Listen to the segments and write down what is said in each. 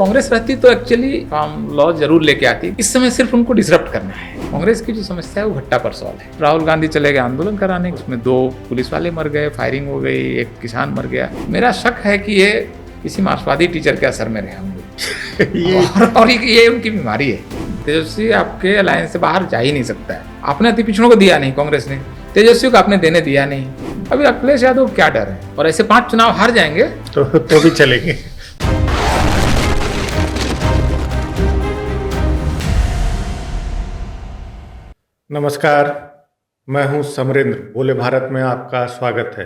कांग्रेस रहती तो actually farm law जरूर लेके आती। इस समय सिर्फ उनको डिसरप्ट करना है। कांग्रेस की जो समस्या है वो भट्टा पर सॉल्व है। राहुल गांधी चले गए आंदोलन कराने, उसमें 2 पुलिस वाले मर गए, फायरिंग हो गई, एक किसान मर गया। मेरा शक है कि ये किसी मार्क्सवादी टीचर के असर में रहे होंगे और ये उनकी बीमारी है। तेजस्वी आपके अलायंस से बाहर जा ही नहीं सकता है। आपने अति पिछड़ों को दिया नहीं, कांग्रेस ने तेजस्वी को आपने देने दिया नहीं। अभी अखिलेश यादव क्या डर है? और ऐसे 5 चुनाव हार जाएंगे तो भी चलेंगे। नमस्कार, मैं हूं समरेंद्र। बोले भारत में आपका स्वागत है।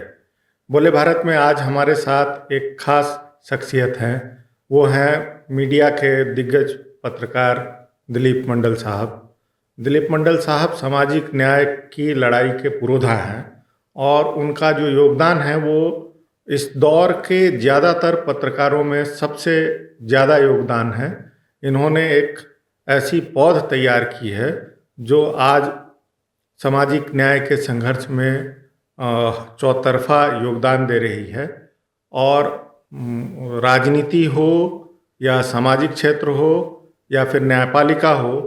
बोले भारत में आज हमारे साथ एक खास शख्सियत हैं। वो हैं मीडिया के दिग्गज पत्रकार दिलीप मंडल साहब। दिलीप मंडल साहब सामाजिक न्याय की लड़ाई के पुरोधा हैं और उनका जो योगदान है वो इस दौर के ज़्यादातर पत्रकारों में सबसे ज़्यादा योगदान है। इन्होंने एक ऐसी पौध तैयार की है जो आज सामाजिक न्याय के संघर्ष में चौतरफा योगदान दे रही है। और राजनीति हो या सामाजिक क्षेत्र हो या फिर न्यायपालिका हो,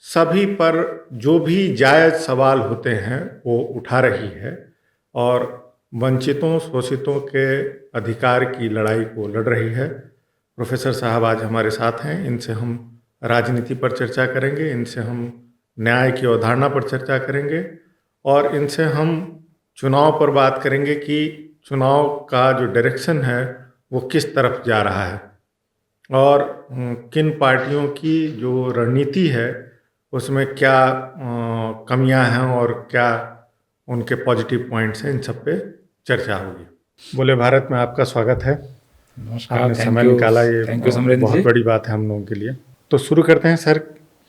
सभी पर जो भी जायज़ सवाल होते हैं वो उठा रही है और वंचितों शोषितों के अधिकार की लड़ाई को लड़ रही है। प्रोफेसर साहब आज हमारे साथ हैं। इनसे हम राजनीति पर चर्चा करेंगे, इनसे हम न्याय की अवधारणा पर चर्चा करेंगे और इनसे हम चुनाव पर बात करेंगे कि चुनाव का जो डायरेक्शन है वो किस तरफ जा रहा है और किन पार्टियों की जो रणनीति है उसमें क्या कमियां हैं और क्या उनके पॉजिटिव पॉइंट्स हैं। इन सब पे चर्चा होगी। बोले भारत में आपका स्वागत है। नमस्कार, समय निकाला, ये बहुत बड़ी बात है हम लोगों के लिए। तो शुरू करते हैं सर।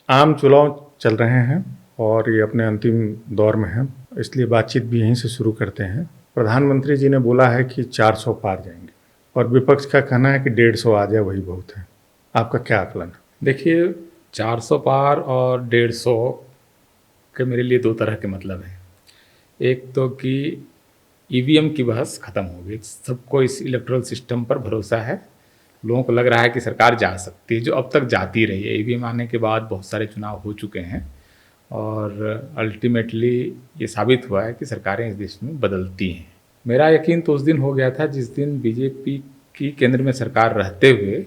आम चुनाव चल रहे हैं और ये अपने अंतिम दौर में हैं, इसलिए बातचीत भी यहीं से शुरू करते हैं। प्रधानमंत्री जी ने बोला है कि 400 पार जाएंगे और विपक्ष का कहना है कि 150 आ जाए वही बहुत है। आपका क्या आकलन है? देखिए, 400 पार और 150 के मेरे लिए 2 तरह के मतलब हैं। एक तो कि ईवीएम की बहस ख़त्म हो गई, सबको इस इलेक्ट्रल सिस्टम पर भरोसा है। लोगों को लग रहा है कि सरकार जा सकती है, जो अब तक जाती रही है। ईवीएम आने के बाद बहुत सारे चुनाव हो चुके हैं और अल्टीमेटली ये साबित हुआ है कि सरकारें इस देश में बदलती हैं। मेरा यकीन तो उस दिन हो गया था जिस दिन बीजेपी की केंद्र में सरकार रहते हुए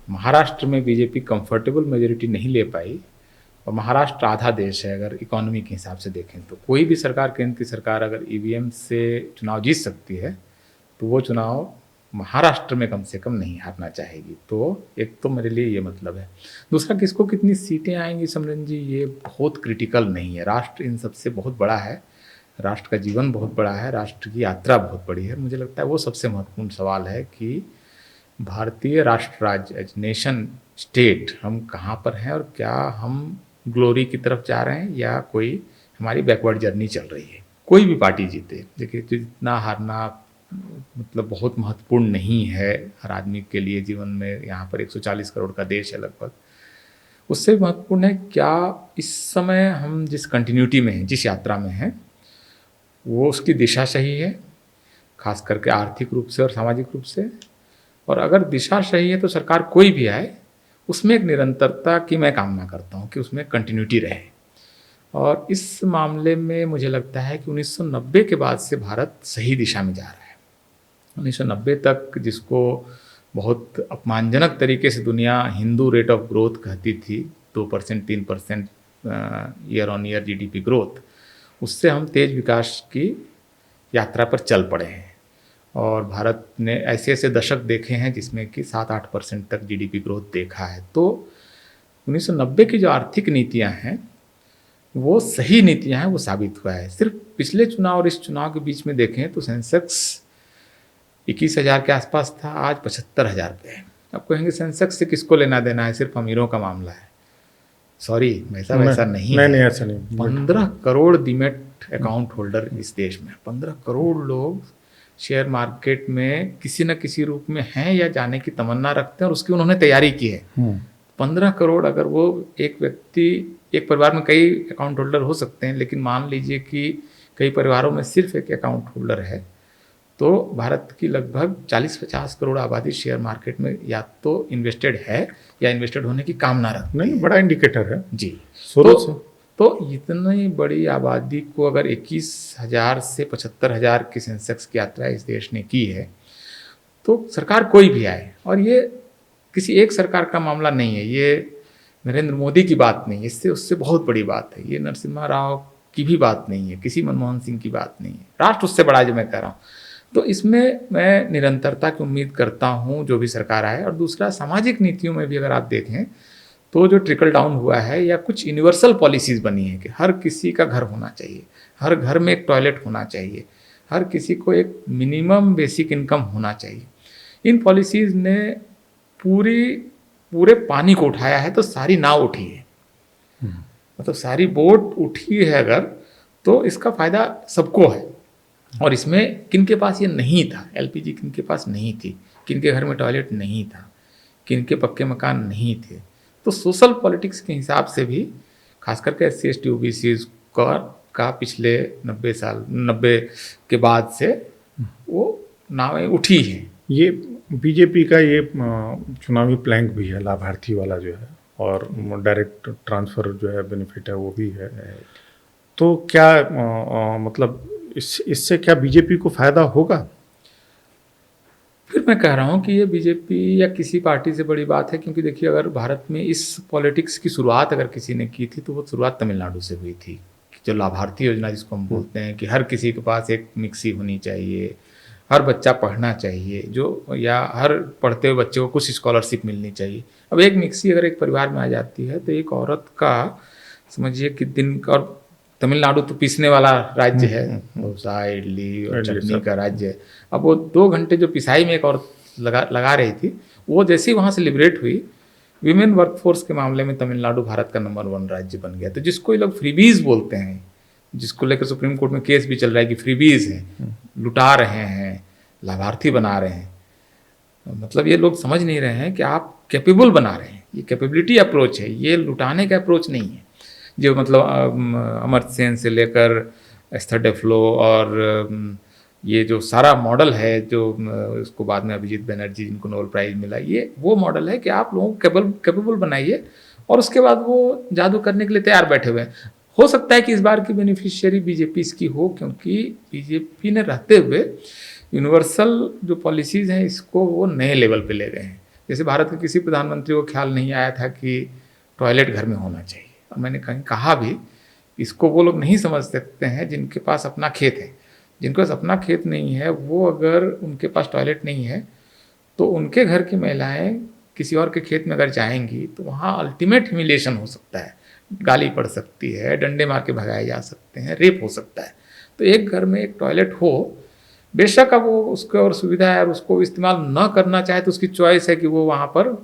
महाराष्ट्र में बीजेपी कंफर्टेबल मेजोरिटी नहीं ले पाई। और महाराष्ट्र आधा देश है अगर इकोनॉमी के हिसाब से देखें तो। कोई भी सरकार, केंद्र की सरकार अगर ईवीएम से चुनाव जीत सकती है तो वो चुनाव महाराष्ट्र में कम से कम नहीं हारना चाहेगी। तो एक तो मेरे लिए ये मतलब है। दूसरा, किसको कितनी सीटें आएंगी समरेंद्र जी, ये बहुत क्रिटिकल नहीं है। राष्ट्र इन सबसे बहुत बड़ा है, राष्ट्र का जीवन बहुत बड़ा है, राष्ट्र की यात्रा बहुत बड़ी है। मुझे लगता है वो सबसे महत्वपूर्ण सवाल है कि भारतीय राष्ट्र राज्य एज नेशन स्टेट हम कहाँ पर हैं और क्या हम ग्लोरी की तरफ जा रहे हैं या कोई हमारी बैकवर्ड जर्नी चल रही है। कोई भी पार्टी जीते, देखिए जितना हारना मतलब बहुत महत्वपूर्ण नहीं है हर आदमी के लिए जीवन में। यहाँ पर 140 करोड़ का देश है लगभग। उससे महत्वपूर्ण है क्या इस समय हम जिस कंटिन्यूटी में हैं, जिस यात्रा में हैं, वो उसकी दिशा सही है, खास करके आर्थिक रूप से और सामाजिक रूप से। और अगर दिशा सही है तो सरकार कोई भी आए उसमें एक निरंतरता की मैं कामना करता हूँ कि उसमें कंटिन्यूटी रहे। और इस मामले में मुझे लगता है कि 1990 के बाद से भारत सही दिशा में जा रहा है। 1990 तक जिसको बहुत अपमानजनक तरीके से दुनिया हिंदू रेट ऑफ ग्रोथ कहती थी, 2% 3% year on year GDP growth, उससे हम तेज विकास की यात्रा पर चल पड़े हैं। और भारत ने ऐसे ऐसे दशक देखे हैं जिसमें कि 7-8% तक जीडीपी ग्रोथ देखा है। तो 1990 की जो आर्थिक नीतियां हैं वो सही नीतियां हैं, वो साबित हुआ है। सिर्फ पिछले चुनाव और इस चुनाव के बीच में देखें तो सेंसेक्स 21,000 के आसपास था, आज 75,000 पे है। अब कहेंगे सेंसेक्स से किसको लेना देना है, सिर्फ अमीरों का मामला है। सॉरी, वैसा नहीं है। नहीं, ऐसा नहीं। 15 करोड़ डीमैट अकाउंट होल्डर इस देश में, 15 करोड़ लोग शेयर मार्केट में किसी न किसी रूप में हैं या जाने की तमन्ना रखते हैं और उसकी उन्होंने तैयारी की है। 15 करोड़, अगर वो एक व्यक्ति, एक परिवार में कई अकाउंट होल्डर हो सकते हैं, लेकिन मान लीजिए कि कई परिवारों में सिर्फ एक अकाउंट होल्डर है, तो भारत की लगभग 40-50 करोड़ आबादी शेयर मार्केट में या तो इन्वेस्टेड है या इन्वेस्टेड होने की कामना रखती है। नहीं, बड़ा इंडिकेटर है जी। शुरू से। तो इतनी बड़ी आबादी को अगर 21,000 से 75,000 की सेंसेक्स की यात्रा इस देश ने की है, तो सरकार कोई भी आए, और ये किसी एक सरकार का मामला नहीं है, ये नरेंद्र मोदी की बात नहीं है, इससे उससे बहुत बड़ी बात है, ये नरसिम्हा राव की भी बात नहीं है, किसी मनमोहन सिंह की बात नहीं है, राष्ट्र उससे बड़ा जो मैं कह रहा हूँ। तो इसमें मैं निरंतरता की उम्मीद करता हूँ जो भी सरकार आए। और दूसरा, सामाजिक नीतियों में भी अगर आप देखें तो जो ट्रिकल डाउन हुआ है या कुछ यूनिवर्सल पॉलिसीज़ बनी है कि हर किसी का घर होना चाहिए, हर घर में एक टॉयलेट होना चाहिए, हर किसी को एक मिनिमम बेसिक इनकम होना चाहिए। इन पॉलिसीज़ ने पूरे पानी को उठाया है, तो सारी नाव उठी है, मतलब सारी बोट उठी है अगर, तो इसका फ़ायदा सबको है। और इसमें किनके पास ये नहीं था, एलपीजी किनके पास नहीं थी, किनके घर में टॉयलेट नहीं था, किनके पक्के मकान नहीं थे, तो सोशल पॉलिटिक्स के हिसाब से भी खास करके SC/ST OBCs का पिछले 90 के बाद से वो नावें उठी हैं। ये बीजेपी का ये चुनावी प्लैंक भी है, लाभार्थी वाला जो है, और डायरेक्ट ट्रांसफ़र जो है बेनिफिट है वो भी है। तो क्या मतलब इससे क्या बीजेपी को फ़ायदा होगा? फिर मैं कह रहा हूँ कि ये बीजेपी या किसी पार्टी से बड़ी बात है, क्योंकि देखिए अगर भारत में इस पॉलिटिक्स की शुरुआत अगर किसी ने की थी तो वो शुरुआत तमिलनाडु से हुई थी, जो लाभार्थी योजना जिसको हम बोलते हैं कि हर किसी के पास एक मिक्सी होनी चाहिए, हर बच्चा पढ़ना चाहिए, जो या हर पढ़ते हुए बच्चे को कुछ स्कॉलरशिप मिलनी चाहिए। अब एक मिक्सी अगर एक परिवार में आ जाती है तो एक औरत का समझिए कि दिन का, और तमिलनाडु तो पीसने वाला राज्य है, डोसा इडली और चटनी का राज्य है। अब वो 2 घंटे जो पिसाई में एक औरत लगा रही थी, वो जैसे ही वहाँ से लिबरेट हुई, विमेन वर्कफोर्स के मामले में तमिलनाडु भारत का नंबर 1 राज्य बन गया। तो जिसको ये लोग फ्रीबीज बोलते हैं, जिसको लेकर सुप्रीम कोर्ट में केस भी चल रहा है कि फ्रीबीज हैं, लुटा रहे हैं, लाभार्थी बना रहे हैं, मतलब ये लोग समझ नहीं रहे हैं कि आप कैपेबल बना रहे हैं। ये कैपेबिलिटी अप्रोच है, ये लुटाने का अप्रोच नहीं है। जो मतलब अमर्त्य सेन से लेकर एस्थर डेफ्लो और ये जो सारा मॉडल है, जो उसको बाद में अभिजीत बनर्जी जिनको नोबेल प्राइज़ मिला, ये वो मॉडल है कि आप लोगों को कैपेबल बनाइए और उसके बाद वो जादू करने के लिए तैयार बैठे हुए हैं। हो सकता है कि इस बार की बेनिफिशियरी बीजेपी इसकी हो, क्योंकि बीजेपी ने रहते हुए यूनिवर्सल जो पॉलिसीज़ हैं इसको वो नए लेवल पे ले गए हैं। जैसे भारत के किसी प्रधानमंत्री को ख्याल नहीं आया था कि टॉयलेट घर में होना चाहिए, और मैंने कहीं कहा भी, इसको वो लोग नहीं समझ सकते हैं जिनके पास अपना खेत है। जिनके पास अपना खेत नहीं है, वो अगर उनके पास टॉयलेट नहीं है तो उनके घर की महिलाएं किसी और के खेत में अगर जाएंगी तो वहाँ अल्टीमेट ह्यूमिलिएशन हो सकता है, गाली पड़ सकती है, डंडे मार के भगाए जा सकते हैं, रेप हो सकता है। तो एक घर में एक टॉयलेट हो, बेशक अब वो उसको और सुविधा है और उसको इस्तेमाल न करना चाहे तो उसकी चॉइस है कि वो वहाँ पर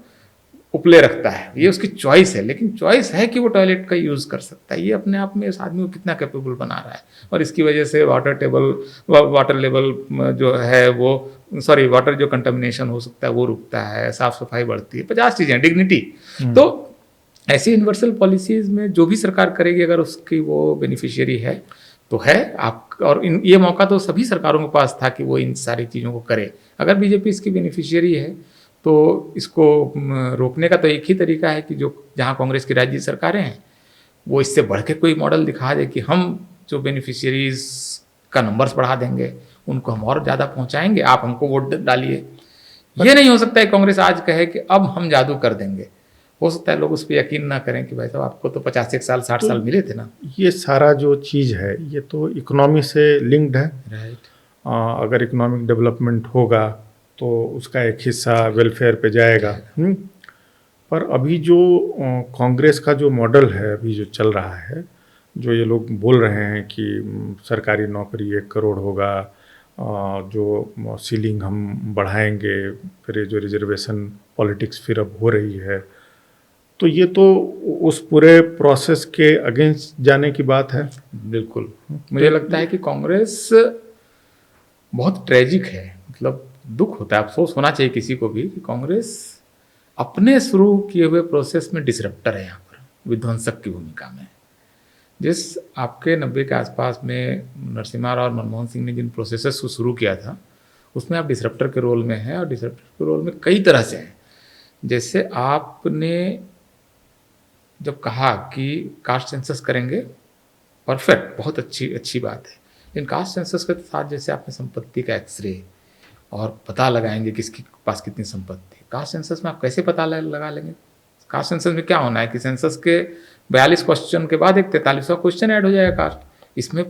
उपले रखता है, ये उसकी चॉइस है, लेकिन चॉइस है कि वो टॉयलेट का यूज़ कर सकता है। ये अपने आप में उस आदमी को कितना कैपेबल बना रहा है। और इसकी वजह से वाटर लेवल जो है वो वाटर जो कंटामिनेशन हो सकता है वो रुकता है, साफ़ सफाई बढ़ती है, 50 चीज़ें, डिग्निटी। तो ऐसी यूनिवर्सल पॉलिसीज़ में जो भी सरकार करेगी, अगर उसकी वो बेनिफिशियरी है तो है आप, और ये मौका तो सभी सरकारों के पास था कि वो इन सारी चीज़ों को करे। अगर बीजेपी इसकी बेनिफिशियरी है तो इसको रोकने का तो एक ही तरीका है कि जो जहाँ कांग्रेस की राज्य सरकारें हैं वो इससे बढ़ के कोई मॉडल दिखा दे कि हम जो बेनिफिशियरीज का नंबर्स बढ़ा देंगे, उनको हम और ज़्यादा पहुँचाएंगे, आप हमको वोट डालिए। ये नहीं हो सकता है कांग्रेस आज कहे कि अब हम जादू कर देंगे। हो सकता है लोग उस पर यकीन ना करें कि भाई साहब आपको तो 50 साल 60 साल मिले थे ना। ये सारा जो चीज़ है ये तो इकोनॉमी से लिंक्ड है। राइट। अगर इकोनॉमिक डेवलपमेंट होगा तो उसका एक हिस्सा वेलफेयर पे जाएगा। पर अभी जो कांग्रेस का जो मॉडल है अभी जो चल रहा है, जो ये लोग बोल रहे हैं कि सरकारी नौकरी 1 करोड़ होगा, जो सीलिंग हम बढ़ाएंगे, फिर ये जो रिजर्वेशन पॉलिटिक्स फिर अब हो रही है, तो ये तो उस पूरे प्रोसेस के अगेंस्ट जाने की बात है। बिल्कुल, मुझे लगता है कि कांग्रेस बहुत ट्रेजिक है, मतलब दुख होता है, अफसोस होना चाहिए किसी को भी कि कांग्रेस अपने शुरू किए हुए प्रोसेस में डिसरप्टर है, यहाँ पर विध्वंसक की भूमिका में। आपके 90 के आसपास में नरसिम्हा राव और मनमोहन सिंह ने जिन प्रोसेसेस को शुरू किया था उसमें आप डिसरप्टर के रोल में हैं, और डिसरप्टर के रोल में कई तरह से हैं। जैसे आपने जब कहा कि कास्ट सेंसस करेंगे, परफेक्ट, बहुत अच्छी बात है। लेकिन कास्ट सेंसस के साथ जैसे आपने संपत्ति का एक्सरे और पता लगाएंगे किसके पास कितनी संपत्ति, कास्ट सेंसस में आप कैसे पता लगा लेंगे? कास्ट सेंसस में क्या होना है कि सेंसस के 42 क्वेश्चन के बाद एक 43वां क्वेश्चन ऐड हो जाएगा कास्ट। इसमें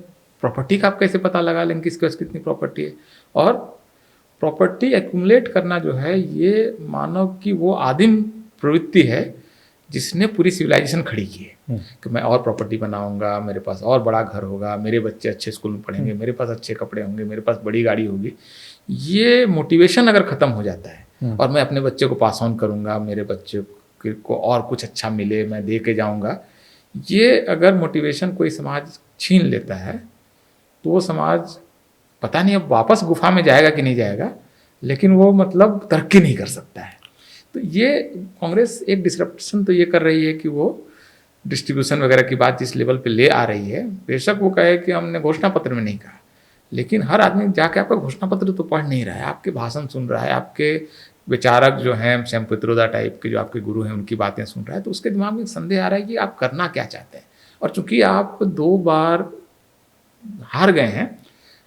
प्रॉपर्टी का आप कैसे पता लगा लेंगे किसके पास कितनी प्रॉपर्टी है? और प्रॉपर्टी एक्यूमुलेट करना जो है, ये मानव की वो आदिम प्रवृत्ति है जिसने पूरी सिविलाइजेशन खड़ी की है कि मैं और प्रॉपर्टी बनाऊंगा, मेरे पास और बड़ा घर होगा, मेरे बच्चे अच्छे स्कूल में पढ़ेंगे, मेरे पास अच्छे कपड़े होंगे, मेरे पास बड़ी गाड़ी होगी। ये मोटिवेशन अगर ख़त्म हो जाता है और मैं अपने बच्चे को पास ऑन करूंगा, मेरे बच्चे को और कुछ अच्छा मिले, मैं दे के जाऊंगा, ये अगर मोटिवेशन कोई समाज छीन लेता है तो वो समाज पता नहीं अब वापस गुफा में जाएगा कि नहीं जाएगा, लेकिन वो मतलब तरक्की नहीं कर सकता है। तो ये कांग्रेस एक डिसरप्शन तो ये कर रही है कि वो डिस्ट्रीब्यूशन वगैरह की बात जिस लेवल पे ले आ रही है, बेशक वो कहे कि हमने घोषणा पत्र में नहीं कहा, लेकिन हर आदमी जाके आपका घोषणा पत्र तो पढ़ नहीं रहा है, आपके भाषण सुन रहा है, आपके विचारक जो हैं श्याम पित्रोदा टाइप के जो आपके गुरु हैं उनकी बातें सुन रहा है, तो उसके दिमाग में संदेह आ रहा है कि आप करना क्या चाहते हैं। और चूंकि आप 2 बार हार गए हैं,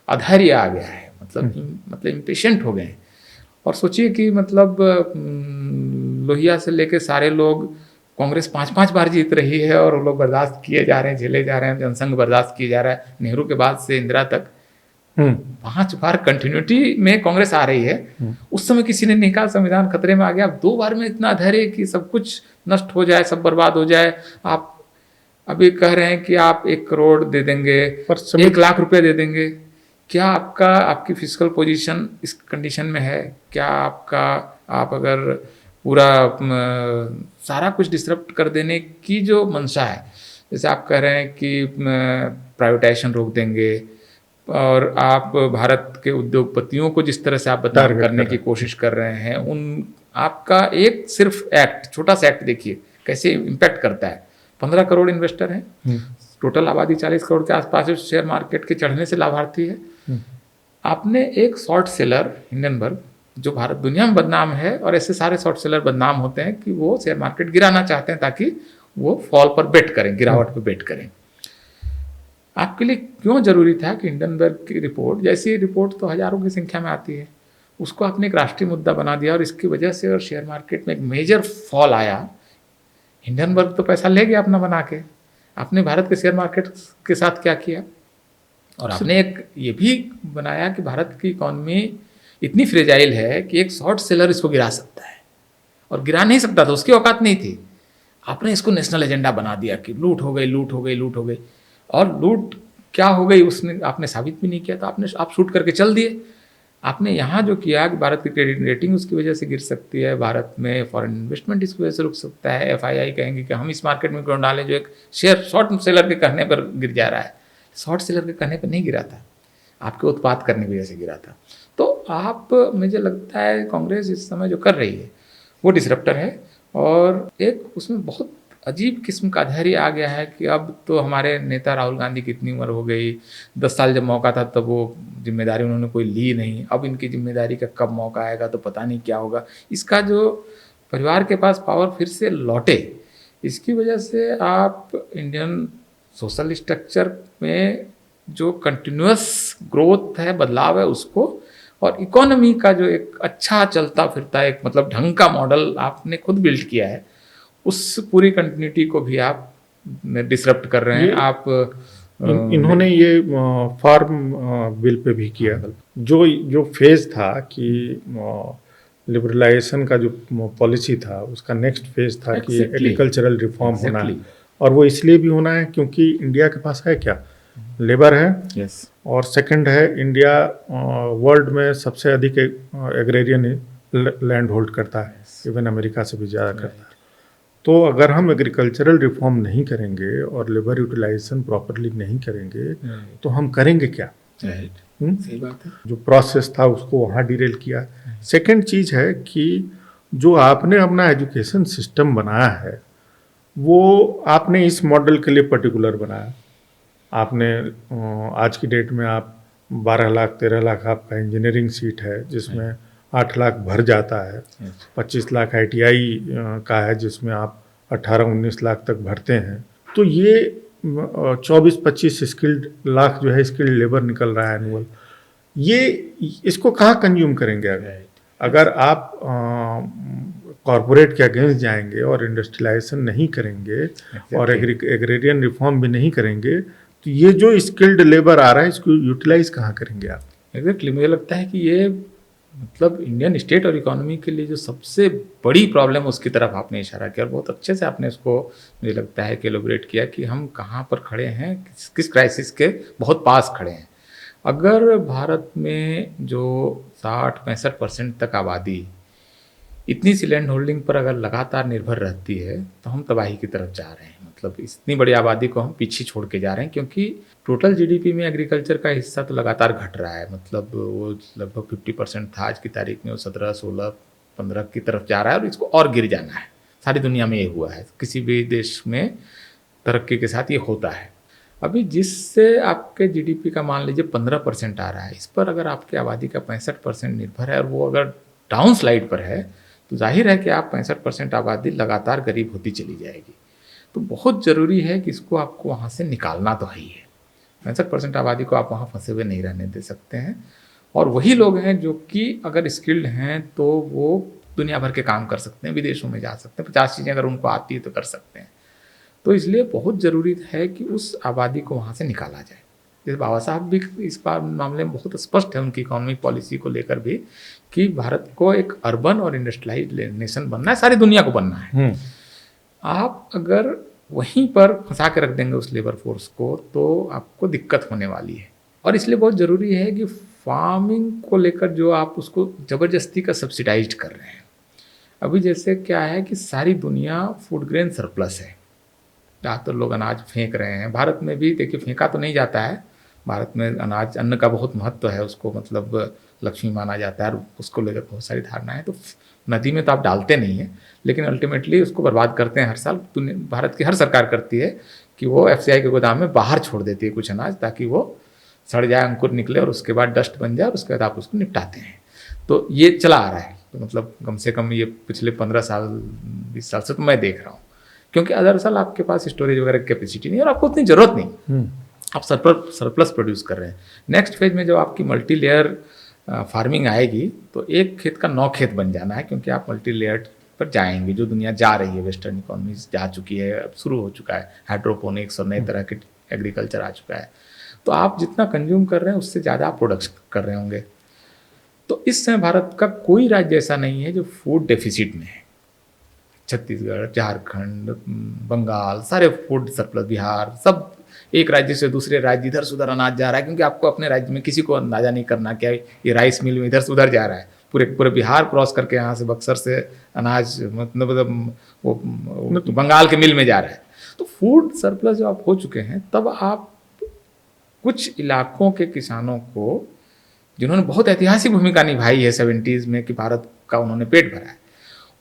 अधैर्य आ गया है, मतलब इम्पेशेंट हो गए हैं। और सोचिए कि मतलब लोहिया से लेके सारे लोग, कांग्रेस 5-5 बार जीत रही है और वो लोग बर्दाश्त किए जा रहे हैं, झेले जा रहे हैं, जनसंघ बर्दाश्त किए जा रहा है। नेहरू के बाद से इंदिरा तक 5 बार कंटिन्यूटी में कांग्रेस आ रही है। उस समय किसी ने नहीं कहा संविधान खतरे में आ गया। अब 2 बार में इतना धैर्य कि सब कुछ नष्ट हो जाए, सब बर्बाद हो जाए। आप अभी कह रहे हैं कि आप 1 करोड़ दे देंगे, 1 लाख रुपए दे देंगे। क्या आपकी फिजिकल पोजीशन इस कंडीशन में है? क्या आप अगर पूरा सारा कुछ डिसरप्ट कर देने की जो मंशा है, जैसे आप कह रहे हैं कि प्राइवेटाइजेशन रोक देंगे और आप भारत के उद्योगपतियों को जिस तरह से आप बदनाम करने की कोशिश कर रहे हैं, आपका एक सिर्फ एक्ट, छोटा सा एक्ट देखिए कैसे इम्पैक्ट करता है। 15 करोड़ इन्वेस्टर हैं, टोटल आबादी 40 करोड़ के आसपास है, शेयर मार्केट के चढ़ने से लाभार्थी है। आपने एक शॉर्ट सेलर हिंडनबर्ग, जो भारत दुनिया में बदनाम है, और ऐसे सारे शॉर्ट सेलर बदनाम होते हैं कि वो शेयर मार्केट गिराना चाहते हैं ताकि वो फॉल पर बेट करें, गिरावट पर बेट करें। आपके लिए क्यों जरूरी था कि हिंडनबर्ग की रिपोर्ट, जैसी रिपोर्ट तो हजारों की संख्या में आती है, उसको आपने एक राष्ट्रीय मुद्दा बना दिया और इसकी वजह से और शेयर मार्केट में एक मेजर फॉल आया। हिंडनबर्ग तो पैसा ले गया अपना बना के, आपने भारत के शेयर मार्केट के साथ क्या किया? और आपने एक ये भी बनाया कि भारत की इकॉनमी इतनी फ्रेजाइल है कि एक शॉर्ट सेलर इसको गिरा सकता है, और गिरा नहीं सकता था, उसकी औकात नहीं थी। आपने इसको नेशनल एजेंडा बना दिया कि लूट हो गई, लूट हो गई, लूट हो गई। और लूट क्या हो गई उसने आपने साबित भी नहीं किया, तो आप शूट करके चल दिए। आपने यहाँ जो किया कि भारत की क्रेडिट रेटिंग उसकी वजह से गिर सकती है, भारत में फॉरेन इन्वेस्टमेंट इसकी वजह से रुक सकता है। FII कहेंगे कि हम इस मार्केट में क्यों डालें जो एक शेयर शॉर्ट सेलर के कहने पर गिर जा रहा है। शॉर्ट सेलर के कहने पर नहीं गिरा था, आपके उत्पाद करने की वजह से गिरा था। तो आप, मुझे लगता है कांग्रेस इस समय जो कर रही है वो डिसरप्टर है, और एक उसमें बहुत अजीब किस्म का धैर्य आ गया है कि अब तो हमारे नेता राहुल गांधी की इतनी उम्र हो गई, 10 साल जब मौका था तब वो जिम्मेदारी उन्होंने कोई ली नहीं, अब इनकी जिम्मेदारी का कब मौका आएगा तो पता नहीं क्या होगा। इसका जो परिवार के पास पावर फिर से लौटे, इसकी वजह से आप इंडियन सोशल स्ट्रक्चर में जो कंटिन्यूअस ग्रोथ है, बदलाव है, उसको, और इकोनॉमी का जो एक अच्छा चलता फिरता एक मतलब ढंग का मॉडल आपने खुद बिल्ड किया है, उस पूरी कंटिन्यूटी को भी आप डिसरप्ट कर रहे हैं। आप इन्होंने ये फार्म बिल पे भी किया, जो फेज था कि लिबरलाइजेशन का जो पॉलिसी था उसका नेक्स्ट फेज था कि एग्रीकल्चरल रिफॉर्म होना है, और वो इसलिए भी होना है क्योंकि इंडिया के पास है क्या, लेबर है, और सेकंड है इंडिया वर्ल्ड में सबसे अधिक एग्रेरियन लैंड होल्ड करता है, इवन अमेरिका से भी ज़्यादा करता है। तो अगर हम एग्रीकल्चरल रिफॉर्म नहीं करेंगे और लेबर यूटिलाइजेशन प्रॉपरली नहीं करेंगे तो हम करेंगे क्या? सही बात है। जो प्रोसेस था उसको वहाँ डिरेल किया। सेकंड चीज़ है कि जो आपने अपना एजुकेशन सिस्टम बनाया है वो आपने इस मॉडल के लिए पर्टिकुलर बनाया। आपने आज की डेट में आप 12 लाख 13 लाख आपका इंजीनियरिंग सीट है जिसमें 8 लाख भर जाता है, 25 लाख ITI का है जिसमें आप 18-19 लाख तक भरते हैं। तो ये 24-25 स्किल्ड लाख जो है स्किल्ड लेबर निकल रहा है एनुअल। ये इसको कहाँ कंज्यूम करेंगे? अगर आप कॉरपोरेट के अगेंस्ट जाएंगे और इंडस्ट्रियलाइजेशन नहीं करेंगे और एग्रेरियन रिफॉर्म भी नहीं करेंगे तो ये जो स्किल्ड लेबर आ रहा है इसको यूटिलाइज कहाँ करेंगे आप? एग्जैक्टली, मुझे लगता है कि ये मतलब इंडियन स्टेट और इकोनॉमी के लिए जो सबसे बड़ी प्रॉब्लम उसकी तरफ आपने इशारा किया और बहुत अच्छे से आपने उसको मुझे लगता है कि एलोबरेट किया कि हम कहाँ पर खड़े हैं, किस क्राइसिस के बहुत पास खड़े हैं। अगर भारत में जो 60-65% तक आबादी इतनी सी लैंड होल्डिंग पर अगर लगातार निर्भर रहती है तो हम तबाही की तरफ जा रहे हैं। मतलब इतनी बड़ी आबादी को हम पीछे छोड़ के जा रहे हैं क्योंकि टोटल GDP में एग्रीकल्चर का हिस्सा तो लगातार घट रहा है। मतलब वो लगभग 50% था, आज की तारीख में वो 17, 16, 15 की तरफ जा रहा है और इसको और गिर जाना है। सारी दुनिया में ये हुआ है, किसी भी देश में तरक्की के साथ ये होता है। अभी जिससे आपके GDP का मान लीजिए 15% आ रहा है, इस पर अगर आपकी आबादी का 65% निर्भर है और वो अगर डाउन स्लाइड पर है तो जाहिर है कि आप 65% आबादी लगातार गरीब होती चली जाएगी। तो बहुत ज़रूरी है कि इसको आपको वहाँ से निकालना तो है ही है। 65% आबादी को आप वहाँ फंसे हुए नहीं रहने दे सकते हैं। और वही लोग हैं जो कि अगर स्किल्ड हैं तो वो दुनिया भर के काम कर सकते हैं, विदेशों में जा सकते हैं, 50 चीज़ें अगर उनको आती है तो कर सकते हैं। तो इसलिए बहुत ज़रूरी है कि उस आबादी को वहाँ से निकाला जाए। जैसे बाबा साहब भी इस बार मामले में बहुत स्पष्ट है उनकी इकोनॉमिक पॉलिसी को लेकर भी कि भारत को एक अर्बन और इंडस्ट्रियलाइज्ड नेशन बनना है, सारी दुनिया को बनना है। आप अगर वहीं पर फंसा के रख देंगे उस लेबर फोर्स को तो आपको दिक्कत होने वाली है। और इसलिए बहुत ज़रूरी है कि फार्मिंग को लेकर जो आप उसको ज़बरदस्ती का सब्सिडाइज कर रहे हैं। अभी जैसे क्या है कि सारी दुनिया फूड ग्रेन सरप्लस है, ज़्यादातर लोग अनाज फेंक रहे हैं। भारत में भी देखिए फेंका तो नहीं जाता है, भारत में अनाज अन्न का बहुत महत्व है, उसको मतलब लक्ष्मी माना जाता है और उसको लेकर बहुत सारी धारणा है। तो नदी में तो आप डालते नहीं हैं लेकिन अल्टीमेटली उसको बर्बाद करते हैं हर साल। भारत की हर सरकार करती है कि वो FCI के गोदाम में बाहर छोड़ देती है कुछ अनाज ताकि वो सड़ जाए, अंकुर निकले और उसके बाद डस्ट बन जाए और उसके बाद आप उसको निपटाते हैं। तो ये चला आ रहा है, तो मतलब कम से कम ये पिछले 15 साल 20 साल से तो मैं देख रहा हूँ। क्योंकि दरअसल आपके पास स्टोरेज वगैरह की कैपेसिटी नहीं और आपको उतनी ज़रूरत नहीं, आप सरप्लस प्रोड्यूस कर रहे हैं। नेक्स्ट फेज में जब आपकी मल्टी लेयर फार्मिंग आएगी तो एक खेत का 9 खेत बन जाना है, क्योंकि आप मल्टी लेयर पर जाएंगे, जो दुनिया जा रही है, वेस्टर्न इकोनॉमी जा चुकी है, अब शुरू हो चुका है हाइड्रोपोनिक्स और नए तरह के एग्रीकल्चर आ चुका है। तो आप जितना कंज्यूम कर रहे हैं उससे ज़्यादा आप प्रोडक्शन कर रहे होंगे। तो इस समय भारत का कोई राज्य ऐसा नहीं है जो फूड डेफिसिट में है। छत्तीसगढ़, झारखंड, बंगाल, सारे फूड सरप्लस, बिहार, सब एक राज्य से दूसरे राज्य इधर से उधर अनाज जा रहा है, क्योंकि आपको अपने राज्य में किसी को अंदाजा नहीं करना क्या ये राइस मिल में इधर से उधर जा रहा है, पूरे बिहार क्रॉस करके यहाँ से बक्सर से अनाज मतलब वो बंगाल के मिल में जा रहा है। तो फूड सरप्लस जब आप हो चुके हैं तब आप कुछ इलाकों के किसानों को, जिन्होंने बहुत ऐतिहासिक भूमिका निभाई है 70s में कि भारत का उन्होंने पेट भरा है,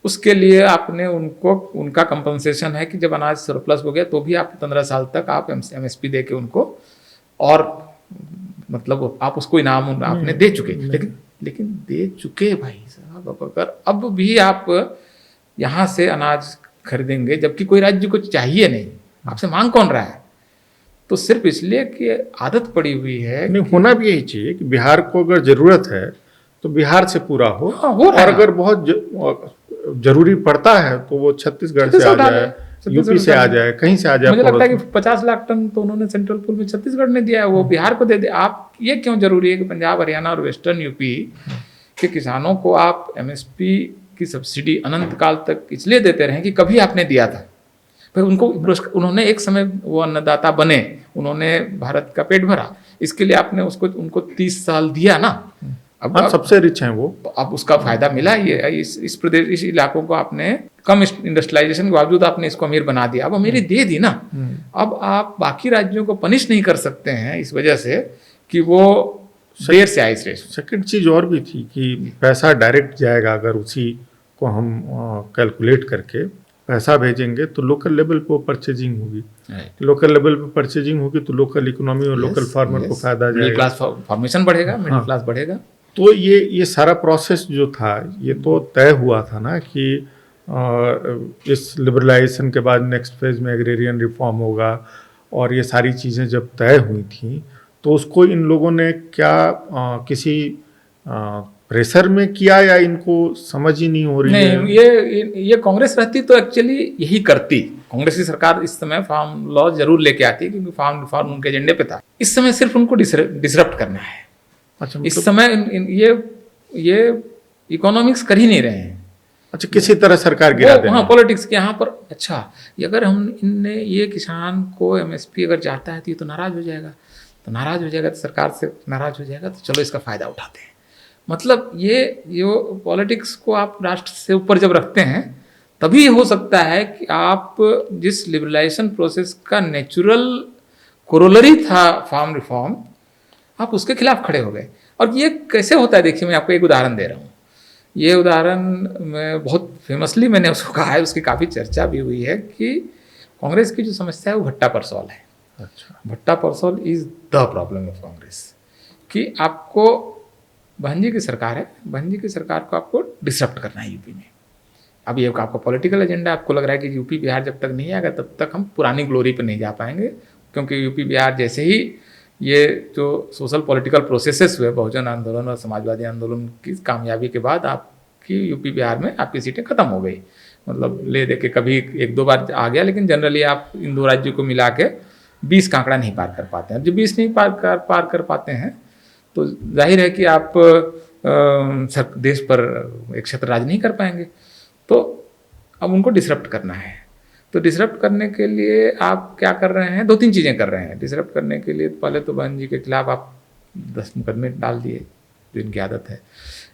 उसके लिए आपने उनको उनका कंपनसेशन है कि जब अनाज सरप्लस हो गया तो भी आप 15 साल तक आप MSP दे के उनको, और मतलब आप उसको इनाम आपने दे चुके, लेकिन दे चुके भाई साहब। अगर अब भी आप यहाँ से अनाज खरीदेंगे जबकि कोई राज्य को चाहिए नहीं, आपसे मांग कौन रहा है? तो सिर्फ इसलिए कि आदत पड़ी हुई है। नहीं, होना भी यही चाहिए कि बिहार को अगर जरूरत है तो बिहार से पूरा हो, हाँ, और अगर बहुत जरूरी पड़ता है तो वो छत्तीसगढ़ से आ जाए, यूपी से आ जाए, कहीं से आ जाए। मुझे लगता है कि 50 लाख टन तो उन्होंने सेंट्रल पूल में छत्तीसगढ़ ने दिया है, वो बिहार को दे दे। आप ये क्यों जरूरी है कि पंजाब, हरियाणा और वेस्टर्न यूपी के किसानों को आप MSP की सब्सिडी अनंत काल तक इसलिए देते रहें कि कभी आपने दिया था, फिर उन्होंने एक समय वो अन्नदाता बने, उन्होंने भारत का पेट भरा, इसके लिए आपने उनको 30 साल दिया ना। अब सबसे रिच हैं वो, अब उसका फायदा मिला। ये इस प्रदेश, इस इलाकों को आपने कम इंडस्ट्रियलाइजेशन के बावजूद आपने इसको अमीर बना दिया, अब अमीरी दे दी ना। अब आप बाकी राज्यों को पनिश नहीं कर सकते हैं इस वजह से कि वो देर से आए। सेकंड चीज और भी थी कि पैसा डायरेक्ट जाएगा, अगर उसी को हम कैलकुलेट करके पैसा भेजेंगे तो लोकल लेवल पे परचेजिंग होगी, राइट। लोकल लेवल पे परचेजिंग होगी तो लोकल इकोनॉमी और लोकल फार्मर को फायदा मिडिल जाएगा। क्लास फॉर्मेशन बढ़ेगा, मिडिल हाँ। क्लास बढ़ेगा। तो ये सारा प्रोसेस जो था ये तो तय हुआ था ना कि इस लिबरलाइजेशन के बाद नेक्स्ट फेज में एग्रेरियन रिफॉर्म होगा, और ये सारी चीज़ें जब तय हुई थी तो उसको इन लोगों ने क्या किसी प्रेशर में किया, या इनको समझ ही नहीं हो रही है? नहीं, ये कांग्रेस रहती तो एक्चुअली यही करती। कांग्रेस की सरकार इस समय फार्म लॉ जरूर लेके आती है, क्योंकि फार्म रिफॉर्म उनके एजेंडे पे था। इस समय सिर्फ उनको डिसरप्ट करना है। अच्छा, इस समय ये इकोनॉमिक्स कर ही नहीं रहे हैं। अच्छा, किसी तरह सरकार गिरा देना। हाँ, पॉलिटिक्स के यहाँ पर। अच्छा, अगर हम इनने ये किसान को एमएसपी अगर चाहता है तो ये तो नाराज हो जाएगा, तो सरकार से नाराज हो जाएगा, तो चलो इसका फायदा उठाते हैं। मतलब ये पॉलिटिक्स को आप राष्ट्र से ऊपर जब रखते हैं तभी हो सकता है कि आप जिस लिबरलाइजेशन प्रोसेस का नेचुरल कोरोलरी था फार्म रिफॉर्म, आप उसके खिलाफ खड़े हो गए। और ये कैसे होता है, देखिए मैं आपको एक उदाहरण दे रहा हूँ। ये उदाहरण में बहुत फेमसली मैंने उसको कहा है, उसकी काफ़ी चर्चा भी हुई है कि कांग्रेस की जो समस्या है वो भट्टा परसौल है। अच्छा, Bhatta Parsaul is the problem of Congress. कि आपको बहन की सरकार है, बहन की सरकार को आपको डिसरप्ट करना है यूपी में। अब ये आपका पॉलिटिकल एजेंडा, आपको लग रहा है कि यूपी बिहार जब तक नहीं आएगा तब तक हम पुरानी ग्लोरी पे नहीं जा पाएंगे, क्योंकि यूपी बिहार जैसे ही ये जो सोशल पॉलिटिकल प्रोसेसेस हुए, बहुजन आंदोलन और समाजवादी आंदोलन की कामयाबी के बाद आपकी यूपी बिहार में आपकी सीटें खत्म हो गई। मतलब ले दे के कभी एक दो बार आ गया, लेकिन जनरली आप इन दो राज्यों को मिला के 20 का आंकड़ा नहीं पार कर पाते हैं। जब 20 नहीं पार कर पाते हैं तो जाहिर है कि आप देश पर एक छत्र राज नहीं कर पाएंगे। तो अब उनको डिसरप्ट करना है। तो डिसरप्ट करने के लिए आप क्या कर रहे हैं, 2-3 चीज़ें कर रहे हैं। डिसरप्ट करने के लिए पहले तो बहन जी के खिलाफ आप 10 मुकदमे डाल दिए, जो इनकी आदत है।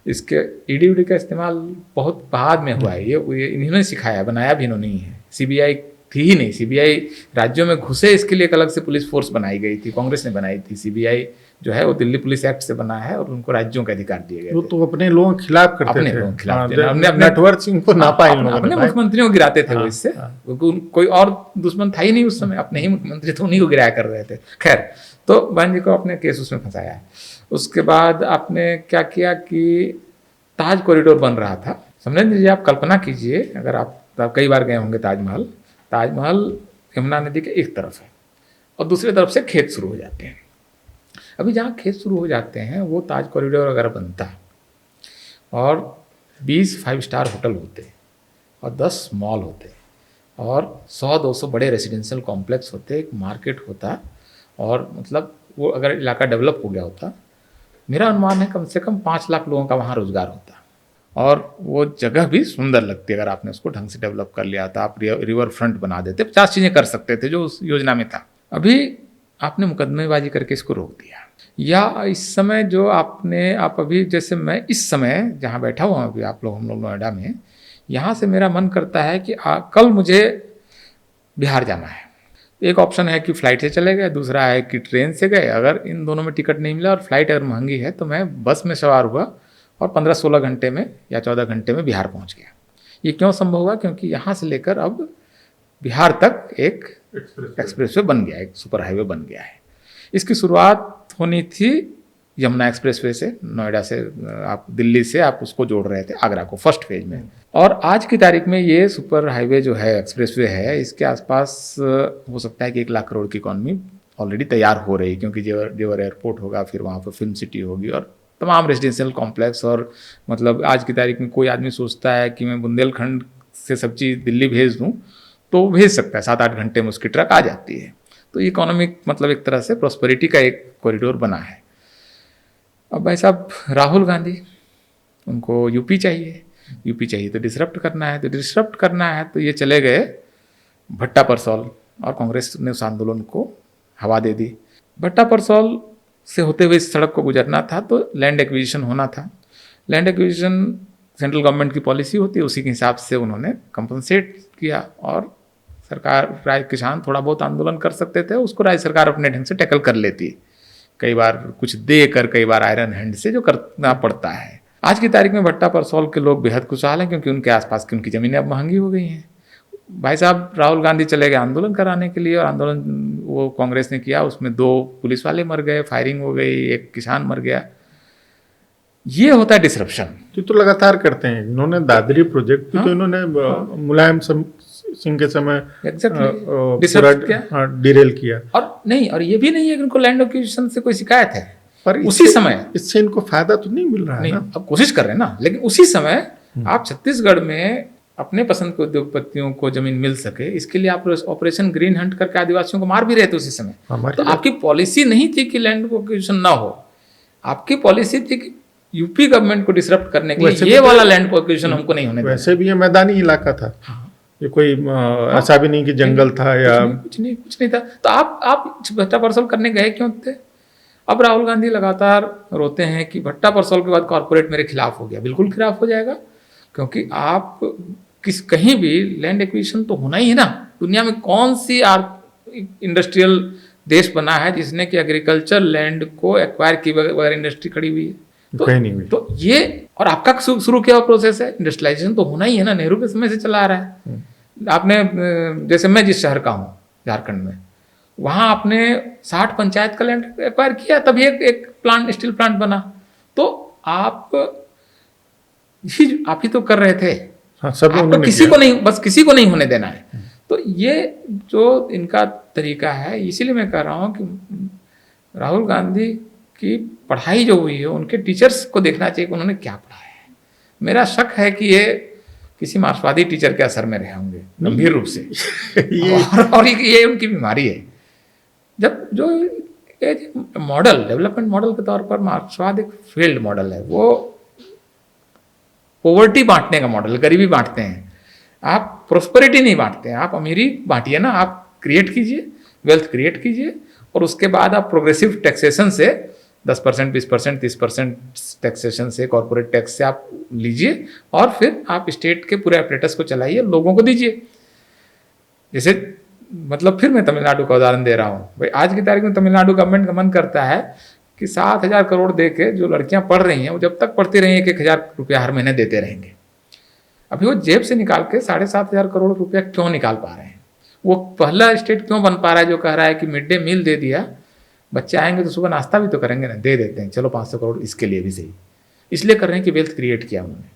इसके ईडी का इस्तेमाल बहुत बाद में हुआ है। ये इन्होंने सिखाया, बनाया भी इन्होंने ही है। सीबीआई थी ही नहीं, सीबीआई राज्यों में घुसे इसके लिए एक अलग से पुलिस फोर्स बनाई गई थी, कांग्रेस ने बनाई थी। सीबीआई जो है वो दिल्ली पुलिस एक्ट से बना है और उनको राज्यों के अधिकार दिए गए। वो तो अपने लोगों के खिलाफ करते अपने थे, लोगों के खिलाफ अपने नेटवर्क को नापा इन लोगों ने, अपने मुख्यमंत्रियों को गिराते थे वो इससे, क्योंकि कोई और दुश्मन था ही नहीं उस समय, अपने ही मुख्यमंत्री तो उन्हीं को गिराया कर रहे थे। खैर, तो बहन जी को अपने केस उसमें फंसाया है। उसके बाद आपने क्या किया कि ताज कॉरिडोर बन रहा था। समरेंद्र जी, आप कल्पना कीजिए, अगर आप कई बार गए होंगे ताजमहल यमुना नदी के एक तरफ है और दूसरी तरफ से खेत शुरू हो जाते हैं। अभी जहाँ खेत शुरू हो जाते हैं वो ताज कॉरिडोर अगर बनता और 20 5 स्टार होटल होते और 10 मॉल होते और 100-200 बड़े रेजिडेंशियल कॉम्प्लेक्स होते, एक मार्केट होता, और मतलब वो अगर इलाका डेवलप हो गया होता, मेरा अनुमान है कम से कम 5 लाख लोगों का वहाँ रोजगार होता। और वो जगह भी सुंदर लगती अगर आपने उसको ढंग से डेवलप कर लिया था। आप रिवर फ्रंट बना देते, 50 चीज़ें कर सकते थे जो उस योजना में था। अभी आपने मुकदमेबाजी करके इसको रोक दिया। या इस समय जो आप अभी, जैसे मैं इस समय जहाँ बैठा हुआ हूँ अभी, हम लोग नोएडा में, यहाँ से मेरा मन करता है कि कल मुझे बिहार जाना है। एक ऑप्शन है कि फ़्लाइट से चले गए, दूसरा है कि ट्रेन से गए। अगर इन दोनों में टिकट नहीं मिला और फ्लाइट अगर महंगी है तो मैं बस में सवार हुआ और 15-16 घंटे में या 14 घंटे में बिहार पहुंच गया। ये क्यों संभव हुआ? क्योंकि यहाँ से लेकर अब बिहार तक एक एक्सप्रेसवे बन गया, एक सुपर हाईवे बन गया है। इसकी शुरुआत होनी थी यमुना एक्सप्रेसवे से, नोएडा से, आप दिल्ली से आप उसको जोड़ रहे थे आगरा को फर्स्ट फेज में। और आज की तारीख में ये सुपर हाईवे जो है, एक्सप्रेसवे है, इसके आसपास हो सकता है कि 1 लाख करोड़ की इकॉनमी ऑलरेडी तैयार हो रही है, क्योंकि जेवर एयरपोर्ट होगा, फिर वहाँ पर फिल्म सिटी होगी और तमाम रेजिडेंशियल कॉम्प्लेक्स। और मतलब आज की तारीख में कोई आदमी सोचता है कि मैं बुंदेलखंड से सब चीज़ दिल्ली भेज दूँ तो भेज सकता है, 7-8 घंटे में उसकी ट्रक आ जाती है। तो इकोनॉमिक मतलब एक तरह से प्रॉस्पेरिटी का एक कॉरिडोर बना है। अब भाई साहब राहुल गांधी, उनको यूपी चाहिए तो डिसरप्ट करना है तो ये चले गए भट्टा परसौल, और कांग्रेस ने उस आंदोलन को हवा दे दी। भट्टा परसौल से होते हुए इस सड़क को गुजरना था तो लैंड एक्विजिशन होना था। लैंड एक्विजिशन सेंट्रल गवर्नमेंट की पॉलिसी होती है, उसी के हिसाब से उन्होंने कंपनसेट किया और सरकार, किसान थोड़ा बहुत आंदोलन कर सकते थे, उसको राज्य सरकार अपने ढंग से टैकल कर लेती, कई बार कुछ दे कर, कई बार आयरन हैंड से जो करना पड़ता है। आज की तारीख में भट्टा परसौल के लोग बेहद खुशहाल हैं, क्योंकि उनके आसपास की उनकी ज़मीनें अब महंगी हो गई हैं। भाई साहब राहुल गांधी चले गए आंदोलन कराने के लिए, और आंदोलन वो कांग्रेस ने किया, उसमें 2 पुलिस वाले मर गए, फायरिंग हो गई, एक किसान मर गया। ये होता है डिसरप्शन। तो लगातार करते हैं। इन्होंने दादरी प्रोजेक्ट भी तो इन्होंने मुलायम सिंह के समय पूरा डिरेल किया। और नहीं, और ये भी नहीं है कि उनको लैंड एक्विजिशन से कोई शिकायत है, पर उसी समय इससे इनको फायदा तो नहीं मिल रहा है ना। अब कोशिश कर रहे हैं ना, लेकिन उसी समय आप छत्तीसगढ़ में अपने पसंद के उद्योगपतियों को जमीन मिल सके, इसके लिए आप ऑपरेशन ग्रीन हंट करके आदिवासियों को मार भी रहे थे उसी समय। तो आपकी पॉलिसी नहीं थी कि लैंड एक्विजिशन ना हो, आपकी पॉलिसी थी कि यूपी गवर्नमेंट को डिसरप्ट करने के लिए ये वाला लैंड एक्विजिशन हमको नहीं होने देना। वैसे भी ये मैदानी इलाका था। ये कोई ऐसा भी नहीं कि जंगल था या कुछ नहीं था। तो आप भट्टा परसल करने गए क्यों थे? अब राहुल गांधी लगातार रोते हैं कि भट्टा परसल के बाद कॉर्पोरेट मेरे खिलाफ हो गया। बिल्कुल खिलाफ हो जाएगा, क्योंकि आप कहीं भी लैंड एक्विजिशन तो होना ही है ना। दुनिया में कौन सी इंडस्ट्रियल देश बना है जिसने कि एग्रीकल्चर लैंड को एक्वायर की बगैर इंडस्ट्री खड़ी हुई है? कहीं नहीं हुई। तो ये, और आपका शुरू किया हुआ प्रोसेस है, इंडस्ट्रियलाइजेशन तो होना ही है ना, नेहरू के समय से चला आ रहा है। आपने, जैसे मैं जिस शहर का हूँ झारखंड में, वहाँ आपने 60 पंचायत का लैंड एक्वायर किया, तभी एक प्लांट, स्टील प्लांट बना। तो आप ही तो कर रहे थे। हाँ, सब आपको किसी को नहीं, बस किसी को नहीं होने देना है। तो ये जो इनका तरीका है, इसीलिए मैं कह रहा हूँ कि राहुल गांधी की पढ़ाई जो हुई है, उनके टीचर्स को देखना चाहिए कि उन्होंने क्या पढ़ा है। मेरा शक है कि ये किसी मार्क्सवादी टीचर के असर में रहे होंगे गंभीर रूप से। और ये उनकी बीमारी है। जब जो मॉडल, डेवलपमेंट मॉडल के तौर पर मार्क्सवाद एक फेल्ड मॉडल है। वो पॉवर्टी बांटने का मॉडल, गरीबी बांटते हैं, आप प्रोस्पेरिटी नहीं बांटते हैं। आप अमीरी बांटिए ना, आप क्रिएट कीजिए, वेल्थ क्रिएट कीजिए, और उसके बाद आप प्रोग्रेसिव टैक्सेशन से 10%, 20%, 30% टैक्सेशन से, कॉर्पोरेट टैक्स से आप लीजिए, और फिर आप स्टेट के पूरे अपरेटस को चलाइए, लोगों को दीजिए। जैसे मतलब फिर मैं तमिलनाडु का उदाहरण दे रहा हूँ भाई। आज की तारीख में तमिलनाडु गवर्नमेंट का मन करता है कि 7,000 करोड़ दे के जो लड़कियां पढ़ रही हैं, वो जब तक पढ़ती रही 1,000 रुपया हर महीने देते रहेंगे। अभी वो जेब से निकाल के 7,500 करोड़ रुपया क्यों निकाल पा रहे हैं? वो पहला स्टेट क्यों बन पा रहा है जो कह रहा है कि मिड डे मील दे दिया, बच्चे आएंगे तो सुबह नाश्ता भी तो करेंगे ना, दे देते हैं, चलो 500 करोड़ इसके लिए भी सही। इसलिए कर रहे हैं कि वेल्थ क्रिएट किया उन्होंने।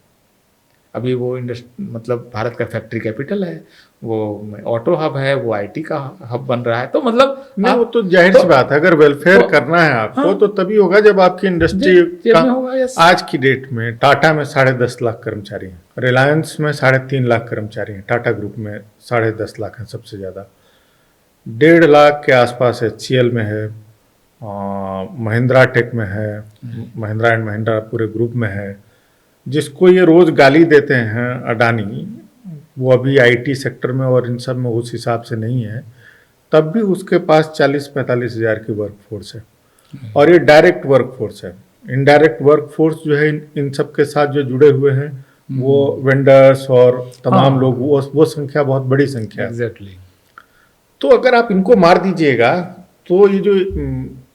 अभी वो मतलब भारत का फैक्ट्री कैपिटल है, वो ऑटो हब है, वो आईटी का हब बन रहा है। तो मतलब नहीं, वो तो जाहिर सी बात है। अगर वेलफेयर करना है आपको, तो तभी होगा जब आपकी इंडस्ट्री का। आज की डेट में टाटा में 10.5 लाख कर्मचारी हैं, रिलायंस में 3.5 लाख कर्मचारी हैं, टाटा ग्रुप में 10.5 लाख हैं सबसे ज़्यादा, 1.5 लाख के आसपास HCL में है, महिंद्रा टेक में है, महिंद्रा एंड महिंद्रा पूरे ग्रुप में है। जिसको ये रोज़ गाली देते हैं अडानी, वो अभी आईटी सेक्टर में और इन सब में उस हिसाब से नहीं है, तब भी उसके पास 40-45 हज़ार की वर्क फोर्स है, और ये डायरेक्ट वर्क फोर्स है। इनडायरेक्ट वर्क फोर्स जो है इन सब के साथ जो जुड़े हुए हैं, वो वेंडर्स और तमाम लोग, वो संख्या बहुत बड़ी संख्या है। एग्जैक्टली। तो अगर आप इनको मार दीजिएगा, तो ये जो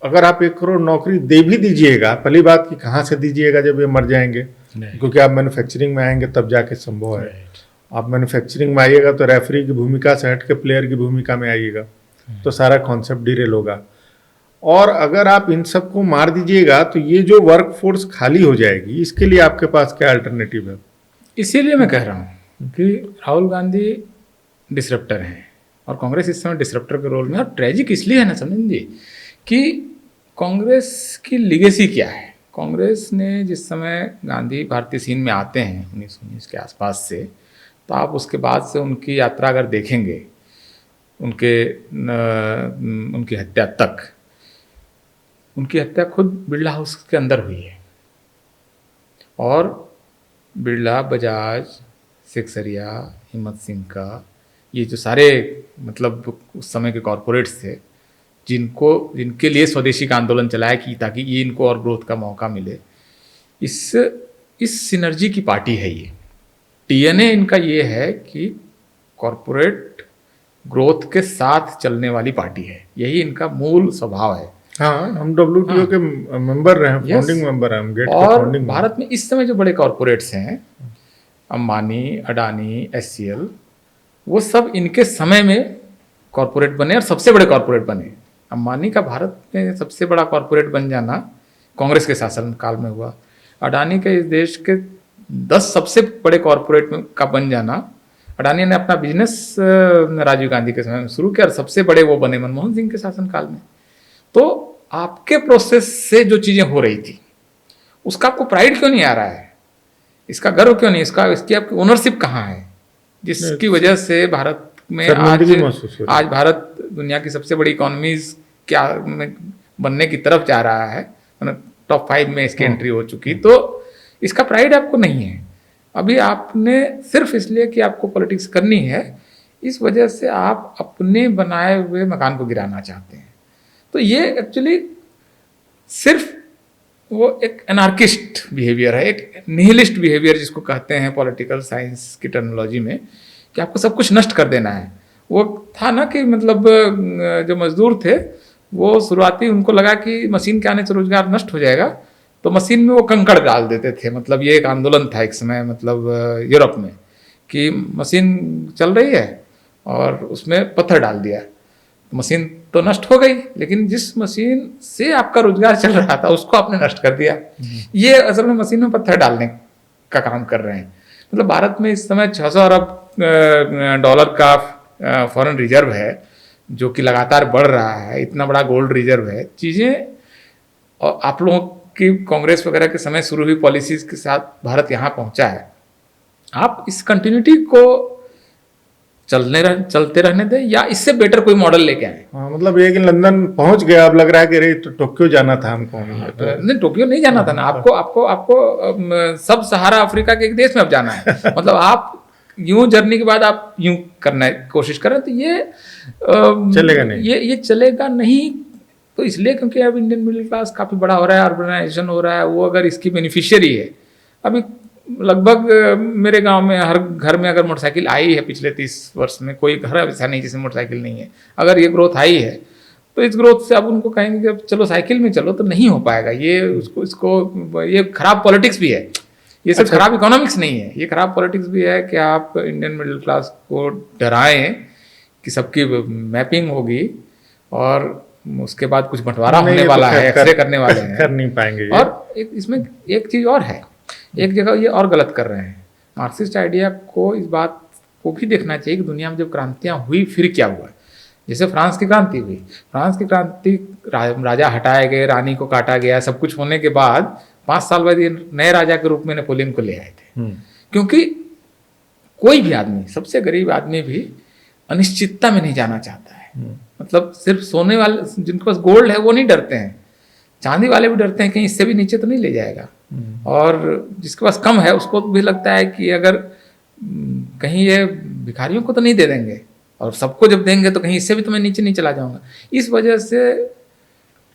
अगर आप 1 करोड़ नौकरी दे भी दीजिएगा, पहली बात कि कहाँ से दीजिएगा जब ये मर जाएंगे, क्योंकि आप मैन्युफैक्चरिंग में आएंगे तब जाके संभव है। आप मैन्युफैक्चरिंग में आइएगा तो रेफरी की भूमिका से हट के प्लेयर की भूमिका में आइएगा, तो सारा कॉन्सेप्ट डिरेल होगा। और अगर आप इन सबको मार दीजिएगा, तो ये जो वर्क फोर्स खाली हो जाएगी, इसके लिए आपके पास क्या अल्टरनेटिव है? इसीलिए मैं कह रहा हूँ कि राहुल गांधी डिसरप्टर हैं, और कांग्रेस इस समय डिसरप्टर के रोल में। और ट्रेजिक इसलिए है ना समझें जी, कि कांग्रेस की लिगेसी क्या है। कांग्रेस ने जिस समय गांधी भारतीय सीन में आते हैं 1919 के आसपास से, तो आप उसके बाद से उनकी यात्रा अगर देखेंगे, उनकी हत्या तक, उनकी हत्या खुद बिरला हाउस के अंदर हुई है। और बिरला, बजाज, सेक्सरिया, हिम्मत सिंह का, ये जो सारे मतलब उस समय के कॉरपोरेट्स थे, जिनके लिए स्वदेशी का आंदोलन चलाया कि ताकि ये इनको और ग्रोथ का मौका मिले, इस सिनर्जी की पार्टी है ये। टीएनए इनका ये है कि कॉरपोरेट ग्रोथ के साथ चलने वाली पार्टी है, यही इनका मूल स्वभाव है। हाँ, हम WTO के मेंबर रहे हैं, फाउंडिंग मेंबर हैं हम, गेट के और भारत में इस समय जो बड़े कॉरपोरेट्स हैं, अंबानी, अडानी, HCL, वो सब इनके समय में कॉरपोरेट बने और सबसे बड़े कॉरपोरेट बने। अंबानी का भारत में सबसे बड़ा कॉरपोरेट बन जाना कांग्रेस के शासन काल में हुआ। अडानी के इस देश के 10 सबसे बड़े कॉरपोरेट का बन जाना, अडानी ने अपना बिजनेस राजीव गांधी के समय में शुरू किया और सबसे बड़े वो बने मनमोहन सिंह के शासन काल में। तो आपके प्रोसेस से जो चीजें हो रही थी उसका आपको प्राइड क्यों नहीं आ रहा है, इसका गर्व क्यों नहीं, इसकी आपकी ओनरशिप कहाँ है, जिसकी वजह से भारत में आज भारत दुनिया की सबसे बड़ी इकोनॉमीज क्या बनने की तरफ जा रहा है, टॉप 5 में इसकी एंट्री हो चुकी। तो इसका प्राइड आपको नहीं है। अभी आपने सिर्फ इसलिए कि आपको पॉलिटिक्स करनी है, इस वजह से आप अपने बनाए हुए मकान को गिराना चाहते हैं। तो ये एक्चुअली सिर्फ वो एक एनार्किस्ट बिहेवियर है, एक निहिलिस्ट बिहेवियर जिसको कहते हैं पॉलिटिकल साइंस की टर्मिनोलॉजी में, कि आपको सब कुछ नष्ट कर देना है। वो था ना कि मतलब जो मजदूर थे वो शुरुआती उनको लगा कि मशीन के आने से रोजगार नष्ट हो जाएगा, तो मशीन में वो कंकड़ डाल देते थे। मतलब ये एक आंदोलन था एक समय, मतलब यूरोप में, कि मशीन चल रही है और उसमें पत्थर डाल दिया, मशीन तो नष्ट हो गई, लेकिन जिस मशीन से आपका रोजगार चल रहा था उसको आपने नष्ट कर दिया। ये असल में मशीन में पत्थर डालने का काम कर रहे हैं। मतलब भारत में इस समय 600 अरब डॉलर का फॉरेन रिजर्व है, जो कि लगातार बढ़ रहा है। इतना बड़ा गोल्ड रिजर्व है। चीज़ें और आप लोगों की कांग्रेस वगैरह के समय शुरू हुई पॉलिसीज के साथ भारत यहाँ पहुँचा है। आप इस कंटिन्यूटी को चलते रहने दें या इससे बेटर कोई मॉडल लेके आए। हाँ, मतलब ये कि लंदन पहुंच गया, अब लग रहा है कि तो टोक्यो जाना था हमको। नहीं, टोक्यो नहीं जाना था ना आपको। आपको सब सहारा अफ्रीका के एक देश में अब जाना है। मतलब आप यूं जर्नी के बाद आप यूं करना कोशिश कर रहे हैं, तो ये चलेगा नहीं। ये चलेगा नहीं। तो इसलिए क्योंकि अब इंडियन मिडिल क्लास काफ़ी बड़ा हो रहा है, अर्बनाइजेशन हो रहा है, वो अगर इसकी बेनिफिशियरी है। अभी लगभग मेरे गांव में हर घर में अगर मोटरसाइकिल आई है पिछले 30 वर्ष में, कोई घर ऐसा नहीं जिसमें मोटरसाइकिल नहीं है। अगर ये ग्रोथ आई है तो इस ग्रोथ से अब उनको कहेंगे कि अब चलो साइकिल में चलो, तो नहीं हो पाएगा। ये इसको ये खराब पॉलिटिक्स भी है। ये सब खराब इकोनॉमिक्स नहीं है, ये खराब पॉलिटिक्स भी है कि आप इंडियन मिडिल क्लास को डराएं कि सबकी मैपिंग होगी और उसके बाद कुछ बंटवारा होने वाला है, एक्सरे करने वाले हैं, कर नहीं पाएंगे। और इसमें एक चीज़ और है, एक जगह ये और गलत कर रहे हैं। मार्क्सिस्ट आइडिया को इस बात को भी देखना चाहिए कि दुनिया में जब क्रांतियाँ हुई फिर क्या हुआ। जैसे फ्रांस की क्रांति हुई, फ्रांस की क्रांति राजा हटाए गए, रानी को काटा गया, सब कुछ होने के बाद 5 साल बाद ये नए राजा के रूप में नेपोलियन को ले आए थे। क्योंकि कोई भी आदमी, सबसे गरीब आदमी भी अनिश्चितता में नहीं जाना चाहता है। मतलब सिर्फ सोने वाले जिनके पास गोल्ड है वो नहीं डरते हैं, चांदी वाले भी डरते हैं कहीं इससे भी नीचे तो नहीं ले जाएगा। और जिसके पास कम है उसको भी लगता है कि अगर कहीं ये भिखारियों को तो नहीं दे देंगे, और सबको जब देंगे तो कहीं इससे भी तो मैं नीचे नहीं चला जाऊंगा। इस वजह से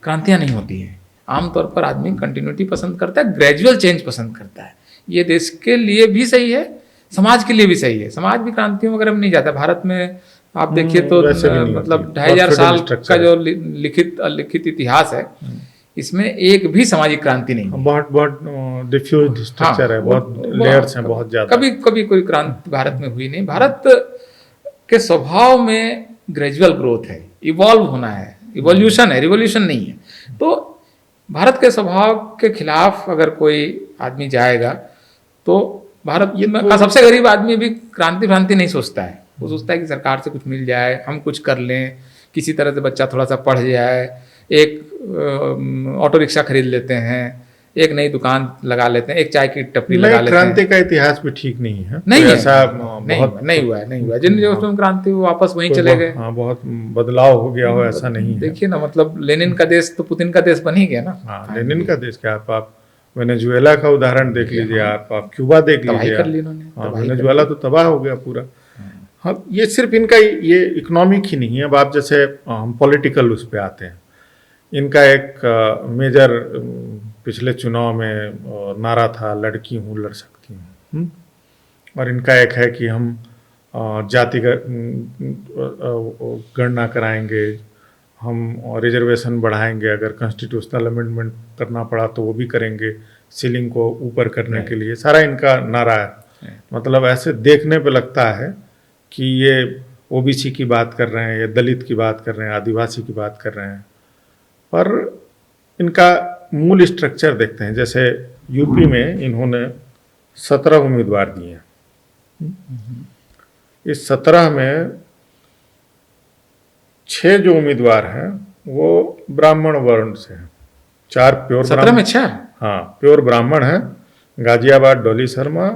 क्रांतियाँ नहीं होती हैं। आमतौर पर आदमी कंटिन्यूटी पसंद करता है, ग्रेजुअल चेंज पसंद करता है। ये देश के लिए भी सही है, समाज के लिए भी सही है। समाज भी क्रांतियों वगैरह में नहीं जाता। भारत में आप देखिए तो मतलब 2500 साल का जो लिखित इतिहास है, इसमें एक भी सामाजिक क्रांति नहीं। बहुत डिफ्यूज स्ट्रक्चर है, बहुत लेयर्स हैं, बहुत ज्यादा। कभी कोई क्रांति भारत में हुई नहीं। भारत के स्वभाव में ग्रेजुअल ग्रोथ है, इवॉल्व होना है, इवोल्यूशन है, रिवोल्यूशन नहीं है। तो भारत के स्वभाव के खिलाफ अगर कोई आदमी जाएगा तो भारत का सबसे गरीब आदमी भी क्रांति नहीं सोचता है। वो सोचता है कि सरकार से कुछ मिल जाए, हम कुछ कर लें, किसी तरह से बच्चा थोड़ा सा पढ़ जाए, एक ऑटो रिक्शा खरीद लेते हैं, एक नई दुकान लगा लेते हैं, एक चाय की टपरी लगा लेते हैं। क्रांति का इतिहास भी ठीक नहीं है, नहीं है, ऐसा नहीं हुआ। जिन जो क्रांति वो वापस वहीं चले गए। हाँ, बहुत बदलाव हो गया हो, ऐसा नहीं है। देखिए ना, मतलब लेनिन का देश तो पुतिन का देश बन ही गया ना। हाँ, लेनिन का देश क्या, आप वेनेजुएला का उदाहरण देख लीजिए, आप क्यूबा देख लीजिए। वेनेजुएला तो तबाह हो गया पूरा। हाँ, ये सिर्फ इनका ये इकोनॉमिक ही नहीं है। अब आप जैसे हम पॉलिटिकल उस पर आते हैं, इनका एक मेजर पिछले चुनाव में नारा था, लड़की हूँ लड़ सकती हूँ। और इनका एक है कि हम जातिगत गणना कराएंगे, हम रिजर्वेशन बढ़ाएंगे, अगर कॉन्स्टिट्यूशनल अमेंडमेंट करना पड़ा तो वो भी करेंगे, सीलिंग को ऊपर करने के लिए। सारा इनका नारा है। मतलब ऐसे देखने पे लगता है कि ये ओबीसी की बात कर रहे हैं, या दलित की बात कर रहे हैं, आदिवासी की बात कर रहे हैं, पर इनका मूल स्ट्रक्चर देखते हैं। जैसे यूपी में इन्होंने 17 उम्मीदवार दिए हैं। इस 17 में 6 जो उम्मीदवार हैं वो ब्राह्मण वर्ण से हैं, 4 प्योर 17 में 6? हाँ, प्योर ब्राह्मण हैं। गाजियाबाद डॉली शर्मा,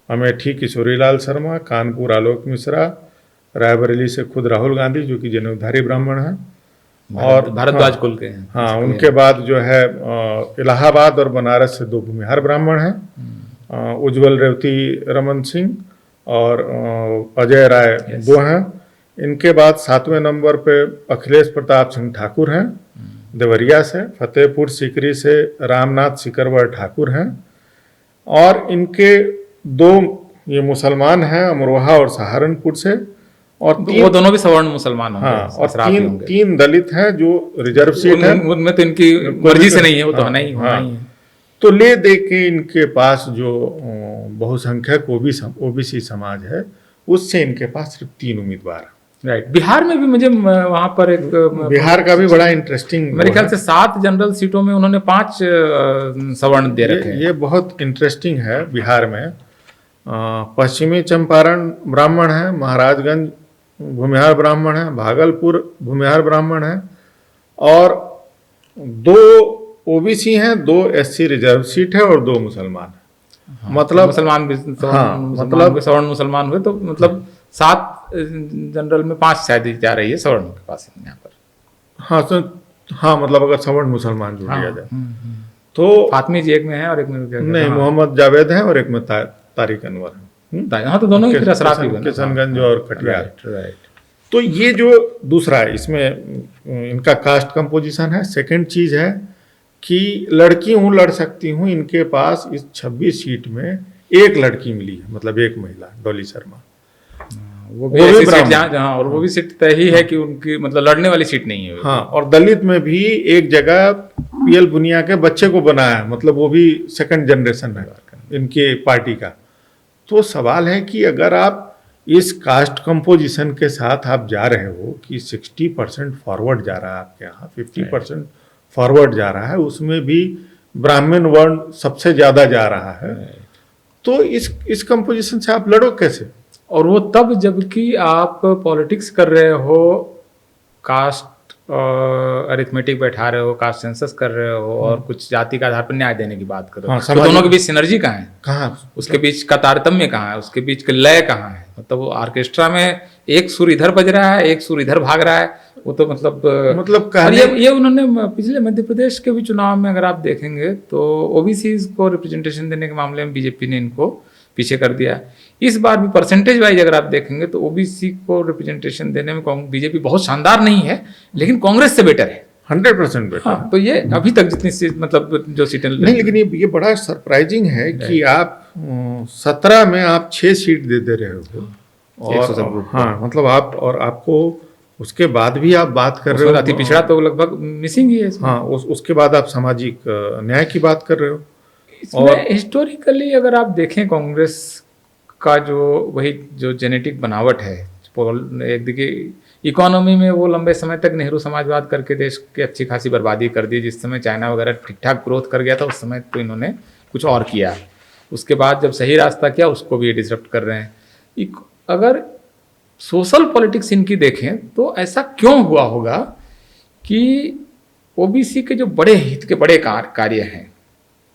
अमेठी किशोरीलाल शर्मा, कानपुर आलोक मिश्रा, रायबरेली से खुद राहुल गांधी जो कि जनेऊधारी ब्राह्मण हैं, और भारद्वाज कुल के हैं। हाँ, उनके बाद जो है इलाहाबाद और बनारस से 2 भूमिहार ब्राह्मण हैं, उज्जवल रेवती रमन सिंह और अजय राय 2 हैं। इनके बाद 7वें नंबर पे अखिलेश प्रताप सिंह ठाकुर हैं देवरिया से, फतेहपुर सीकरी से रामनाथ सिकरवर ठाकुर हैं, और इनके 2 ये मुसलमान हैं अमरोहा और सहारनपुर से, और वो दोनों भी सवर्ण मुसलमान होंगे। हाँ, और 3 दलित हैं जो रिजर्व सीट है, उनमें तो इनकी मर्जी से नहीं है, वो तो होना ही है। तो ले दे के इनके पास जो बहुसंख्यक ओबीसी समाज है, उससे इनके पास सिर्फ 3 उम्मीदवार। राइट। बिहार में भी मुझे वहां पर एक बिहार का भी बड़ा इंटरेस्टिंग, मेरे ख्याल से 7 जनरल सीटों में उन्होंने 5 सवर्ण दे रखे हैं। ये बहुत इंटरेस्टिंग है। बिहार में पश्चिमी चंपारण ब्राह्मण है, महाराजगंज भूमिहार ब्राह्मण है, भागलपुर भूमिहार ब्राह्मण है, और 2 ओबीसी हैं, 2 एससी रिजर्व सीट है, और 2 मुसलमान है। हाँ, मतलब मुसलमान भी मतलब सवर्ण मुसलमान हुए, तो मतलब 7 जनरल में 5 शायद जा रही है सवर्ण के पास यहाँ पर। हाँ, तो हाँ, मतलब अगर सवर्ण मुसलमान जोड़ दिया जाए तो फातमी जी एक में है और एक में नहीं, मोहम्मद जावेद है और एक में तारिक अनवर है। हाँ, तो दोनों ही फिर असराफ ही बने। किशनगंज और कटिहार। राइट। तो ये जो दूसरा है, इसमें इनका कास्ट कंपोजिशन है। सेकंड चीज है कि लड़की हूँ, लड़ सकती हूँ। इनके पास इस 26 सीट में एक लड़की मिली है, मतलब एक महिला, डॉली शर्मा। वो भी ऐसी सीट जहाँ, और वो भी सीट तय ही है कि उनकी मतलब लड़ने वाली सीट नहीं है। हाँ, और दलित में भी एक जगह पीएल बुनिया के बच्चे को बनाया है, मतलब वो भी सेकंड जनरेशन है इनके पार्टी का। तो सवाल है कि अगर आप इस कास्ट कंपोजिशन के साथ आप जा रहे हो कि 60% फॉरवर्ड जा रहा है आपके यहाँ, 50% फॉरवर्ड जा रहा है, उसमें भी ब्राह्मण वर्ण सबसे ज्यादा जा रहा है, तो इस कंपोजिशन से आप लड़ो कैसे? और वो तब जबकि आप पॉलिटिक्स कर रहे हो, कास्ट अरिथमेटिक बैठा रहे हो, कास्ट सेंसस कर रहे हो, और कुछ जाति का आधार पर न्याय देने की बात करो। तो दोनों के बीच सिनर्जी कहाँ है? कहाँ? उसके बीच का तारतम्य कहाँ है? उसके बीच का लय कहाँ है? मतलब वो ऑर्केस्ट्रा में एक सुर इधर बज रहा है, एक सुर इधर भाग रहा है, वो तो मतलब ये उन्होंने पिछले मध्य प्रदेश के भी चुनाव में अगर आप देखेंगे तो ओबीसी को रिप्रेजेंटेशन देने के मामले में बीजेपी ने इनको पीछे कर दिया। इस बार भी परसेंटेज वाइज अगर आप देखेंगे तो ओबीसी को रिप्रेजेंटेशन देने में बीजेपी बहुत शानदार नहीं है, लेकिन कांग्रेस से बेटर है, 100% बेटर। हाँ, तो ये अभी तक जितनी मतलब जो सीटें नहीं, लेकिन ये बड़ा सरप्राइजिंग है कि आप 17 में आप 6 सीट दे रहे हो, और हाँ, मतलब आप, और आपको उसके बाद भी आप बात कर रहे हो अति पिछड़ा तो लगभग मिसिंग ही है। हाँ, उसके बाद आप सामाजिक न्याय की बात कर रहे हो। और हिस्टोरिकली अगर आप देखें कांग्रेस का वही जो जेनेटिक बनावट है, एक देखिए इकोनॉमी में वो लंबे समय तक नेहरू समाजवाद करके देश की अच्छी खासी बर्बादी कर दी। जिस समय चाइना वगैरह ठीक ठाक ग्रोथ कर गया था, उस समय तो इन्होंने कुछ और किया। उसके बाद जब सही रास्ता किया, उसको भी ये डिसरप्ट कर रहे हैं। अगर सोशल पॉलिटिक्स इनकी देखें तो ऐसा क्यों हुआ होगा कि ओबीसी के जो बड़े हित के बड़े कार्य हैं,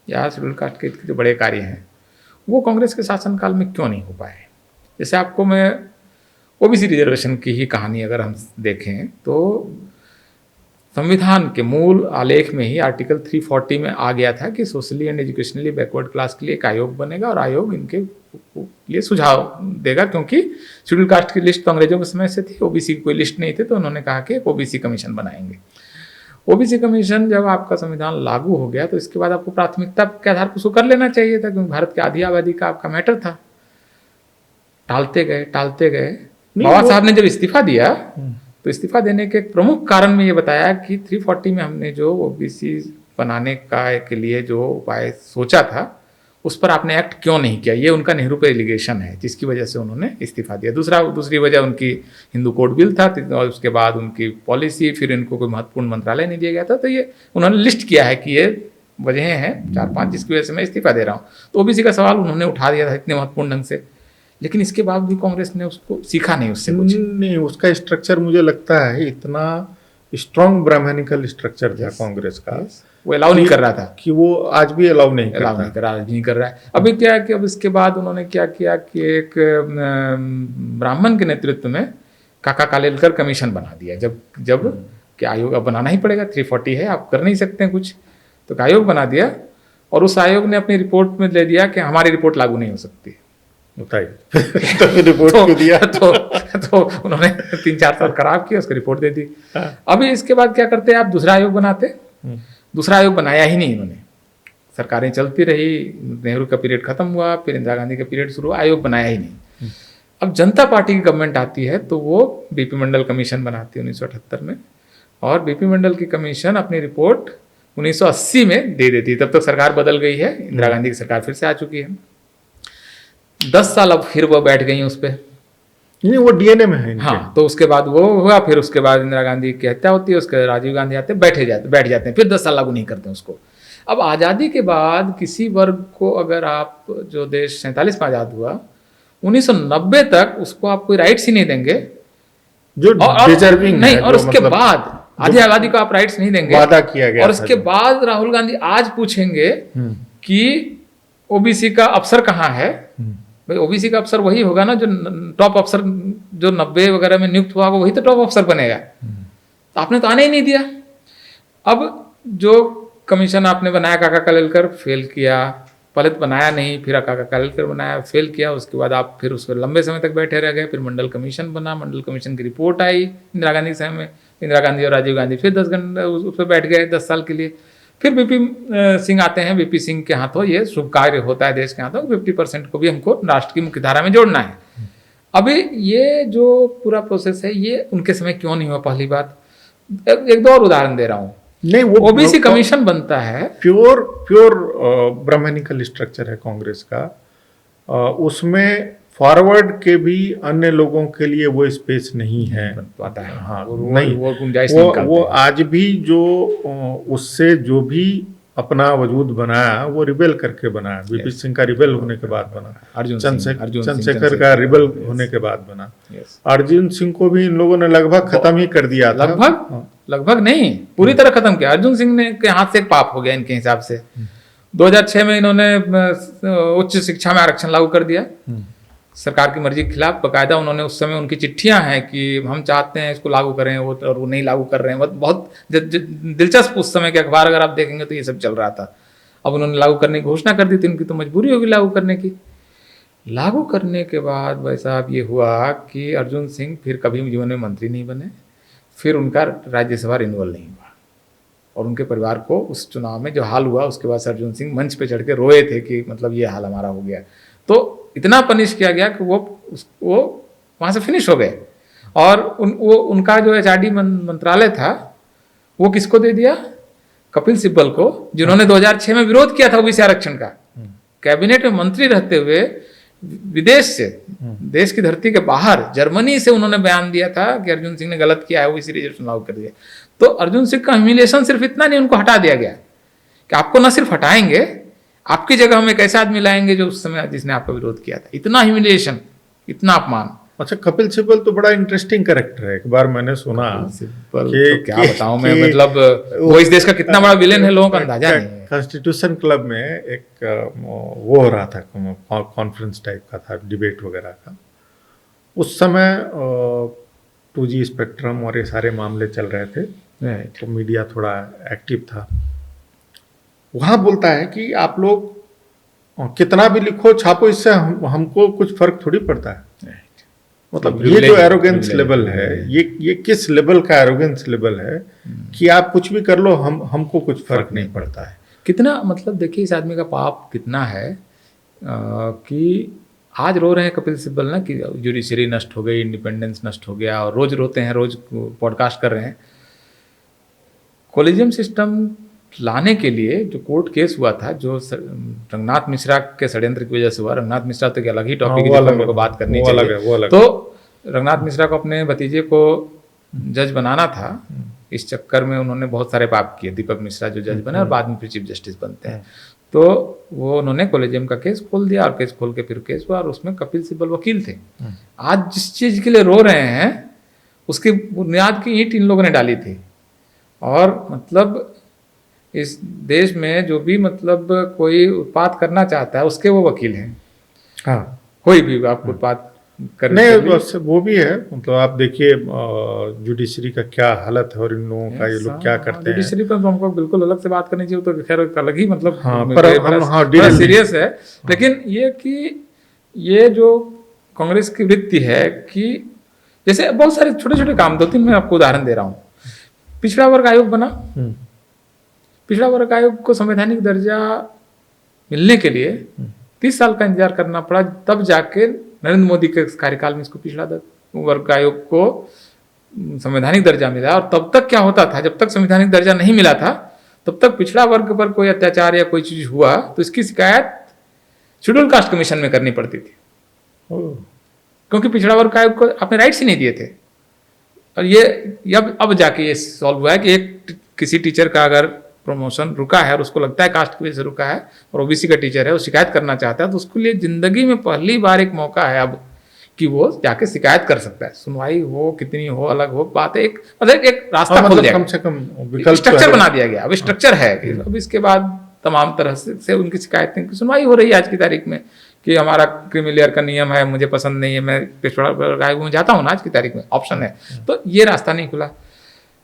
या शेड्यूल कास्ट के हित के जो बड़े कार्य हैं, वो कांग्रेस के शासनकाल में क्यों नहीं हो पाए? जैसे आपको मैं ओबीसी रिजर्वेशन की ही कहानी अगर हम देखें तो संविधान के मूल आलेख में ही आर्टिकल 340 में आ गया था कि socially and educationally backward class के लिए एक आयोग बनेगा, और आयोग इनके लिए सुझाव देगा, क्योंकि शेड्यूल कास्ट की लिस्ट तो अंग्रेजों के समय से थी, ओबीसी की कोई लिस्ट नहीं थी, तो उन्होंने कहा कि एक ओबीसी कमीशन बनाएंगे। ओबीसी कमीशन जब आपका संविधान लागू हो गया तो इसके बाद आपको प्राथमिकता के आधार पर उसको कर लेना चाहिए था, क्योंकि भारत की आधी आबादी का आपका मैटर था। टालते गए। बाबा साहब ने जब इस्तीफा दिया तो इस्तीफा देने के एक प्रमुख कारण में ये बताया कि 340 में हमने जो ओबीसी बनाने के लिए जो उपाय सोचा था, उस पर आपने एक्ट क्यों नहीं किया, ये उनका नेहरू पे एलिगेशन है, जिसकी वजह से उन्होंने इस्तीफा दिया। दूसरी वजह उनकी हिंदू कोड बिल था, और उसके बाद उनकी पॉलिसी, फिर इनको कोई महत्वपूर्ण मंत्रालय नहीं दिया गया था। तो ये उन्होंने लिस्ट किया है कि ये वजहें हैं 4-5 जिसकी वजह से मैं इस्तीफा दे रहा हूँ। तो ओबीसी का सवाल उन्होंने उठा दिया था इतने महत्वपूर्ण ढंग से, लेकिन इसके बाद भी कांग्रेस ने उसको सीखा नहीं उससे कुछ। नहीं, उसका स्ट्रक्चर मुझे लगता है इतना स्ट्रॉन्ग ब्राह्मणिकल स्ट्रक्चर था कांग्रेस का, वो अलाउ नहीं कर रहा था कि वो आज भी अलाउ नहीं कर रहा, आज भी नहीं कर रहा है। अभी क्या है कि अब इसके बाद उन्होंने क्या किया कि एक ब्राह्मण के नेतृत्व में काका कालेलकर कमीशन बना दिया। जब कि आयोग अब बनाना ही पड़ेगा, 340 है, आप कर नहीं सकते हैं कुछ, तो आयोग बना दिया। और उस आयोग ने अपनी रिपोर्ट में ले दिया कि हमारी रिपोर्ट लागू नहीं हो सकती। बताइए तो रिपोर्ट क्यों दिया? तो उन्होंने 3-4 साल खराब किया, उसको रिपोर्ट दे दी। अभी इसके बाद क्या करते हैं, आप दूसरा आयोग बनाते, दूसरा आयोग बनाया ही नहीं इन्होंने। सरकारें चलती रही, नेहरू का पीरियड खत्म हुआ, फिर इंदिरा गांधी का पीरियड शुरू हुआ, आयोग बनाया ही नहीं। अब जनता पार्टी की गवर्नमेंट आती है तो वो बीपी मंडल कमीशन बनाती है 1978 में, और बीपी मंडल की कमीशन अपनी रिपोर्ट 1980 में दे देती है। तब तक सरकार बदल गई है, इंदिरा गांधी की सरकार फिर से आ चुकी है। 10 साल अब फिर वो बैठ गई उस पर, नहीं वो डीएनए में है इनके। हाँ, तो उसके बाद वो हुआ, फिर उसके बाद इंदिरा गांधी की हत्या होती है, उसके बाद राजीव गांधी आते हैं, बैठ जाते हैं, फिर 10 साल लागू नहीं करते उसको। अब आज़ादी के बाद किसी वर्ग को अगर आप, जो देश 47 में आज़ाद हुआ, 1990 तक उसको आप कोई राइट्स ही नहीं देंगे जो डिजर्विंग नहीं, है, और उसके मतलब बाद आधी आबादी को आप राइट्स नहीं देंगे, वादा किया गया और उसके बाद राहुल गांधी आज पूछेंगे कि ओबीसी का अफसर कहाँ है। भाई ओबीसी का अफसर वही होगा ना जो टॉप अफसर, जो 90 वगैरह में नियुक्त हुआ, वही तो टॉप अफसर बनेगा। तो आपने तो आने ही नहीं दिया। अब जो कमीशन आपने बनाया काका कालेलकर, फेल किया। पहले तो बनाया नहीं, फिर काका कालेलकर बनाया, फेल किया। उसके बाद आप फिर उस पर लंबे समय तक बैठे रह गए। फिर मंडल कमीशन बना, मंडल कमीशन की रिपोर्ट आई इंदिरा गांधी के समय में, इंदिरा गांधी और राजीव गांधी फिर 10 घंटे उस पर बैठ गए 10 साल के लिए। फिर बीपी सिंह आते हैं, बीपी सिंह के हाथों ये शुभ कार्य होता है देश के हाथों, 50% को भी हमको राष्ट्र की मुख्य धारा में जोड़ना है। अभी ये जो पूरा प्रोसेस है, ये उनके समय क्यों नहीं हुआ? पहली बात, एक दो और उदाहरण दे रहा हूँ। नहीं, वो ओबीसी कमीशन बनता है, प्योर ब्राह्मणिकल स्ट्रक्चर है कांग्रेस का। उसमें फॉरवर्ड के भी अन्य लोगों के लिए वो स्पेस नहीं है, आता है। हाँ, नहीं, वो गुंजाइश वो आज भी जो उससे जो भी अपना वजूद बनाया वो रिबेल करके बनाया। बीपी सिंह का रिबेल होने के बाद बना, चंद्रशेखर का रिबेल होने के बाद बना। अर्जुन सिंह को भी इन लोगों ने लगभग खत्म ही कर दिया था। लगभग नहीं, पूरी तरह खत्म किया। अर्जुन सिंह ने के हाथ से एक पाप हो गया इनके हिसाब से। 2006 में इन्होंने उच्च शिक्षा में आरक्षण लागू कर दिया सरकार की मर्जी के खिलाफ। बकायदा उन्होंने उस समय, उनकी चिट्ठियां हैं कि हम चाहते हैं इसको लागू करें, और वो नहीं लागू कर रहे हैं। बहुत दिलचस्प उस समय के अखबार अगर आप देखेंगे तो ये सब चल रहा था। अब उन्होंने लागू करने की घोषणा कर दी थी, उनकी तो मजबूरी होगी लागू करने की। लागू करने के बाद भाई साहब ये हुआ कि अर्जुन सिंह फिर कभी जीवन में मंत्री नहीं बने, फिर उनका राज्यसभा रिन्यूअल नहीं हुआ, और उनके परिवार को उस चुनाव में जो हाल हुआ, उसके बाद से अर्जुन सिंह मंच पे चढ़ के रोए थे कि मतलब ये हाल हमारा हो गया। तो इतना पनिश किया गया कि वो वहाँ से फिनिश हो गए। और उनका जो एचआरडी मंत्रालय था वो किसको दे दिया? कपिल सिब्बल को, जिन्होंने 2006 में विरोध किया था ओबीसी आरक्षण का। कैबिनेट में मंत्री रहते हुए विदेश से, देश की धरती के बाहर जर्मनी से उन्होंने बयान दिया था कि अर्जुन सिंह ने गलत किया है, ओबीसी रिजर्वेशन लागू कर दिया। तो अर्जुन सिंह का ह्यूमिलिएशन सिर्फ इतना नहीं, उनको हटा दिया गया कि आपको न सिर्फ हटाएंगे, आपकी जगह हम एक ऐसा आदमी लाएंगे जो उस समय जिसने आपका विरोध किया था। इतना ह्यूमिलिएशन, इतना अपमान। अच्छा, कपिल सिब्बल तो बड़ा इंटरेस्टिंग कैरेक्टर है। एक बार मैंने सुना तो क्या बताऊं मैं, मतलब वो इस देश का कितना बड़ा विलेन है, लोगों का अंदाजा नहीं है। कॉन्स्टिट्यूशन क्लब में एक वो हो रहा था, कॉन्फ्रेंस टाइप का था, डिबेट वगैरह का। उस समय 2G स्पेक्ट्रम और ये सारे मामले चल रहे थे, तो मीडिया थोड़ा एक्टिव था। वहाँ बोलता है कि आप लोग कितना भी लिखो छापो, इससे हमको कुछ फर्क थोड़ी पड़ता है। मतलब ये जो एरोगेंस लेवल है, ये किस लेवल का एरोगेंस लेवल है कि आप कुछ भी कर लो, हमको कुछ फर्क नहीं पड़ता है। कितना, मतलब देखिए इस आदमी का पाप कितना है कि आज रो रहे हैं कपिल सिब्बल ना कि जुडिशरी नष्ट हो गई, इंडिपेंडेंस नष्ट हो गया, और रोज रोते हैं, रोज पॉडकास्ट कर रहे हैं। कॉलेजियम सिस्टम लाने के लिए जो कोर्ट केस हुआ था, जो रंगनाथ मिश्रा के षड्यंत्र की वजह से हुआ, रंगनाथ मिश्रा तो एक अलग ही टॉपिक है, जिस पर बात करनी चाहिए। तो रंगनाथ मिश्रा को अपने भतीजे को जज बनाना था, इस चक्कर में उन्होंने बहुत सारे पाप किए। दीपक मिश्रा जो जज बने और बाद में फिर चीफ जस्टिस बनते हैं, तो वो उन्होंने कॉलेजियम का केस खोल दिया और केस खोल के फिर केस हुआ और उसमें कपिल सिब्बल वकील थे। आज जिस चीज के लिए रो रहे हैं उसकी बुनियाद की ईंट इन लोगों ने डाली थी। और मतलब इस देश में जो भी मतलब कोई उत्पात करना चाहता है उसके वो वकील हैं। हाँ, कोई भी आपको उत्पात करने नहीं बस वो भी है। मतलब आप देखिए जुडिशरी का क्या हालत है और इन लोगों का, ये लोग क्या करते हैं। जुडिशरी पर तो हमको बिल्कुल अलग से बात करनी चाहिए, तो खैर अलग ही मतलब हाँ, पर बड़ा सीरियस है। लेकिन ये कि ये जो कांग्रेस की वृत्ति है कि जैसे बहुत सारे छोटे छोटे काम, 2-3 मैं आपको उदाहरण दे रहा हूँ। पिछड़ा वर्ग आयोग बना, पिछड़ा वर्ग आयोग को संवैधानिक दर्जा मिलने के लिए 30 साल का इंतजार करना पड़ा, तब जाके नरेंद्र मोदी के कार्यकाल में इसको पिछड़ा वर्ग आयोग को संवैधानिक दर्जा मिला। और तब तक क्या होता था, जब तक संवैधानिक दर्जा नहीं मिला था तब तक पिछड़ा वर्ग पर कोई अत्याचार या कोई चीज हुआ तो इसकी शिकायत शेड्यूल कास्ट कमीशन में करनी पड़ती थी, क्योंकि पिछड़ा वर्ग आयोग को अपने राइट्स ही नहीं दिए थे। और ये अब जाके ये सॉल्व हुआ है कि एक किसी टीचर का अगर प्रमोशन रुका है और उसको लगता है कास्ट की वजह से रुका है और ओबीसी का टीचर है, वो शिकायत करना चाहता है, तो उसके लिए जिंदगी में पहली बार एक मौका है अब कि वो जाके शिकायत कर सकता है। सुनवाई हो कितनी हो अलग हो बात है, एक मतलब एक रास्ता खोल दिया, कम से कम स्ट्रक्चर बना दिया गया। अब स्ट्रक्चर है, अब इसके बाद तमाम तरह से उनकी शिकायतें की सुनवाई हो रही है आज की तारीख में। कि हमारा क्रीमिलियर का नियम है, मुझे पसंद नहीं है, मैं पिछड़ा वर्ग आयोग में जाता हूँ ना, आज की तारीख में ऑप्शन है। तो ये रास्ता नहीं खुला।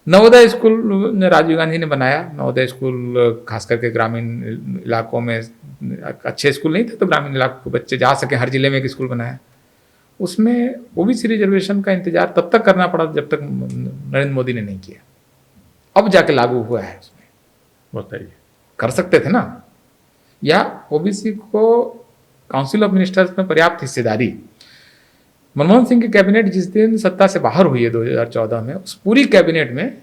नवोदय स्कूल राजीव गांधी ने बनाया, नवोदय स्कूल खास करके ग्रामीण इलाकों में, अच्छे स्कूल नहीं थे तो ग्रामीण इलाकों के बच्चे जा सके, हर जिले में एक स्कूल बनाया। उसमें ओबीसी रिजर्वेशन का इंतजार तब तक करना पड़ा जब तक नरेंद्र मोदी ने नहीं किया, अब जाके लागू हुआ है। उसमें बताइए, कर सकते थे ना। या ओबीसी को काउंसिल ऑफ मिनिस्टर्स में पर्याप्त हिस्सेदारी। मनमोहन सिंह की कैबिनेट जिस दिन सत्ता से बाहर हुई है 2014 में, उस पूरी कैबिनेट में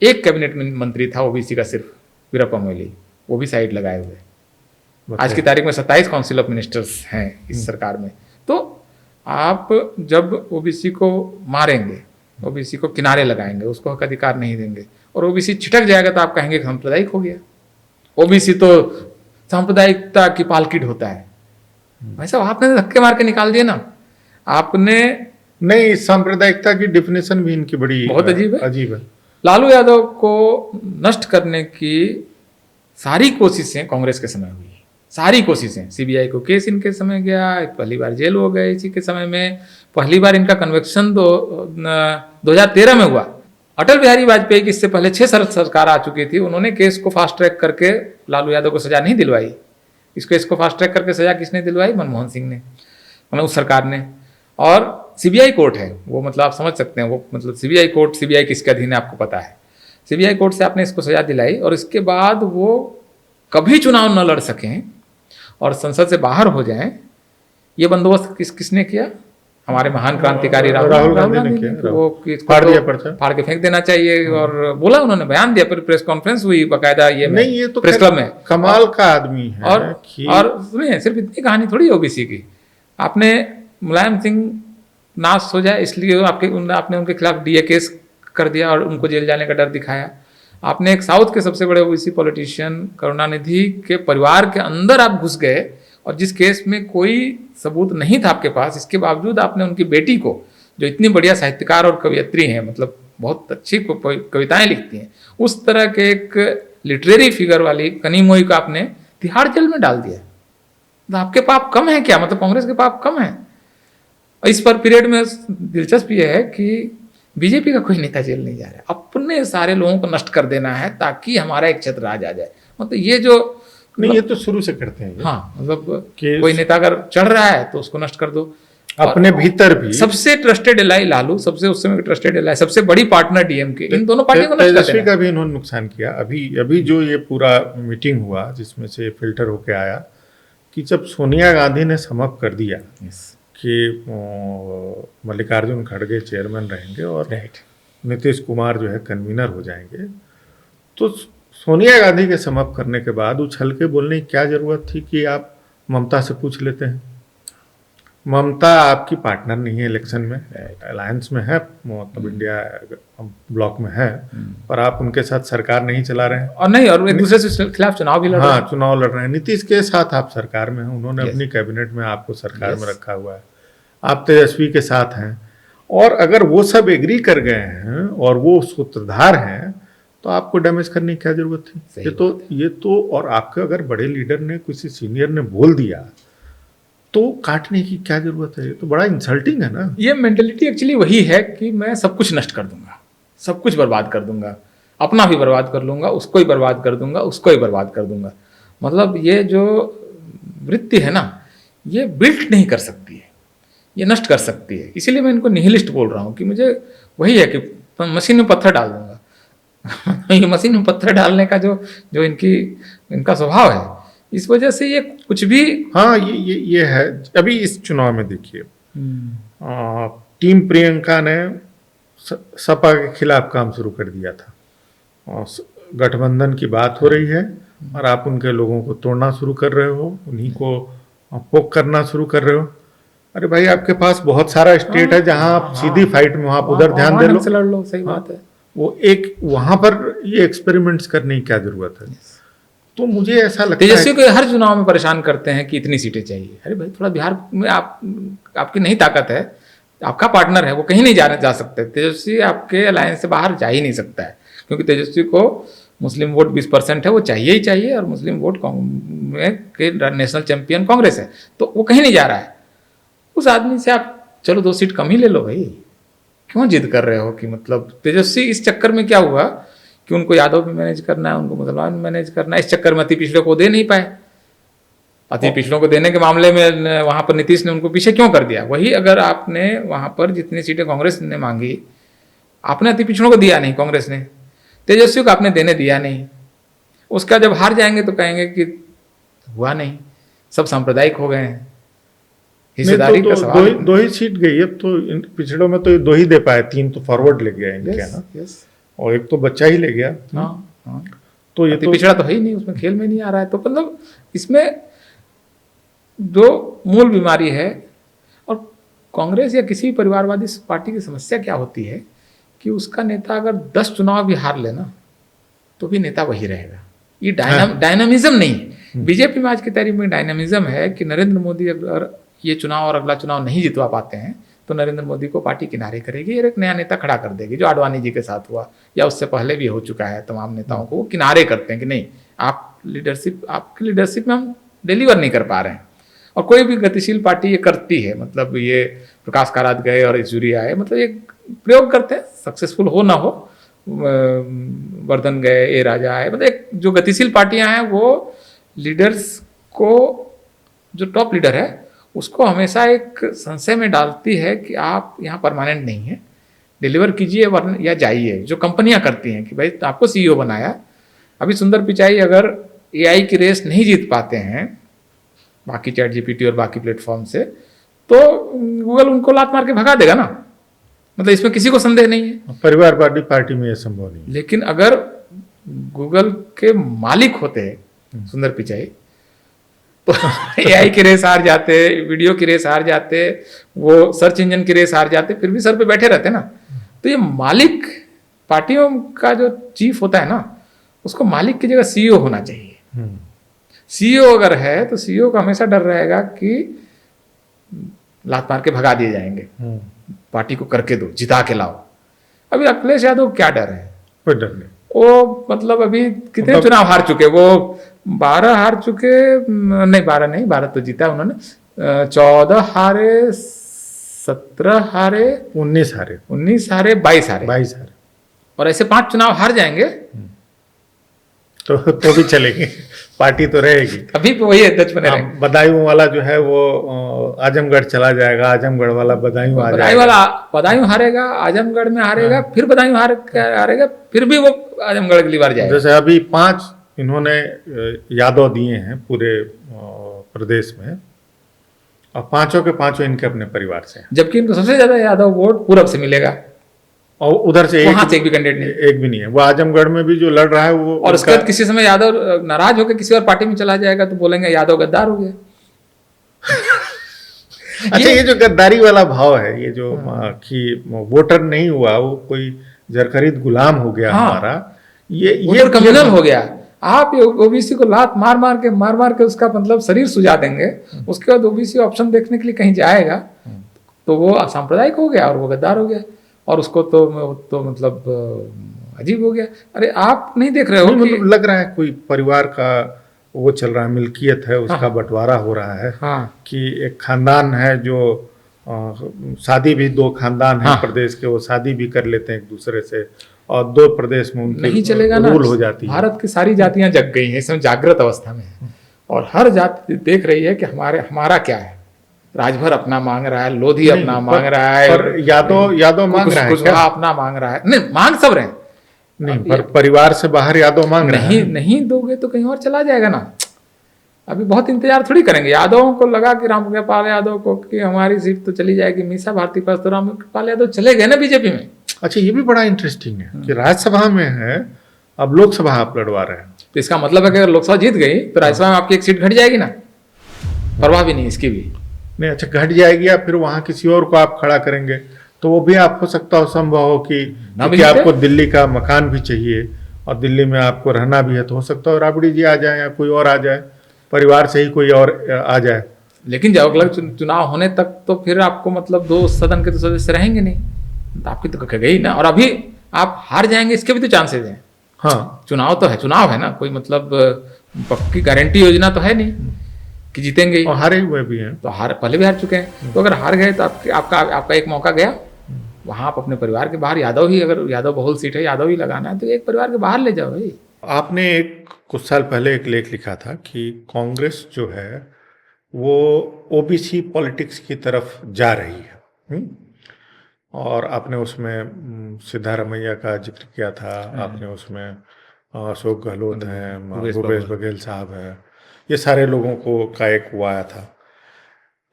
एक कैबिनेट मंत्री था ओबीसी का, सिर्फ वीरप्पा मोइली, वो भी साइड लगाए हुए। आज की तारीख में 27 काउंसिल ऑफ मिनिस्टर्स हैं इस सरकार में। तो आप जब ओबीसी को मारेंगे, ओबीसी को किनारे लगाएंगे, उसको हक अधिकार नहीं देंगे और ओबीसी छिटक जाएगा तो आप कहेंगे सांप्रदायिक हो गया। ओबीसी तो सांप्रदायिकता की पालकी ढोता है। भाई साहब आपने धक्के मार के निकाल दिए ना। आपने नहीं, सांप्रदायिकता की डेफिनेशन भी इनकी बड़ी बहुत अजीब है। लालू यादव को नष्ट करने की सारी कोशिशें कांग्रेस के समय हुई, सारी कोशिशें। सीबीआई को केस इनके समय गया, पहली बार जेल हो गए इसी के समय में, पहली बार इनका कन्वेक्शन 2013 में हुआ। अटल बिहारी वाजपेयी की इससे पहले 6 सरकार आ चुकी थी, उन्होंने केस को फास्ट ट्रैक करके लालू यादव को सजा नहीं दिलवाई। इस केस को फास्ट ट्रैक करके सजा किसने दिलवाई? मनमोहन सिंह ने, मतलब उस सरकार ने। और सीबीआई कोर्ट है वो, मतलब आप समझ सकते हैं वो, मतलब सीबीआई कोर्ट, सीबीआई किसके अधीन है आपको पता है। सीबीआई कोर्ट से आपने इसको सजा दिलाई और इसके बाद वो कभी चुनाव न लड़ सकें और संसद से बाहर हो जाएं, ये बंदोबस्त किसने किया? हमारे महान क्रांतिकारी राहुल गांधी ने किया। वो फाड़ के फेंक देना चाहिए और बोला, उन्होंने बयान दिया, फिर प्रेस कॉन्फ्रेंस हुई बाकायदा, ये तो प्रेस क्लब में। कमाल का आदमी है। और सुनिए, सिर्फ इतनी कहानी थोड़ी है ओबीसी की। आपने मुलायम सिंह नाश हो जाए इसलिए आपने उनके खिलाफ डीए केस कर दिया और उनको जेल जाने का डर दिखाया। आपने एक साउथ के सबसे बड़े ओबीसी पॉलिटिशियन करुणानिधि के परिवार के अंदर आप घुस गए और जिस केस में कोई सबूत नहीं था आपके पास, इसके बावजूद आपने उनकी बेटी को, जो इतनी बढ़िया साहित्यकार और कवियत्री हैं, मतलब बहुत अच्छी कविताएं लिखती हैं, उस तरह के एक लिटरेरी फिगर वाली कनी मोई को आपने तिहाड़ जेल में डाल दिया। तो आपके पाप कम है क्या? मतलब कांग्रेस के पाप कम है? इस पर पीरियड में दिलचस्प यह है कि बीजेपी का कोई नेता जेल नहीं जा रहा है। अपने सारे लोगों को नष्ट कर देना है ताकि हमारा एक छत्र राज आ जाए। मतलब ये जो नहीं, ये तो शुरू से करते हैं। हाँ, मतलब कोई नेता अगर चढ़ रहा है तो उसको नष्ट कर दो। अपने भीतर भी सबसे ट्रस्टेड एलाई लालू, सबसे उस समय ट्रस्टेड एलाई, सबसे बड़ी पार्टनर डीएमके, इन दोनों पार्टियों को नष्ट कर देना। तेजस्वी का भी इन्होंने नुकसान किया। अभी जो ये पूरा मीटिंग हुआ जिसमें से फिल्टर होके आया कि जब सोनिया गांधी ने समअप कर दिया कि मल्लिकार्जुन खड़गे चेयरमैन रहेंगे और नीतीश कुमार जो है कन्वीनर हो जाएंगे, तो सोनिया गांधी के समअप करने के बाद उछल के बोलने की क्या जरूरत थी कि आप ममता से पूछ लेते हैं? ममता आपकी पार्टनर नहीं है इलेक्शन में, अलायंस में है, मतलब इंडिया ब्लॉक में है, पर आप उनके साथ सरकार नहीं चला रहे हैं और नहीं, और एक दूसरे से खिलाफ चुनाव भी लड़ रहे हाँ, हैं। चुनाव लड़ रहे हैं। नीतीश के साथ आप सरकार में हैं, उन्होंने Yes. अपनी कैबिनेट में आपको सरकार में Yes. रखा हुआ है, आप तेजस्वी के साथ हैं, और अगर वो सब एग्री कर गए हैं और वो सूत्रधार हैं तो आपको डैमेज करने की क्या जरूरत थी? सही ये तो और आपके अगर बड़े लीडर ने, किसी सीनियर ने बोल दिया तो काटने की क्या जरूरत है? ये तो बड़ा इंसल्टिंग है ना। ये मेंटेलिटी एक्चुअली वही है कि मैं सब कुछ नष्ट कर दूंगा, सब कुछ बर्बाद कर दूंगा, अपना भी बर्बाद कर लूंगा, उसको ही बर्बाद कर दूंगा, उसको ही बर्बाद कर दूंगा। मतलब ये जो वृत्ति है ना, ये बिल्ट नहीं कर सकती है, ये नष्ट कर सकती है। इसीलिए मैं इनको निहिलिस्ट बोल रहा हूँ कि मुझे वही है कि मशीन में पत्थर डाल दूंगा। ये मशीन में पत्थर डालने का जो जो इनका स्वभाव है, इस वजह से ये कुछ भी। हाँ, ये है। अभी इस चुनाव में देखिए, टीम प्रियंका ने सपा के खिलाफ काम शुरू कर दिया था, और गठबंधन की बात हो रही है और आप उनके लोगों को तोड़ना शुरू कर रहे हो, उन्हीं को पोक करना शुरू कर रहे हो। अरे भाई, आपके पास बहुत सारा स्टेट है जहां आप सीधी फाइट में, आप उधर ध्यान दे लो, लड़ लो, सही बात है। वो एक वहां पर ये एक्सपेरिमेंट्स करने की क्या जरूरत है? तो मुझे ऐसा लगता है तेजस्वी को हर चुनाव में परेशान करते हैं कि इतनी सीटें चाहिए। अरे भाई, थोड़ा बिहार में आपकी नहीं ताकत है, आपका पार्टनर है, वो कहीं नहीं जा सकते। तेजस्वी आपके अलायंस से बाहर जा ही नहीं सकता है, क्योंकि तेजस्वी को मुस्लिम वोट 20% है, वो चाहिए ही चाहिए, और मुस्लिम वोट में के नेशनल चैंपियन कांग्रेस है, तो वो कहीं नहीं जा रहा है। उस आदमी से आप चलो 2 सीट कम ही ले लो भाई, क्यों जिद कर रहे हो? कि मतलब तेजस्वी इस चक्कर में क्या हुआ कि उनको यादव भी मैनेज करना है, उनको मुसलमान भी मैनेज करना है, इस चक्कर में अति पिछड़ों को दे नहीं पाए। अति पिछड़ों को देने के मामले में वहां पर नीतीश ने उनको पीछे क्यों कर दिया? वही अगर आपने वहां पर जितनी सीटें कांग्रेस ने मांगी, आपने अति पिछड़ों को दिया नहीं, कांग्रेस ने तेजस्वी को आपने देने दिया नहीं। उसका जब हार जाएंगे तो कहेंगे कि हुआ नहीं, सब सांप्रदायिक हो गए हैं, हिस्सेदारी का सवाल। दो ही सीट गई, अब तो पिछड़ों में तो ये 2 ही दे पाए, 3 तो फॉरवर्ड ले गया इनके ना, और एक तो बच्चा ही ले गया। हाँ, तो ये तो पिछड़ा तो है ही नहीं, उसमें खेल में नहीं आ रहा है। तो मतलब इसमें जो मूल बीमारी है, और कांग्रेस या किसी परिवारवादी पार्टी की समस्या क्या होती है कि उसका नेता अगर 10 चुनाव भी हार लेना तो भी नेता वही रहेगा। ये डायनामिज्म नहीं है। बीजेपी में आज की तारीख में डायनामिज्म है कि नरेंद्र मोदी अगर ये चुनाव और अगला चुनाव नहीं जितवा पाते हैं तो नरेंद्र मोदी को पार्टी किनारे करेगी और एक नया नेता खड़ा कर देगी, जो आडवाणी जी के साथ हुआ या उससे पहले भी हो चुका है। तमाम नेताओं को वो किनारे करते हैं कि नहीं, आपकी लीडरशिप में हम डिलीवर नहीं कर पा रहे हैं। और कोई भी गतिशील पार्टी ये करती है, मतलब ये प्रकाश कारात गए और येचुरी आए, मतलब ये प्रयोग करते हैं, सक्सेसफुल हो ना हो। वर्धन गए, ए राजा आए, मतलब एक जो गतिशील पार्टियां हैं वो लीडर्स को, जो टॉप लीडर है उसको हमेशा एक संशय में डालती है कि आप यहाँ परमानेंट नहीं है, डिलीवर कीजिए वरना या जाइए। जो कंपनियां करती हैं कि भाई आपको सीईओ बनाया, अभी सुंदर पिचाई अगर एआई की रेस नहीं जीत पाते हैं बाकी चैट जीपीटी और बाकी प्लेटफॉर्म से, तो गूगल उनको लात मार के भगा देगा ना, मतलब इसमें किसी को संदेह नहीं है। परिवारवादी पार्टी में यह संभव नहीं। लेकिन अगर गूगल के मालिक होते सुंदर पिचाई तो एआई की रेस हार जाते, वीडियो की रेस हार जाते, वो सर्च इंजन की रेस हार जाते, फिर भी सर पे बैठे रहते ना। तो ये मालिक, पार्टियों का जो चीफ होता है ना, उसको मालिक की जगह सीईओ होना चाहिए। सीईओ अगर है तो सीईओ का हमेशा डर रहेगा कि लात मार के भगा दिए जाएंगे, पार्टी को करके दो, जिता के लाओ। अभी अखिलेश यादव क्या डर है? कोई डर नहीं। वो मतलब अभी कितने चुनाव हार चुके, वो 12 हार चुके, नहीं 12 नहीं, 12 तो जीता उन्होंने, 14 हारे, 17 हारे, 19 हारे, 19 हारे, 22 हारे, 22 हारे, और ऐसे 5 चुनाव हार जाएंगे तो भी चलेंगे, पार्टी तो रहेगी। अभी भी वही अध्यक्ष बने रहेंगे। बदायूं वाला जो है वो आजमगढ़ चला जाएगा, आजमगढ़ वाला बदायूं आ जाएगा, वाला बदायूं हारेगा, आजमगढ़ में हारेगा, फिर बदायूं हारेगा, फिर भी वो आजमगढ़ अगली बार जाएगा। जैसे अभी 5 इन्होंने यादव दिए हैं पूरे प्रदेश में, और 5 के 5 इनके अपने परिवार से, जबकि इनको सबसे ज्यादा यादव वोट पूरब से मिलेगा। और उधर से वहां से एक भी कैंडिडेट नहीं। एक भी नहीं है। वो आजमगढ़ में भी जो लड़ रहा है वो, और उसके बाद किसी समय यादव नाराज होकर किसी और पार्टी में चला जाएगा तो बोलेंगे यादव गद्दार हो गया। अच्छा, ये जो गद्दारी वाला भाव है, ये जो कि वोटर नहीं हुआ, वो कोई जरखरीद गुलाम हो गया हमारा, ये कम्युनल हो गया। आप ओबीसी को लात मार मार के उसका मतलब शरीर सुझा देंगे, उसके बाद ओबीसी ऑप्शन देखने के लिए कहीं जाएगा तो वो सांप्रदायिक हो गया और वो गद्दार हो गया, और उसको तो मतलब अजीब हो गया। अरे आप नहीं देख रहे हो कि लग रहा है कोई परिवार का वो चल रहा है, मिल्कियत है उसका बंटवारा हो रहा है। कि एक खानदान है जो शादी भी, दो खानदान है प्रदेश के, वो शादी भी कर लेते हैं एक दूसरे से, और दो प्रदेश में उनकी नहीं चलेगा ना, रूल हो जाती है। भारत की सारी जातियां जग गई हैं, इसमें जागृत अवस्था में है, और हर जाति देख रही है कि हमारा क्या है। राजभर अपना मांग रहा है, लोधी अपना मांग रहा है, पर यादव मांग रहा है, कुशवाहा अपना मांग रहा है। नहीं, मांग सब रहे नहीं, पर परिवार से बाहर यादव मांग रहा है। नहीं दोगे तो कहीं और चला जाएगा ना। अभी बहुत इंतजार थोड़ी करेंगे। यादवों को लगा कि रामकृपाल यादव को कि हमारी सीट तो चली जाएगी मीसा भारती पास, तो रामकृपाल यादव चले गए ना बीजेपी में। अच्छा, ये भी बड़ा इंटरेस्टिंग है कि राज्यसभा में है, अब लोकसभा आप लड़वा रहे हैं, तो इसका मतलब है कि अगर लोकसभा जीत गई तो राज्यसभा में आपकी एक सीट घट जाएगी ना, परवाह भी नहीं इसकी भी नहीं। अच्छा, घट जाएगी या फिर वहां किसी और को आप खड़ा करेंगे तो वो भी आप हो सकता हो, संभव हो कि आपको दिल्ली का मकान भी चाहिए और दिल्ली में आपको रहना भी है, तो हो सकता है राबड़ी जी आ जाए या कोई और आ जाए, परिवार से ही कोई और आ जाए। लेकिन जब अगला चुनाव होने तक तो फिर आपको मतलब दो सदन के तो सदस्य रहेंगे नहीं, तो आपकी तो गई ना। और अभी आप हार जाएंगे इसके भी तो चांसेस हैं। हाँ, चुनाव तो है, चुनाव है ना, कोई मतलब पक्की गारंटी योजना तो है नहीं कि जीतेंगे। और हारे हुए भी हैं, तो पहले भी हार चुके हैं। तो अगर हार गए तो आपका एक मौका गया, वहां आप अपने परिवार के बाहर अगर यादव बहुल सीट है, यादव ही लगाना है तो एक परिवार के बाहर ले जाओ भाई। आपने कुछ साल पहले एक लेख लिखा था कि कांग्रेस जो है वो ओबीसी पॉलिटिक्स की तरफ जा रही है। और आपने उसमें सिद्धारमैया का जिक्र किया था, आपने उसमें अशोक गहलोत हैं, भूपेश बघेल साहब हैं, ये सारे लोगों का एक वो आया था।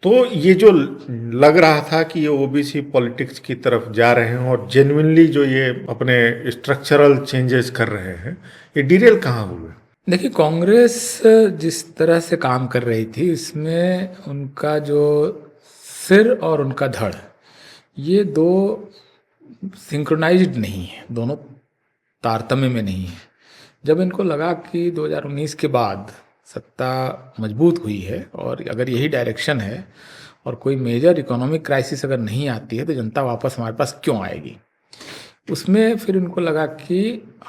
तो ये जो लग रहा था कि ये ओबीसी पॉलिटिक्स की तरफ जा रहे हैं और जेन्युइनली जो ये अपने स्ट्रक्चरल चेंजेस कर रहे हैं, ये डिटेल कहाँ हुए? देखिए, कांग्रेस जिस तरह से काम कर रही थी, इसमें उनका जो सिर और उनका धड़, ये दो सिंक्रोनाइज्ड नहीं है, दोनों तारतम्य में नहीं है। जब इनको लगा कि 2019 के बाद सत्ता मजबूत हुई है और अगर यही डायरेक्शन है और कोई मेजर इकोनॉमिक क्राइसिस अगर नहीं आती है तो जनता वापस हमारे पास क्यों आएगी, उसमें फिर इनको लगा कि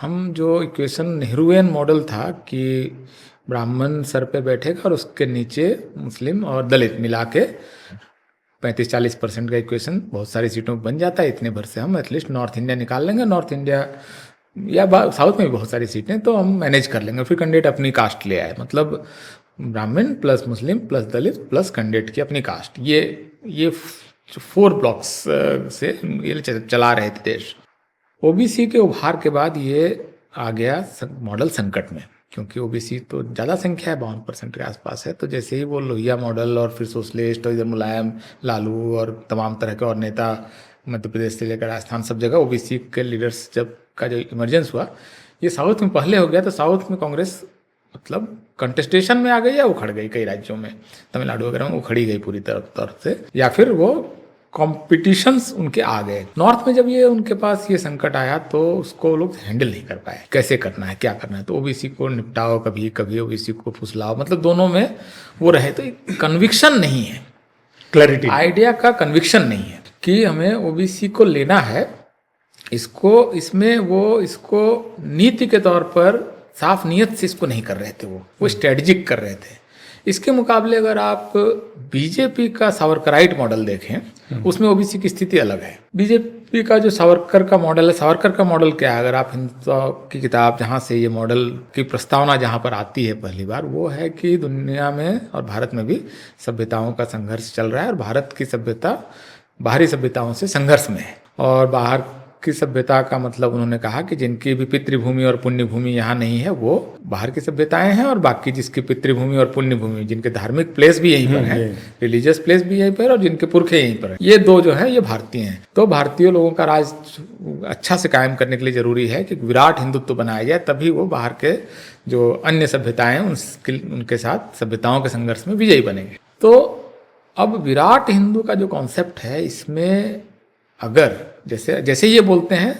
हम जो इक्वेशन नेहरूवियन मॉडल था कि ब्राह्मण सर पे बैठेगा और उसके नीचे मुस्लिम और दलित मिला के 35-40% का इक्वेशन बहुत सारी सीटों में बन जाता है, इतने भर से हम एटलीस्ट नॉर्थ इंडिया निकाल लेंगे, नॉर्थ इंडिया या साउथ में भी बहुत सारी सीटें तो हम मैनेज कर लेंगे। फिर कैंडिडेट अपनी कास्ट ले आए, मतलब ब्राह्मण प्लस मुस्लिम प्लस दलित प्लस कैंडिडेट की अपनी कास्ट, ये 4 ब्लॉक्स से ये चला रहे थे देश। ओबीसी के उभार के बाद ये आ गया मॉडल संकट में, क्योंकि ओबीसी तो ज़्यादा संख्या है, 52% के आसपास है। तो जैसे ही वो लोहिया मॉडल और फिर सोशलिस्ट और इधर मुलायम, लालू और तमाम तरह के और नेता मध्य प्रदेश से लेकर राजस्थान सब जगह ओबीसी के लीडर्स जब का जो इमरजेंस हुआ, ये साउथ में पहले हो गया, तो साउथ में कांग्रेस मतलब कंटेस्टेशन में आ गई या उखड़ गई कई राज्यों में, तमिलनाडु वगैरह में उखड़ी गई पूरी तरह से, या फिर वो कॉम्पिटिशंस उनके आ गए। नॉर्थ में जब ये उनके पास ये संकट आया तो उसको लोग हैंडल नहीं कर पाए, कैसे करना है क्या करना है, तो ओबीसी को निपटाओ, कभी ओबीसी को फुसलाओ, मतलब दोनों में वो रहे। तो कन्विक्शन नहीं है, क्लैरिटी, आइडिया का कन्विक्शन नहीं है कि हमें ओबीसी को लेना है, इसको नीति के तौर पर साफ नियत से इसको नहीं कर रहे थे, वो स्ट्रेटजिक कर रहे थे। इसके मुकाबले अगर आप बीजेपी का सावरकराइट मॉडल देखें, उसमें ओबीसी की स्थिति अलग है। बीजेपी का जो सावरकर का मॉडल है, सावरकर का मॉडल क्या है, अगर आप हिंदुस्तान की किताब जहाँ से ये मॉडल की प्रस्तावना जहाँ पर आती है पहली बार, वो है कि दुनिया में और भारत में भी सभ्यताओं का संघर्ष चल रहा है और भारत की सभ्यता बाहरी सभ्यताओं से संघर्ष में है, और बाहर की सभ्यता का मतलब उन्होंने कहा कि जिनकी भी पितृभूमि और पुण्य भूमि यहाँ नहीं है वो बाहर की सभ्यताएं हैं, और बाकी जिसकी पितृभूमि और पुण्य भूमि, जिनके धार्मिक प्लेस भी यहीं पर है, रिलीजियस प्लेस भी यहीं पर, और जिनके पुरखे यहीं पर है, ये दो जो है ये भारतीय हैं। तो भारतीय लोगों का राज अच्छा से कायम करने के लिए जरूरी है कि विराट हिंदुत्व बनाया जाए, तभी वो बाहर के जो अन्य सभ्यताएं उनके साथ सभ्यताओं के संघर्ष में विजयी बनेंगे। तो अब विराट हिंदू का जो कॉन्सेप्ट है, इसमें अगर जैसे ये बोलते हैं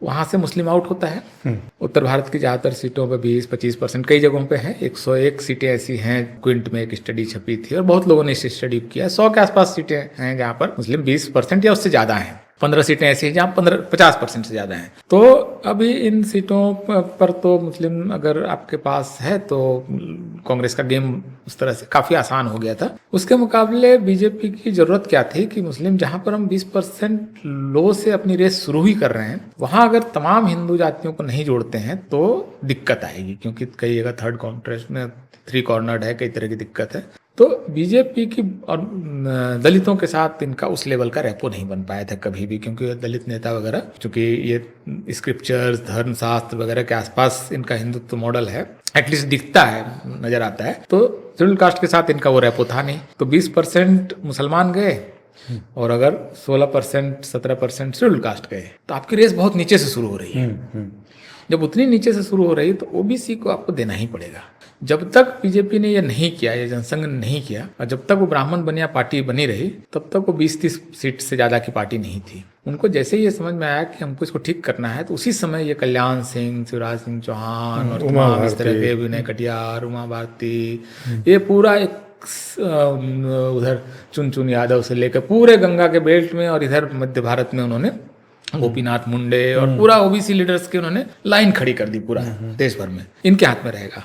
वहाँ से मुस्लिम आउट होता है। उत्तर भारत की ज़्यादातर सीटों पे 20-25%, कई जगहों पे है, 101 सीटें ऐसी हैं। क्विंट में एक स्टडी छपी थी और बहुत लोगों ने इस स्टडी किया। 100 के आसपास सीटें हैं जहाँ पर मुस्लिम 20% या उससे ज़्यादा हैं। 15 सीटें ऐसी हैं जहाँ 50% से ज़्यादा हैं। तो अभी इन सीटों पर तो मुस्लिम अगर आपके पास है तो कांग्रेस का गेम उस तरह से काफ़ी आसान हो गया था। उसके मुकाबले बीजेपी की ज़रूरत क्या थी कि मुस्लिम जहाँ पर हम 20% लो से अपनी रेस शुरू ही कर रहे हैं, वहाँ अगर तमाम हिंदू जातियों को नहीं जोड़ते हैं तो दिक्कत आएगी, क्योंकि कई जगह थर्ड कॉन्टेस्ट में 3 कॉर्नर्ड है, कई तरह की दिक्कत है। तो बीजेपी की और दलितों के साथ इनका उस लेवल का रेपो नहीं बन पाया था कभी भी, क्योंकि दलित नेता वगैरह, चूंकि ये स्क्रिप्चर्स धर्मशास्त्र वगैरह के आसपास इनका हिंदुत्व मॉडल है, एटलीस्ट दिखता है, नजर आता है। तो शेड्यूल कास्ट के साथ इनका वो रेपो था नहीं। तो 20% मुसलमान गए और अगर 16% 17% शेड्यूल कास्ट गए, तो आपकी रेस बहुत नीचे से शुरू हो रही है। जब उतनी नीचे से शुरू हो रही तो ओबीसी को आपको देना ही पड़ेगा। जब तक बीजेपी ने ये नहीं किया, ये जनसंघ ने नहीं किया, और जब तक वो ब्राह्मण बनिया पार्टी बनी रही, तब तक वो 20-30 सीट से ज़्यादा की पार्टी नहीं थी। उनको जैसे ही ये समझ में आया कि हमको इसको ठीक करना है, तो उसी समय ये कल्याण सिंह, शिवराज सिंह चौहान और तमाम इस तरह के, विनय कटियार, उमा भारती, ये पूरा एक उधर चुन यादव से लेकर पूरे गंगा के बेल्ट में और इधर मध्य भारत में उन्होंने गोपीनाथ मुंडे और पूरा ओबीसी लीडर्स की उन्होंने लाइन खड़ी कर दी पूरा देश भर में, इनके हाथ में रहेगा।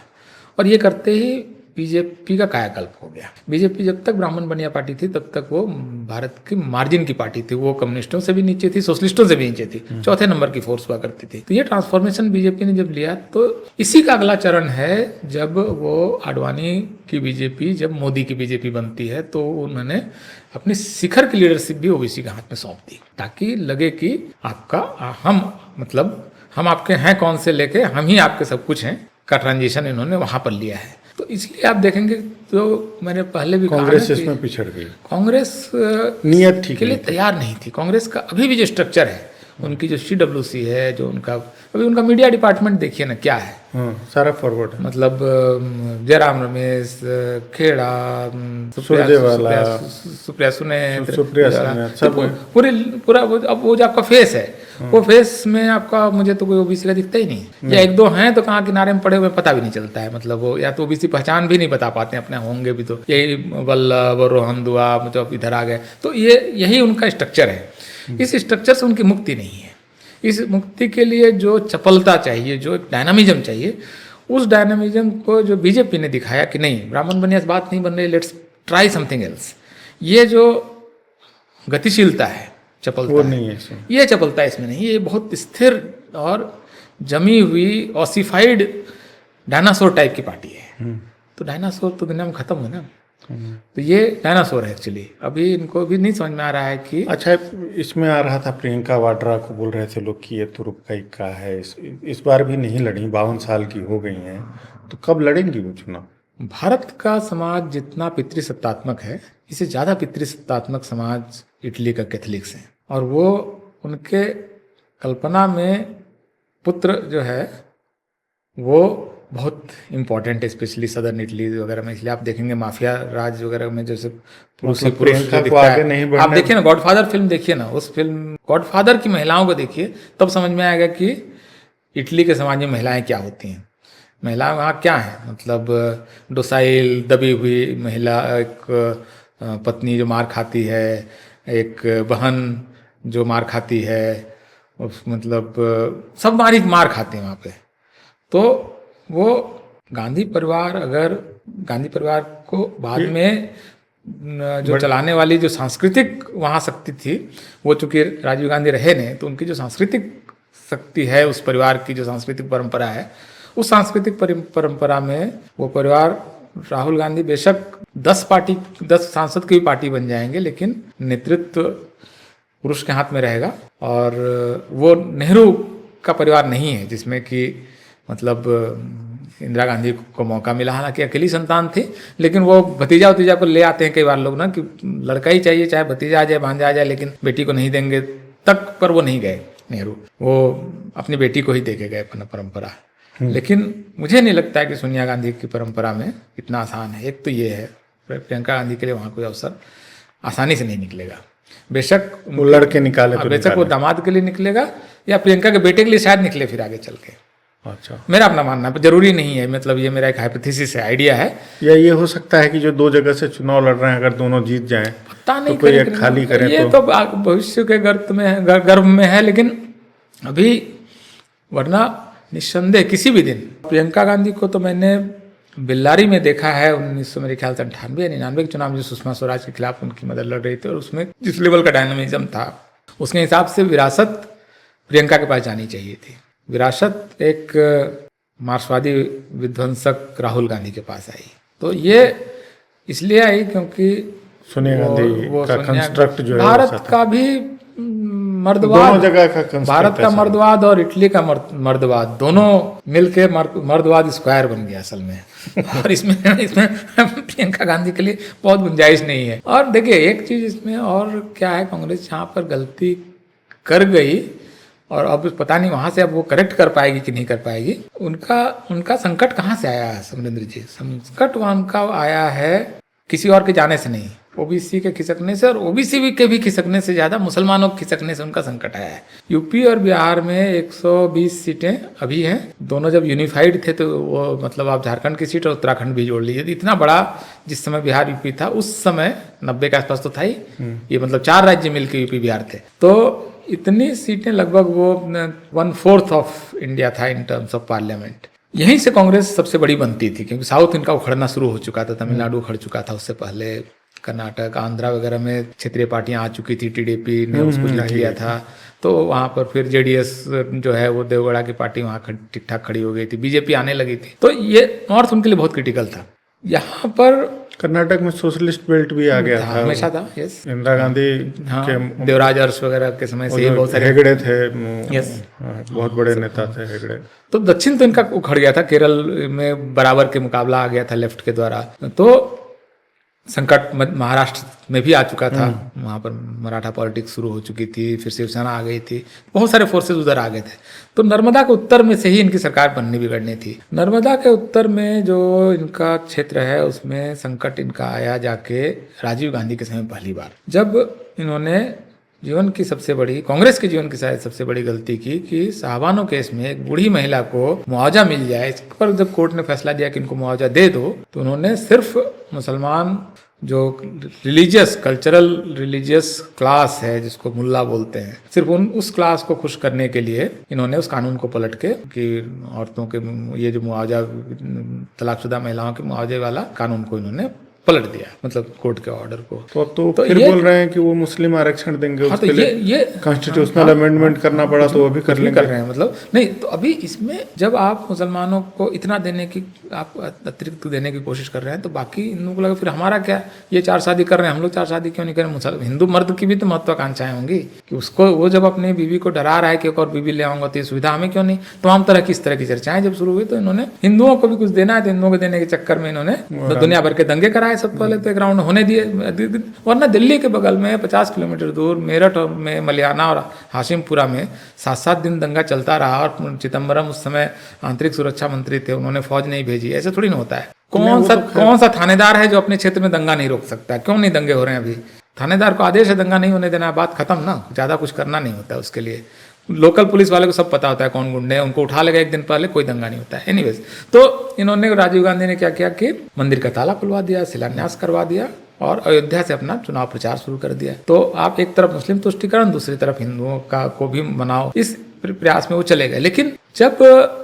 और ये करते ही बीजेपी का कायाकल्प हो गया। बीजेपी जब तक ब्राह्मण बनिया पार्टी थी तब तक वो भारत की मार्जिन की पार्टी थी, वो कम्युनिस्टों से भी नीचे थी, सोशलिस्टों से भी नीचे थी, चौथे नंबर की फोर्स हुआ करती थी। तो ये ट्रांसफॉर्मेशन बीजेपी ने जब लिया, तो इसी का अगला चरण है जब वो आडवाणी की बीजेपी, जब मोदी की बीजेपी बनती है, तो उन्होंने अपनी शिखर की लीडरशिप भी ओबीसी के हाथ में सौंप दी, ताकि लगे कि हम आपके हैं कौन से लेके हम ही आपके सब कुछ हैं का ट्रांजिशन इन्होंने वहां पर लिया है। तो इसलिए आप देखेंगे, तो मैंने पहले भी कांग्रेस इसमें पिछड़ गई। कांग्रेस नियत ठीक के लिए तैयार नहीं थी। कांग्रेस का अभी भी जो स्ट्रक्चर है, उनकी जो CWC है, जो उनका मीडिया डिपार्टमेंट देखिए ना क्या है, सारा फॉरवर्ड है। मतलब जयराम रमेश, खेड़ा, सुप्रिया सुने, सब पूरा अब वो जो आपका फेस है, वो फेस में आपका मुझे तो कोई ओबीसी का दिखता ही नहीं, या एक दो हैं तो कहाँ किनारे में पड़े हुए पता भी नहीं चलता है। मतलब वो या तो ओबीसी पहचान भी नहीं बता पाते अपने, होंगे भी तो यही वल्लभ और रोहन दुआ मतलब इधर आ गए। तो यही उनका स्ट्रक्चर है। इस स्ट्रक्चर से उनकी मुक्ति नहीं है। इस मुक्ति के लिए जो चपलता चाहिए, जो डायनामिज्म चाहिए, उस डायनामिज्म को जो बीजेपी ने दिखाया कि नहीं, ब्राह्मण बनिया से बात नहीं बन रही, लेट्स ट्राई समथिंग एल्स। ये जो गतिशीलता है, चपलता वो नहीं है, ये चपलता इसमें नहीं, ये बहुत स्थिर और जमी हुई ऑसिफाइड डायनासोर टाइप की पार्टी है। तो डायनासोर तो दुनिया में खत्म हुए ना, तो ये डायनासोर है एक्चुअली। अभी इनको भी नहीं समझ में आ रहा है कि अच्छा, इसमें आ रहा था प्रियंका वाड्रा को बोल रहे थे लोग कि ये तो रुपका इक्का है, इस बार भी नहीं लड़ी, 52 साल की हो गई हैं, तो कब लड़ेंगी वो चुनाव? भारत का समाज जितना पितृसत्तात्मक है, इससे ज़्यादा पितृसत्तात्मक समाज इटली का कैथलिक्स है, और वो उनके कल्पना में पुत्र जो है वो बहुत इम्पोर्टेंट है, स्पेशली सदर्न इटली वगैरह में। इसलिए आप देखेंगे माफिया राज वगैरह में जैसे प्रियंका को आगे नहीं बढ़ने, आप देखिए ना गॉडफादर फिल्म देखिए ना, उस फिल्म गॉडफादर की महिलाओं को देखिए, तब समझ में आएगा कि इटली के समाज में महिलाएं क्या होती हैं। महिलाएं वहाँ क्या है, मतलब डोसाइल दबी हुई महिला, एक पत्नी जो मार खाती है, एक बहन जो मार खाती है, मतलब सब मार खाते हैं वहाँ पे। तो वो गांधी परिवार को बाद में जो चलाने वाली जो सांस्कृतिक वहाँ शक्ति थी, वो चूंकि राजीव गांधी रहे नहीं, तो उनकी जो सांस्कृतिक शक्ति है, उस परिवार की जो सांस्कृतिक परंपरा है, उस सांस्कृतिक परंपरा में वो परिवार, राहुल गांधी बेशक 10 सांसद की भी पार्टी बन जाएंगे, लेकिन नेतृत्व पुरुष के हाथ में रहेगा। और वो नेहरू का परिवार नहीं है जिसमें कि मतलब इंदिरा गांधी को मौका मिला, हालांकि अकेली संतान थी, लेकिन वो भतीजा उतीजा को ले आते हैं कई बार लोग ना कि लड़का ही चाहिए, चाहे भतीजा आ जाए भांजा आ जाए, लेकिन बेटी को नहीं देंगे तक पर वो नहीं गए नेहरू, वो अपनी बेटी को ही दे के गए परंपरा। लेकिन मुझे नहीं लगता है कि सोनिया गांधी की परंपरा में इतना आसान है। एक तो ये है, प्रियंका गांधी के लिए वहाँ कोई अवसर आसानी से नहीं निकलेगा। बेशक वो लड़के निकाले तो बेशक वो दामाद के लिए निकलेगा या प्रियंका के बेटे के लिए शायद निकले फिर आगे चल के। अच्छा, मेरा अपना मानना है, जरूरी नहीं है, मतलब ये मेरा एक हाइपोथेसिस है, आइडिया है। या ये हो सकता है कि जो 2 जगह से चुनाव लड़ रहे हैं, अगर दोनों जीत जाएं पता नहीं तो कोई एक खाली करे, ये तो भविष्य के गर्भ में है। लेकिन अभी वरना निस्संदेह किसी भी दिन प्रियंका गांधी को तो मैंने बेल्लारी में देखा है 1900 मेरे ख्याल से 98 या 99 के चुनाव में, जो सुषमा स्वराज के खिलाफ उनकी मदद लड़ रही थी, और उसमें जिस लेवल का डायनामिज्म था उसके हिसाब से विरासत प्रियंका के पास जानी चाहिए थी। विरासत एक मार्क्सवादी विध्वंसक राहुल गांधी के पास आई, तो ये इसलिए आई क्योंकि सोनिया गांधी का कंस्ट्रक्ट जो है भारत का भी मर्दवाद, दोनों जगह का भारत का मर्दवाद और इटली का मर्दवाद दोनों मिलके मर्दवाद स्क्वायर बन गया असल में। और इसमें प्रियंका गांधी के लिए बहुत गुंजाइश नहीं है। और देखिए एक चीज इसमें और क्या है, कांग्रेस जहाँ पर गलती कर गई और अब पता नहीं वहां से अब वो करेक्ट कर पाएगी कि नहीं कर पाएगी, उनका संकट कहाँ से आया है समरेंद्र जी? संकट वहां का आया है किसी और के जाने से नहीं, ओबीसी के खिसकने से, और ओबीसी के भी खिसकने से ज्यादा मुसलमानों के खिसकने से उनका संकट आया है। यूपी और बिहार में 120 सीटें अभी हैं, दोनों जब यूनिफाइड थे तो वो मतलब आप झारखंड की सीट और उत्तराखंड भी जोड़ लीजिए, इतना बड़ा जिस समय बिहार यूपी था उस समय 90 के आसपास तो था ही, ये मतलब 4 राज्य मिलकर यूपी बिहार थे, तो इतनी सीटें लगभग वो 1/4 ऑफ इंडिया था इन टर्म्स ऑफ पार्लियामेंट। यहीं से कांग्रेस सबसे बड़ी बनती थी क्योंकि साउथ इनका उखड़ना शुरू हो चुका था, तमिलनाडु उखड़ चुका था उससे पहले, कर्नाटक आंध्रा वगैरह में क्षेत्रीय पार्टियां आ चुकी थी, टीडीपी ने उसको जीत लिया था, तो वहाँ पर फिर जेडीएस जो है वो देवगढ़ा की पार्टी वहाँ ठीक ठाक खड़ी हो गई थी, बीजेपी आने लगी थी, तो ये नॉर्थ उनके लिए बहुत क्रिटिकल था। यहाँ पर कर्नाटक में सोशलिस्ट बेल्ट भी आ गया था, हमेशा था, यस, इंदिरा गांधी के देवराज अरस वगैरह के समय से बहुत सारे हेगड़े थे, यस, बहुत बड़े नेता थे हेगड़े। तो दक्षिण तो इनका उखड़ गया था, केरल में बराबर के मुकाबला आ गया था लेफ्ट के द्वारा, तो संकट महाराष्ट्र में भी आ चुका था, वहाँ पर मराठा पॉलिटिक्स शुरू हो चुकी थी, फिर शिवसेना आ गई थी, बहुत सारे फोर्सेस उधर आ गए थे, तो नर्मदा के उत्तर में से ही इनकी सरकार बननी बिगड़नी थी। नर्मदा के उत्तर में जो इनका क्षेत्र है उसमें संकट इनका आया जाके राजीव गांधी के समय पहली बार, जब इन्होंने जीवन की सबसे बड़ी, कांग्रेस के जीवन की शायद सबसे बड़ी गलती की कि साहबानो केस में एक बूढ़ी महिला को मुआवजा मिल जाए, इस पर जब कोर्ट ने फैसला दिया कि इनको मुआवजा दे दो, तो उन्होंने सिर्फ मुसलमान जो रिलीजियस कल्चरल रिलीजियस क्लास है जिसको मुल्ला बोलते हैं, सिर्फ उस क्लास को खुश करने के लिए इन्होंने उस कानून को पलट के कि औरतों के ये जो मुआवजा, तलाकशुदा महिलाओं के मुआवजे वाला कानून को इन्होंने पलट दिया, मतलब कोर्ट के ऑर्डर को। तो फिर बोल रहे हैं कि वो मुस्लिम आरक्षण देंगे, हाँ, तो ये कॉन्स्टिट्यूशनल अमेंडमेंट करना पड़ा तो अभी कर रहे हैं, मतलब नहीं, तो अभी इसमें जब आप मुसलमानों को इतना देने की, आप अतिरिक्त देने की कोशिश कर रहे हैं, तो बाकी हिंदुओं को लगा फिर हमारा क्या, ये 4 शादी कर रहे हैं, हम लोग 4 शादी क्यों नहीं करें? हिंदू मर्द की भी तो महत्वाकांक्षाएं होंगी कि उसको, वो जब अपनी बीवी को डरा रहा है कि एक और बीवी ले आऊंगा तो ये सुविधा हमें क्यों नहीं, तमाम तरह की इस तरह की चर्चाएं जब शुरू हुई, तो इन्होंने हिंदुओं को भी कुछ देना है, तो हिंदुओं को देने के चक्कर में इन्होंने दुनिया भर के दंगे कराए, सब पहले तो एक राउंड होने दिए, वरना दिल्ली के बगल में 50 किलोमीटर दूर मेरठ में मलियाना और हाशिमपुरा में 7-7 दिन दंगा चलता रहा, और चिदम्बरम उस समय आंतरिक सुरक्षा मंत्री थे, उन्होंने फौज नहीं भेजी। ऐसे थोड़ी ना होता है, कौन सा थानेदार है जो अपने क्षेत्र में दंगा नहीं रोक सकता? क्यों नहीं दंगे हो रहे हैं अभी? थानेदार को आदेश है दंगा नहीं होने देना, बात खत्म ना, ज्यादा कुछ करना नहीं होता उसके लिए। लोकल पुलिस वाले को सब पता होता है कौन गुंडे हैं, उनको उठा लेगा एक दिन पहले, कोई दंगा नहीं होता है। एनीवेज, तो इन्होंने, राजीव गांधी ने क्या किया कि मंदिर का ताला खुलवा दिया, शिलान्यास करवा दिया और अयोध्या से अपना चुनाव प्रचार शुरू कर दिया। तो आप एक तरफ मुस्लिम तुष्टीकरण, दूसरी तरफ हिंदुओं का को भी मनाओ, इस प्रयास में वो चले गए। लेकिन जब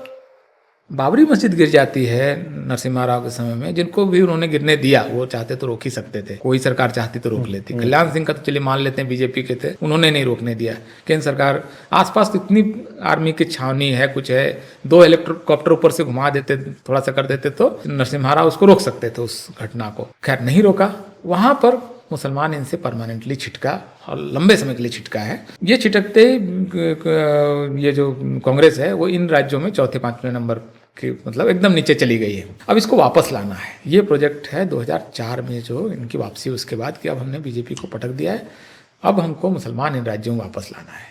बाबरी मस्जिद गिर जाती है नरसिम्हा राव के समय में, जिनको भी उन्होंने गिरने दिया, वो चाहते तो रोक ही सकते थे, कोई सरकार चाहती तो रोक लेती। कल्याण सिंह का तो चलिए मान लेते हैं बीजेपी के थे, उन्होंने नहीं रोकने दिया। केंद्र सरकार, आसपास तो इतनी आर्मी की छावनी है, कुछ है, 2 हेलीकॉप्टर ऊपर से घुमा देते, थोड़ा सा कर देते तो नरसिम्हा राव उसको रोक सकते थे, उस घटना को। खैर नहीं रोका। वहां पर मुसलमान इनसे परमानेंटली छिटका और लंबे समय के लिए छिटका है। ये छिटकते ये जो कांग्रेस है वो इन राज्यों में चौथे पांचवें नंबर के मतलब एकदम नीचे चली गई है। अब इसको वापस लाना है। ये प्रोजेक्ट है 2004 में जो इनकी वापसी उसके बाद कि अब हमने बीजेपी को पटक दिया है, अब हमको मुसलमान इन राज्यों में वापस लाना है।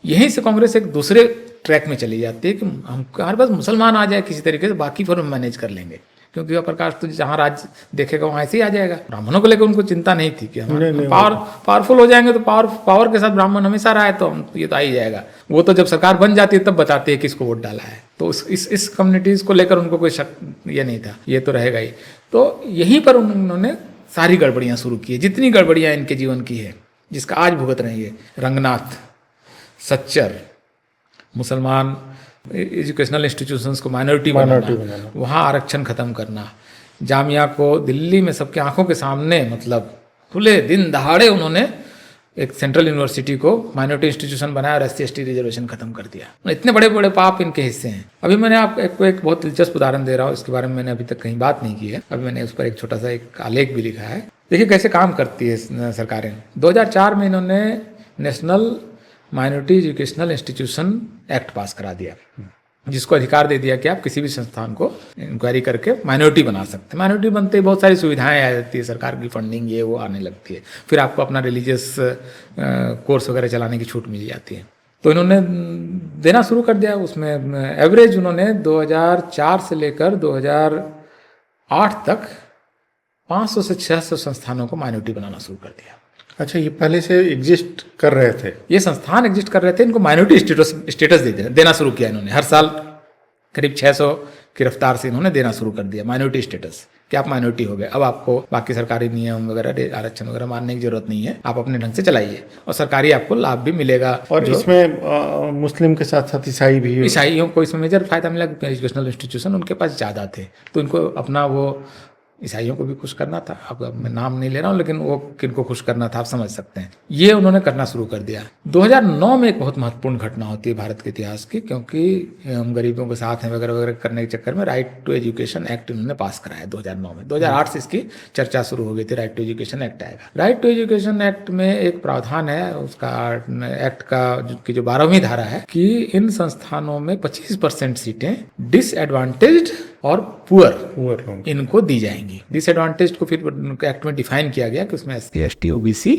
यहीं से कांग्रेस एक दूसरे ट्रैक में चली जाती है कि हम हमारे पास मुसलमान आ जाए किसी तरीके से, बाकी फिर हम मैनेज कर लेंगे, क्योंकि प्रकाश तो जहाँ राज्य देखेगा वहाँ ऐसे ही आ जाएगा। ब्राह्मणों को लेकर उनको चिंता नहीं थी कि हम पावरफुल हो जाएंगे तो पावर के साथ ब्राह्मण हमेशा रहा है तो हम ये तो आ ही जाएगा। वो तो जब सरकार बन जाती है तब बताते हैं किसको वोट डाला है। तो इस कम्युनिटीज़ को लेकर उनको कोई शक ये नहीं था, ये तो रहेगा ही। तो यहीं पर उन्होंने सारी गड़बड़ियाँ शुरू की है, जितनी गड़बड़ियाँ इनके जीवन की है, जिसका आज भुगत रही है। रंगनाथ, सच्चर, मुसलमान एजुकेशनल इंस्टीट्यूशंस को माइनॉरिटी बनाना, वहाँ आरक्षण खत्म करना, जामिया को दिल्ली में सबके आंखों के सामने मतलब खुले दिन दहाड़े उन्होंने एक सेंट्रल यूनिवर्सिटी को माइनॉरिटी इंस्टीट्यूशन बनाया और SC/ST रिजर्वेशन खत्म कर दिया। इतने बड़े बड़े पाप इनके हिस्से हैं। अभी मैंने आपको एक बहुत दिलचस्प उदाहरण दे रहा हूँ, इसके बारे में मैंने अभी तक कहीं बात नहीं की है। अभी मैंने उस पर एक छोटा सा एक आलेख भी लिखा है। देखिए कैसे काम करती है सरकारें। 2004 में इन्होंने national minority educational institution act पास करा दिया, जिसको अधिकार दे दिया कि आप किसी भी संस्थान को इंक्वायरी करके माइनॉरिटी बना सकते हैं। माइनॉरिटी बनते ही बहुत सारी सुविधाएं आ जाती है, सरकार की फंडिंग ये वो आने लगती है, फिर आपको अपना रिलीजियस कोर्स वगैरह चलाने की छूट मिल जाती है। तो इन्होंने देना शुरू कर दिया। उसमें एवरेज उन्होंने 2004 से लेकर 2008 तक 500 से 600 संस्थानों को माइनॉरिटी बनाना शुरू कर दिया। अच्छा, ये पहले से एग्जिस्ट कर रहे थे? ये संस्थान एग्जिस्ट कर रहे थे, इनको माइनॉरिटी स्टेटस देना शुरू किया इन्होंने। हर साल करीब 600 की रफ्तार से इन्होंने देना शुरू कर दिया माइनॉरिटी स्टेटस कि आप माइनॉरिटी हो गए, अब आपको बाकी सरकारी नियम वगैरह आरक्षण वगैरह मानने की जरूरत नहीं है, आप अपने ढंग से चलाइए और सरकारी आपको लाभ भी मिलेगा। और इसमें मुस्लिम के साथ साथ ईसाई भी, ईसाइयों को इसमें मेजर फायदा मिला। एजुकेशनल इंस्टीट्यूशन उनके पास ज़्यादा थे, तो इनको अपना वो ईसाइयों को भी खुश करना था। अब मैं नाम नहीं ले रहा हूँ, लेकिन वो किनको खुश करना था आप समझ सकते हैं। ये उन्होंने करना शुरू कर दिया। 2009 में एक बहुत महत्वपूर्ण घटना होती है भारत के इतिहास की, क्योंकि हम गरीबों के साथ हैं वगैरह वगैरह करने के चक्कर में राइट टू एजुकेशन एक्ट इन्होंने पास कराया 2009 में। 2008 से इसकी चर्चा शुरू हो गई थी, राइट टू एजुकेशन एक्ट आएगा। राइट टू एजुकेशन एक्ट में एक प्रावधान है, उसका एक्ट का की जो 12वीं धारा है कि इन संस्थानों में 25% सीटें डिसएडवांटेज्ड और पुअर इनको दी जाएंगी। डिसएडवांटेज को फिर एक्ट में डिफाइन किया गया कि उसमें SC/ST OBC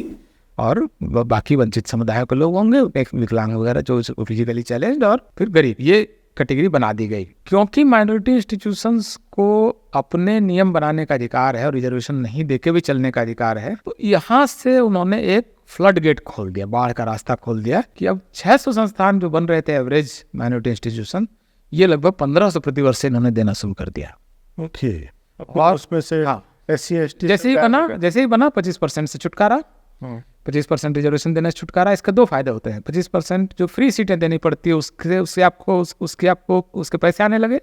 और बाकी वंचित समुदायों के लोग होंगे, विकलांग वगैरह जो फिजिकली चैलेंज्ड, और फिर गरीब, ये कैटेगरी बना दी गई। क्योंकि माइनॉरिटी इंस्टीट्यूशंस को अपने नियम बनाने का अधिकार है और रिजर्वेशन नहीं देके भी चलने का अधिकार है, तो यहाँ से उन्होंने एक फ्लड गेट खोल दिया, बाढ़ का रास्ता खोल दिया कि अब 600 संस्थान जो बन रहे थे एवरेज माइनॉरिटी इंस्टीट्यूशन, ये लगभग 1500 प्रतिवर्ष से इन्होंने देना शुरू कर दिया। ओके। और उसमें से SC/ST जैसे ही बना 25% से छुटकारा, 25% रिजर्वेशन देने से छुटकारा। इसके दो फायदे होते हैं। 25% जो फ्री सीटें देनी पड़ती है उससे आपको उसके पैसे आने लगे।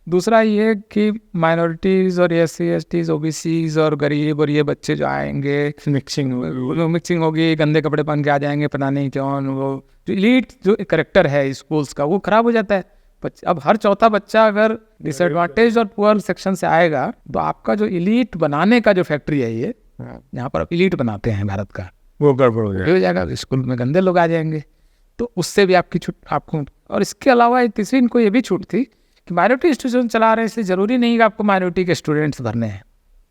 दूसरा ये कि माइनॉरिटीज़ और SC/ST OBCs और गरीब और ये बच्चे जो आएंगे, मिक्सिंग होगी, गंदे कपड़े पहन के आ जाएंगे, पता नहीं क्यों, वो जो इलीट जो करेक्टर है स्कूल्स का वो खराब हो जाता है। अब हर चौथा बच्चा अगर डिसएडवांटेज और पुअर सेक्शन से आएगा तो आपका जो इलीट बनाने का जो फैक्ट्री है, ये यहाँ पर इलीट बनाते हैं भारत का, वो गड़बड़ हो जाएगा। स्कूल में गंदे लोग आ जाएंगे, तो उससे भी आपकी छूट आपको। और इसके अलावा तीसरी इनको ये भी छूट थी कि माइनॉरिटी इंस्टीट्यूशन चला रहे हैं, इसलिए ज़रूरी नहीं कि आपको माइनॉरिटी के स्टूडेंट्स भरने हैं,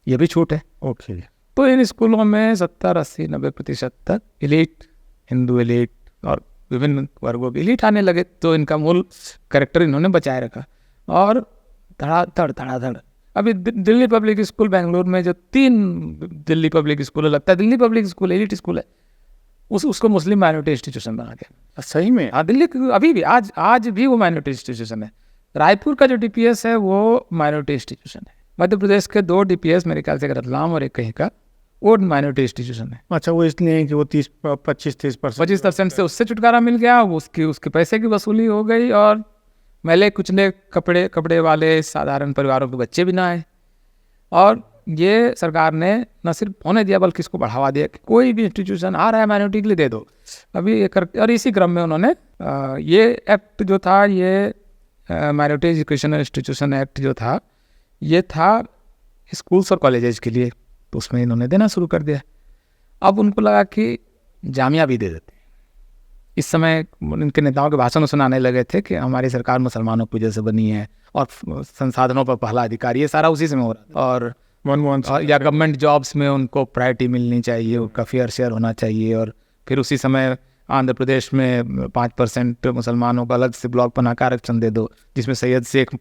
ये भी छूट है। ओके। तो इन स्कूलों में 70, 80, 90% तक इलीट, हिंदू इलीट और विभिन्न वर्गों के इलीट आने लगे। तो इनका मूल कैरेक्टर इन्होंने बचाए रखा और धड़ाधड़। अभी दिल्ली पब्लिक स्कूल बेंगलुरु में जो 3 दिल्ली पब्लिक स्कूल लगता है, Delhi public school elite school है, उसको मुस्लिम माइनॉरिटी इंस्टीट्यूशन बना के। सही में? हाँ, दिल्ली अभी भी आज भी वो माइनॉरिटी इंस्टीट्यूशन है। रायपुर का जो DPS है वो माइनॉरिटी इंस्टीट्यूशन है। मध्य प्रदेश के 2 DPS मेरे ख्याल से रतलाम और एक कहीं का, वो माइनॉरिटी इंस्टीट्यूशन है। अच्छा, वो इसलिए कि वो 25% से उससे छुटकारा मिल गया, उसके पैसे की वसूली हो गई और मैले कुचले कपड़े वाले साधारण परिवारों के बच्चे भी ना आए। और ये सरकार ने न सिर्फ होने दिया बल्कि इसको बढ़ावा दिया कि कोई भी इंस्टीट्यूशन आ रहा है माइनॉरिटी के लिए दे दो। अभी और इसी क्रम में उन्होंने ये एक्ट जो था, ये माइनॉरिटी एजुकेशनल इंस्टीट्यूशन एक्ट जो था, ये था स्कूल्स और कॉलेजेस के लिए, तो उसमें इन्होंने देना शुरू कर दिया। अब उनको लगा कि जामिया भी दे देते हैं। इस समय इनके नेताओं के भाषण सुनाने लगे थे कि हमारी सरकार मुसलमानों की वजह से बनी है और संसाधनों पर पहला अधिकार, ये सारा उसी समय हो रहा था। और या गवर्नमेंट जॉब्स में उनको प्रायोरिटी मिलनी चाहिए, उनका फेयर शेयर होना चाहिए। और फिर उसी समय आंध्र प्रदेश में 5% मुसलमानों को अलग से ब्लॉक बना कर आरक्षण दे दो, जिसमें सैयद शेख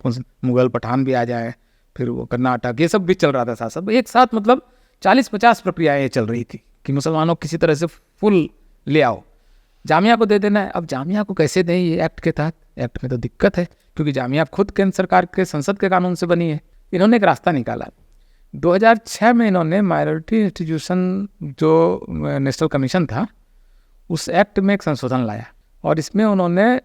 मुगल पठान भी आ जाए। फिर वो कर्नाटक, ये सब भी चल रहा था साथ साथ एक साथ। मतलब 40-50 प्रक्रियाएँ चल रही थी कि मुसलमानों को किसी तरह से फुल ले आओ, जामिया को दे देना है। अब जामिया को कैसे दें ये एक्ट के तहत? एक्ट में तो दिक्कत है, क्योंकि जामिया खुद केंद्र सरकार के संसद के कानून से बनी है। इन्होंने एक रास्ता निकाला। 2006 में इन्होंने माइनॉरिटी इंस्टीट्यूशन जो नेशनल कमीशन था, उस एक्ट में एक संशोधन लाया और इसमें उन्होंने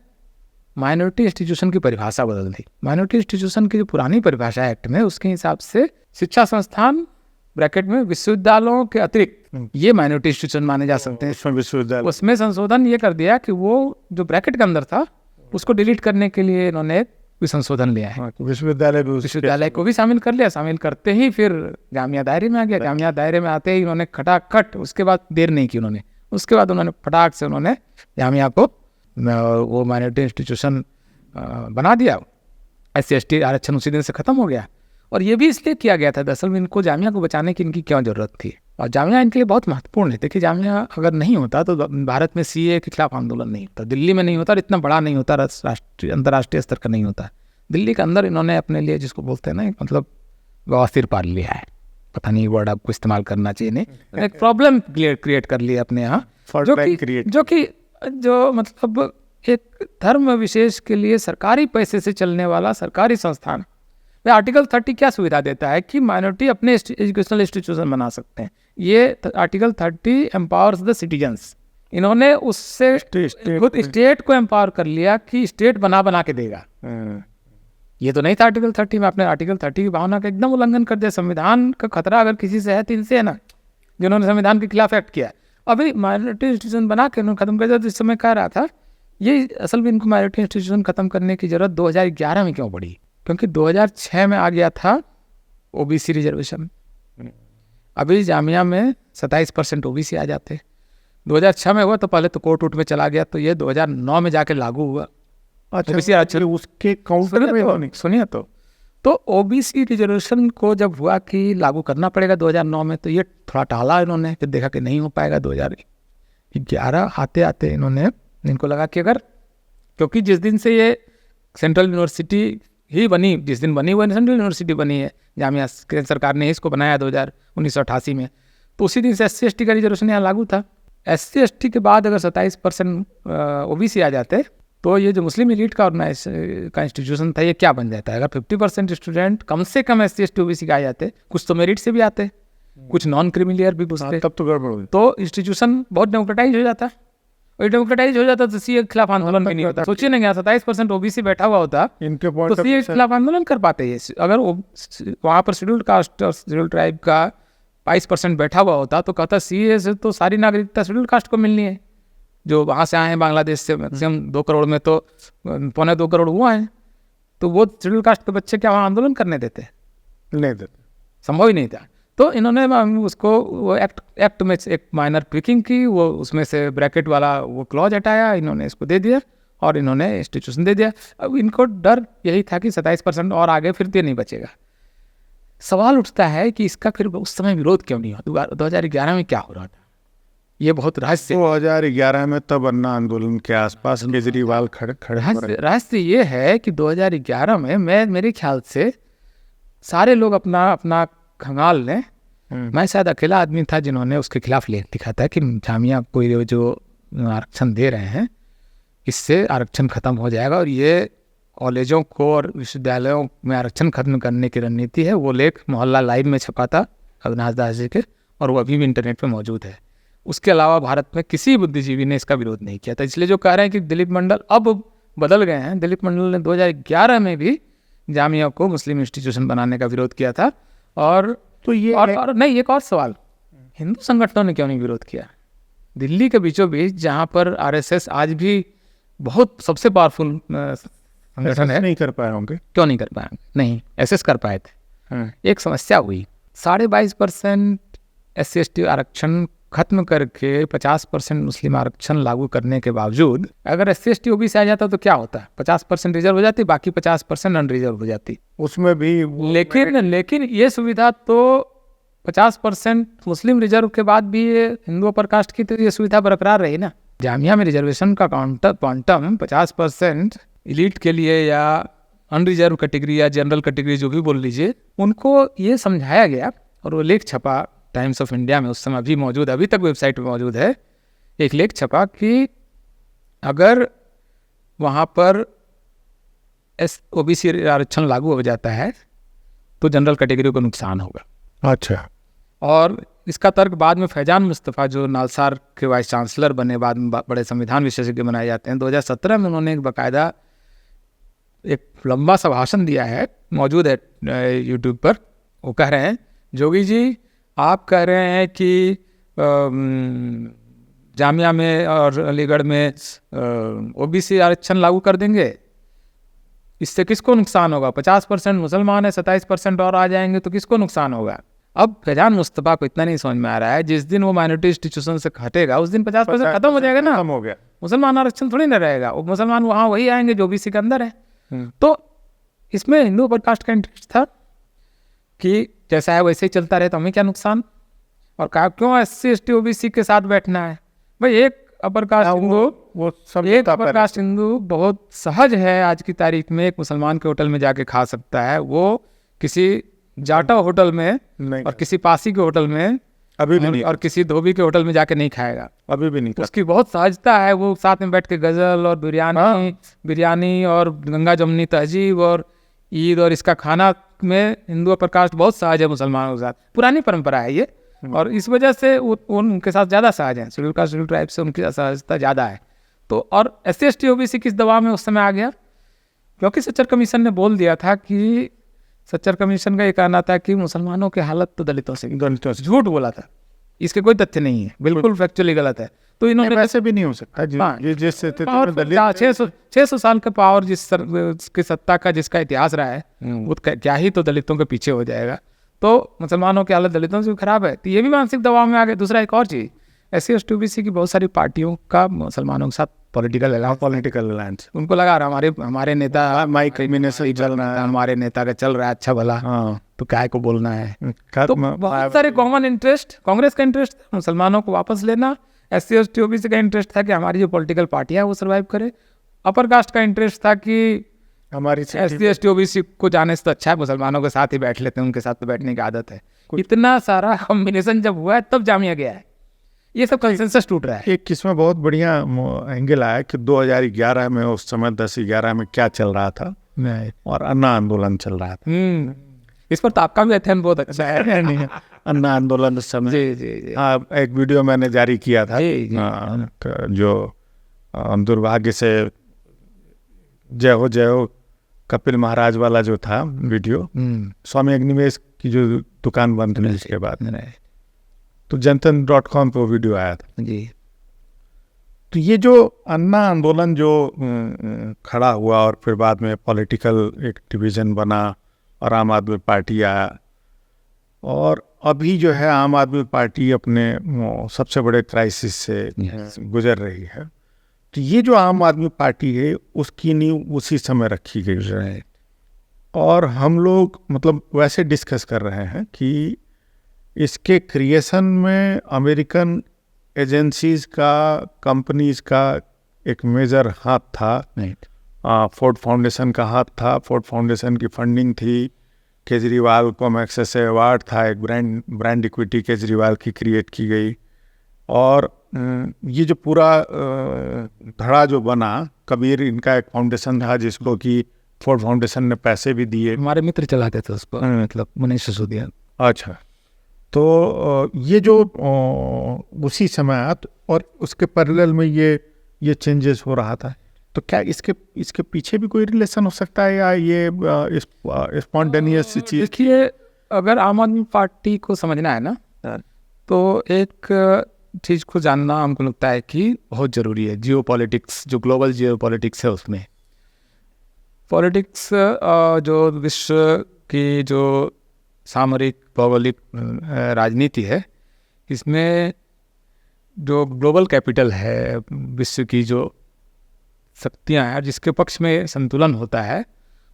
माइनॉरिटी इंस्टीट्यूशन की परिभाषा बदल दी। माइनॉरिटी इंस्टीट्यूशन की जो पुरानी परिभाषा है एक्ट में, उसके हिसाब से शिक्षा संस्थान ब्रैकेट में विश्वविद्यालयों के अतिरिक्त ये माइनॉरिटी इंस्टीट्यूशन माने जा सकते हैं। विश्वविद्यालय, उसमें संशोधन ये कर दिया कि वो जो ब्रैकेट के अंदर था उसको डिलीट करने के लिए इन्होंने कोई संशोधन लिया है। विश्वविद्यालय को भी शामिल कर लिया। शामिल करते ही फिर जामिया दायरे में आ गया। जामिया दायरे में आते ही इन्होंने खटाखट, उसके बाद देर नहीं की उन्होंने, उसके बाद उन्होंने फटाक से उन्होंने जामिया को वो माइनॉरिटी इंस्टीट्यूशन बना दिया। SC/ST आरक्षण उसी दिन से ख़त्म हो गया। और ये भी इसलिए किया गया था, दरअसल में इनको जामिया को बचाने की इनकी क्यों ज़रूरत थी। और जामिया इनके लिए बहुत महत्वपूर्ण है। देखिए, जामिया अगर नहीं होता तो भारत में CA के खिलाफ आंदोलन नहीं होता, दिल्ली में नहीं होता, और इतना बड़ा नहीं होता, राष्ट्रीय अंतर्राष्ट्रीय स्तर का नहीं होता। दिल्ली के अंदर इन्होंने अपने लिए, जिसको बोलते हैं ना, मतलब व्यवस्थित पाल लिया है, पता नहीं वर्ड आपको इस्तेमाल करना चाहिए, नहीं, एक प्रॉब्लम क्रिएट कर लिया अपने यहाँ, जो मतलब एक धर्म विशेष के लिए सरकारी पैसे से चलने वाला सरकारी संस्थान। वे आर्टिकल 30 क्या सुविधा देता है कि माइनॉरिटी अपने एजुकेशनल इंस्टीट्यूशन बना सकते हैं। ये आर्टिकल 30 एम्पावर्स द सिटीजन्स। इन्होंने उससे खुद स्टेट को एम्पावर कर लिया कि स्टेट बना के देगा। ये तो नहीं था आर्टिकल 30 में। आपने आर्टिकल 30 की भावना का एकदम उल्लंघन कर दिया। संविधान का खतरा अगर किसी से है तो इनसे है ना, जिन्होंने संविधान के खिलाफ एक्ट किया। अभी माइनॉरिटी इंस्टीट्यूशन बना के उन्होंने खत्म कर दिया। तो इस समय कह रहा था, ये असल में इनको माइनॉरिटी इंस्टीट्यूशन खत्म करने की जरूरत 2011 में क्यों पड़ी? क्योंकि 2006 में आ गया था OBC रिजर्वेशन। अभी जामिया में 27% OBC आ जाते। 2006 में हुआ तो पहले तो कोर्ट उठ में चला गया, तो ये 2009 में जाके लागू हुआ। अच्छा, उसके काउंटर में सुनिए तो OBC रिजर्वेशन को जब हुआ कि लागू करना पड़ेगा 2009 में, तो ये थोड़ा टाला इन्होंने, फिर देखा कि नहीं हो पाएगा। 2011 आते आते इनको लगा कि अगर, क्योंकि जिस दिन से ये सेंट्रल यूनिवर्सिटी ही बनी, जिस दिन बनी वो सेंट्रल यूनिवर्सिटी बनी है, जामिया केंद्र सरकार ने इसको बनाया 1988 में, तो उसी दिन से SC/ST का रिजर्वेशन यहाँ लागू था। SC/ST के बाद अगर 27% OBC आ जाते तो ये जो मुस्लिम एलीट का इंस्टीट्यूशन था, ये क्या बन जाता है? अगर 50% स्टूडेंट कम से कम SC/ST OBC का आ जाते, कुछ तो मेरिट से भी आते, कुछ नॉन क्रीमिलियर भी पूछते, तब तो गड़बड़ होती। तो इंस्टीट्यूशन बहुत डेमोक्रेटाइज हो जाता। और डेमोक्रेटाइज हो जाता तो CA के खिलाफ आंदोलन भी नहीं होता। सोचिए ना, यहाँ 27% OBC बैठा हुआ होता इनके तो CA के खिलाफ आंदोलन कर पाते ये। अगर वहाँ पर शेड्यूल्ड कास्ट और शेड्यूल्ड ट्राइब का 22% बैठा हुआ होता तो कहता CA से तो सारी नागरिकता शेड्यूल्ड कास्ट को मिलनी है, जो वहाँ से आए हैं बांग्लादेश से। मैक्सिमम 2 करोड़ में तो 2.25 करोड़ हुआ है, तो वो शेड्यूल्ड कास्ट के बच्चे क्या वहाँ आंदोलन करने देते? नहीं देते, संभव ही नहीं था। तो इन्होंने उसको वो एक्ट में एक माइनर ट्विकिंग की, वो उसमें से ब्रैकेट वाला वो क्लॉज हटाया, इन्होंने इसको दे दिया और इन्होंने इंस्टीट्यूशन दे दिया। अब इनको डर यही था कि 27% और आगे फिर ये नहीं बचेगा। सवाल उठता है कि इसका फिर उस समय विरोध क्यों नहीं हुआ? 2011 में क्या हो रहा था? ये बहुत रहस्य। 2011 में तब अन्ना आंदोलन के आसपास केजरीवाल खड़े रहस्य ये है कि 2011 में मेरे ख्याल से सारे लोग अपना खंगाल लें। मैं शायद अकेला आदमी था जिन्होंने उसके खिलाफ लेख लिखा था कि जामिया को ये जो आरक्षण दे रहे हैं, इससे आरक्षण खत्म हो जाएगा और ये कॉलेजों को और विश्वविद्यालयों में आरक्षण खत्म करने की रणनीति है। वो लेख मोहल्ला लाइव में छपा था अविनाश दास जी के, और वो अभी भी इंटरनेट पे मौजूद है। उसके अलावा भारत में किसी बुद्धिजीवी ने इसका विरोध नहीं किया था। इसलिए जो कह रहे हैं कि दिलीप मंडल अब बदल गए हैं, दिलीप मंडल ने 2011 में भी जामिया को मुस्लिम इंस्टीट्यूशन बनाने का विरोध किया था। और तो ये और नहीं, एक और सवाल, हिंदू संगठनों ने क्यों नहीं विरोध किया? दिल्ली के बीचों बीच जहाँ पर RSS आज भी बहुत सबसे पावरफुल संगठन है, नहीं कर पाए होंगे। क्यों नहीं कर पाए? नहीं, SS कर पाए थे। एक समस्या हुई, 22.5% SC/ST आरक्षण खत्म करके 50% मुस्लिम आरक्षण लागू करने के बावजूद अगर SC ST OBC आ जाता तो क्या होता? 50% रिजर्व हो जाती, बाकी 50% अन रिजर्व हो जाती। उसमें भी लेकिन ये सुविधा तो 50% मुस्लिम रिजर्व के बाद भी ये हिंदू अपर कास्ट की तो ये सुविधा बरकरार रही ना। जामिया में रिजर्वेशन का क्वांटम 50% इलीट के लिए या अनरिजर्व कैटेगरी या जनरल कैटेगरी जो भी बोल लीजिए, उनको ये समझाया गया और वो लेख छपा टाइम्स ऑफ इंडिया में, उस समय अभी मौजूद, अभी तक वेबसाइट पे मौजूद है। एक लेख छपा कि अगर वहाँ पर OBC आरक्षण लागू हो जाता है तो जनरल कैटेगरी को नुकसान होगा। अच्छा। और इसका तर्क बाद में फैजान मुस्तफ़ा जो नालसार के वाइस चांसलर बने, बाद में बड़े संविधान विशेषज्ञ बनाए जाते हैं, 2017 में उन्होंने एक बाकायदा एक लंबा सा भाषण दिया है, मौजूद है यूट्यूब पर। वो कह रहे हैं, जोगी जी आप कह रहे हैं कि जामिया में और अलीगढ़ में OBC आरक्षण लागू कर देंगे, इससे किसको नुकसान होगा? 50% मुसलमान है, 27% और आ जाएंगे तो किसको नुकसान होगा? अब फैजान मुस्तफ़ा को इतना नहीं समझ में आ रहा है, जिस दिन वो माइनॉरिटी इंस्टीट्यूशन से हटेगा उस दिन 50% खत्म हो जाएगा ना, खत्म हो गया, मुसलमान आरक्षण थोड़ी ना रहेगा, वो मुसलमान वहाँ वही आएंगे जो OBC के अंदर है। तो इसमें हिंदू अपर कास्ट का इंटरेस्ट था कि जैसा है वैसे ही चलता रहे तो हमें क्या नुकसान, और कहा क्यों SC ST OBC के साथ बैठना है भाई। एक अपर कास्ट हिंदू, वो सब एक अपर कास्ट हिंदू बहुत सहज है आज की तारीख में एक मुसलमान के होटल में जाके खा सकता है, वो किसी जाटा होटल में नहीं, और किसी पासी के होटल में अभी भी नहीं, और किसी धोबी के होटल में जाके नहीं खाएगा, अभी भी नहीं। उसकी बहुत सहजता है, वो साथ में बैठ के गजल और बिरयानी और गंगा जमनी तहजीब और ईद और इसका खाना में हिंदू अपर कास्ट बहुत सहज है मुसलमानों के साथ, पुरानी परंपरा है ये, और इस वजह से उनके साथ ज़्यादा सहज हैं, शेड्यूल कास्ट शेड्यूल ट्राइब से उनकी सहजता ज़्यादा है। तो और SC ST OBC किस दबाव में उस समय आ गया? क्योंकि सच्चर कमीशन ने बोल दिया था कि सच्चर कमीशन का ये कहना था कि मुसलमानों की हालत तो दलितों से झूठ बोला था, इसके कोई तथ्य नहीं है, बिल्कुल फैक्चुअली गलत है। तो इन्होंने वैसे भी नहीं हो सकता ये जिस 600 साल का पावर जिसकी सत्ता का जिसका इतिहास रहा है, वो क्या ही तो दलितों के पीछे हो जाएगा। तो मुसलमानों की हालत दलितों से खराब है, तो ये भी मानसिक दबाव में आ गए। दूसरा एक और चीज़, SC ST OBC की बहुत सारी पार्टियों का मुसलमानों के साथ पॉलिटिकल अलायंस, उनको लगा रहा हमारे नेता चल रहा है, हमारे नेता का चल रहा है अच्छा भला, तो क्या को बोलना है। तो बहुत सारे कॉमन इंटरेस्ट, कांग्रेस का इंटरेस्ट था मुसलमानों को वापस लेना, SC ST OBC का इंटरेस्ट था कि हमारी जो पॉलिटिकल पार्टियां वो सर्वाइव करे, अपर कास्ट का इंटरेस्ट था कि हमारी SC ST OBC को जाने से तो अच्छा है मुसलमानों के साथ ही बैठ लेते हैं, उनके साथ तो बैठने की आदत है। इतना सारा कॉम्बिनेशन जब हुआ है तब जामिया गया है, ये सब कंसेंसस टूट रहा है। एक इसमें बहुत बढ़िया एंगल आया कि 2011 में, उस समय 10-11 में क्या चल रहा था और अन्ना आंदोलन चल रहा था। इस पर तो आपका भी अध्ययन बहुत अच्छा है। नहीं, अन्ना आंदोलन उस समय जी। हाँ, एक वीडियो मैंने जारी किया था जो दुर्भाग्य से जय हो कपिल महाराज वाला जो था वीडियो, स्वामी अग्निवेश की जो दुकान बंद थी उसके बाद, तो जनतन.com पे वो वीडियो आया था जी। तो ये जो अन्ना आंदोलन जो खड़ा हुआ और फिर बाद में पॉलिटिकल एक डिवीज़न बना और आम आदमी पार्टी आया, और अभी जो है आम आदमी पार्टी अपने सबसे बड़े क्राइसिस से गुजर रही है। तो ये जो आम आदमी पार्टी है उसकी नींव उसी समय रखी गई है, और हम लोग मतलब वैसे डिस्कस कर रहे हैं कि इसके क्रिएशन में अमेरिकन एजेंसीज का, कंपनीज का एक मेजर हाथ था। फोर्ड फाउंडेशन का हाथ था, फोर्ड फाउंडेशन की फंडिंग थी, केजरीवाल को मैक्सेस अवार्ड था, एक ब्रांड इक्विटी केजरीवाल की क्रिएट की गई, और ये जो पूरा धड़ा जो बना, कबीर इनका एक फाउंडेशन था जिसको कि फोर्ड फाउंडेशन ने पैसे भी दिए, हमारे मित्र चलाते थे उसको, मतलब मनीष सिसोदिया। अच्छा, तो ये जो उसी समय और उसके पैरेलल में ये चेंजेस हो रहा था, तो क्या इसके पीछे भी कोई रिलेशन हो सकता है, या ये स्पॉन्टेनियस चीज? देखिए, अगर आम आदमी पार्टी को समझना है ना, तो एक चीज़ को जानना हमको लगता है कि बहुत ज़रूरी है। जियो पॉलिटिक्स, जो ग्लोबल जियो पॉलिटिक्स है, उसमें पॉलिटिक्स जो विश्व की जो सामरिक भौगोलिक राजनीति है, इसमें जो ग्लोबल कैपिटल है, विश्व की जो शक्तियां हैं, जिसके पक्ष में संतुलन होता है,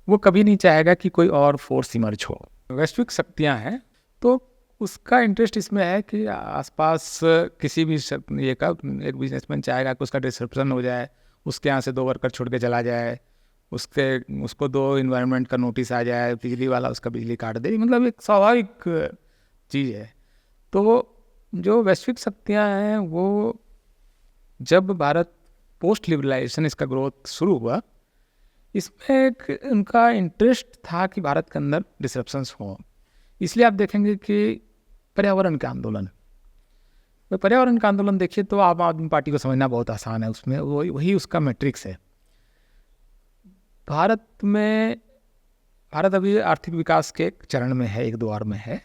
वो कभी नहीं चाहेगा कि कोई और फोर्स इमर्ज हो। वैश्विक शक्तियां हैं तो उसका इंटरेस्ट इसमें है कि आसपास किसी भी ये का एक बिजनेसमैन चाहेगा कि उसका डिसरप्शन हो जाए, उसके यहाँ से 2 वर्कर छोड़ के चला जाए, उसको 2 इन्वायरमेंट का नोटिस आ जाए, बिजली वाला उसका बिजली काट दे, मतलब एक स्वाभाविक चीज़ है। तो जो वैश्विक शक्तियाँ हैं वो जब भारत पोस्ट लिबरलाइजेशन इसका ग्रोथ शुरू हुआ, इसमें एक उनका इंटरेस्ट था कि भारत के अंदर डिसरप्शंस हों। इसलिए आप देखेंगे कि पर्यावरण के आंदोलन, तो पर्यावरण का आंदोलन देखिए तो आम आदमी पार्टी को समझना बहुत आसान है, उसमें वही उसका मैट्रिक्स है। भारत अभी आर्थिक विकास के एक चरण में है, एक दौर में है।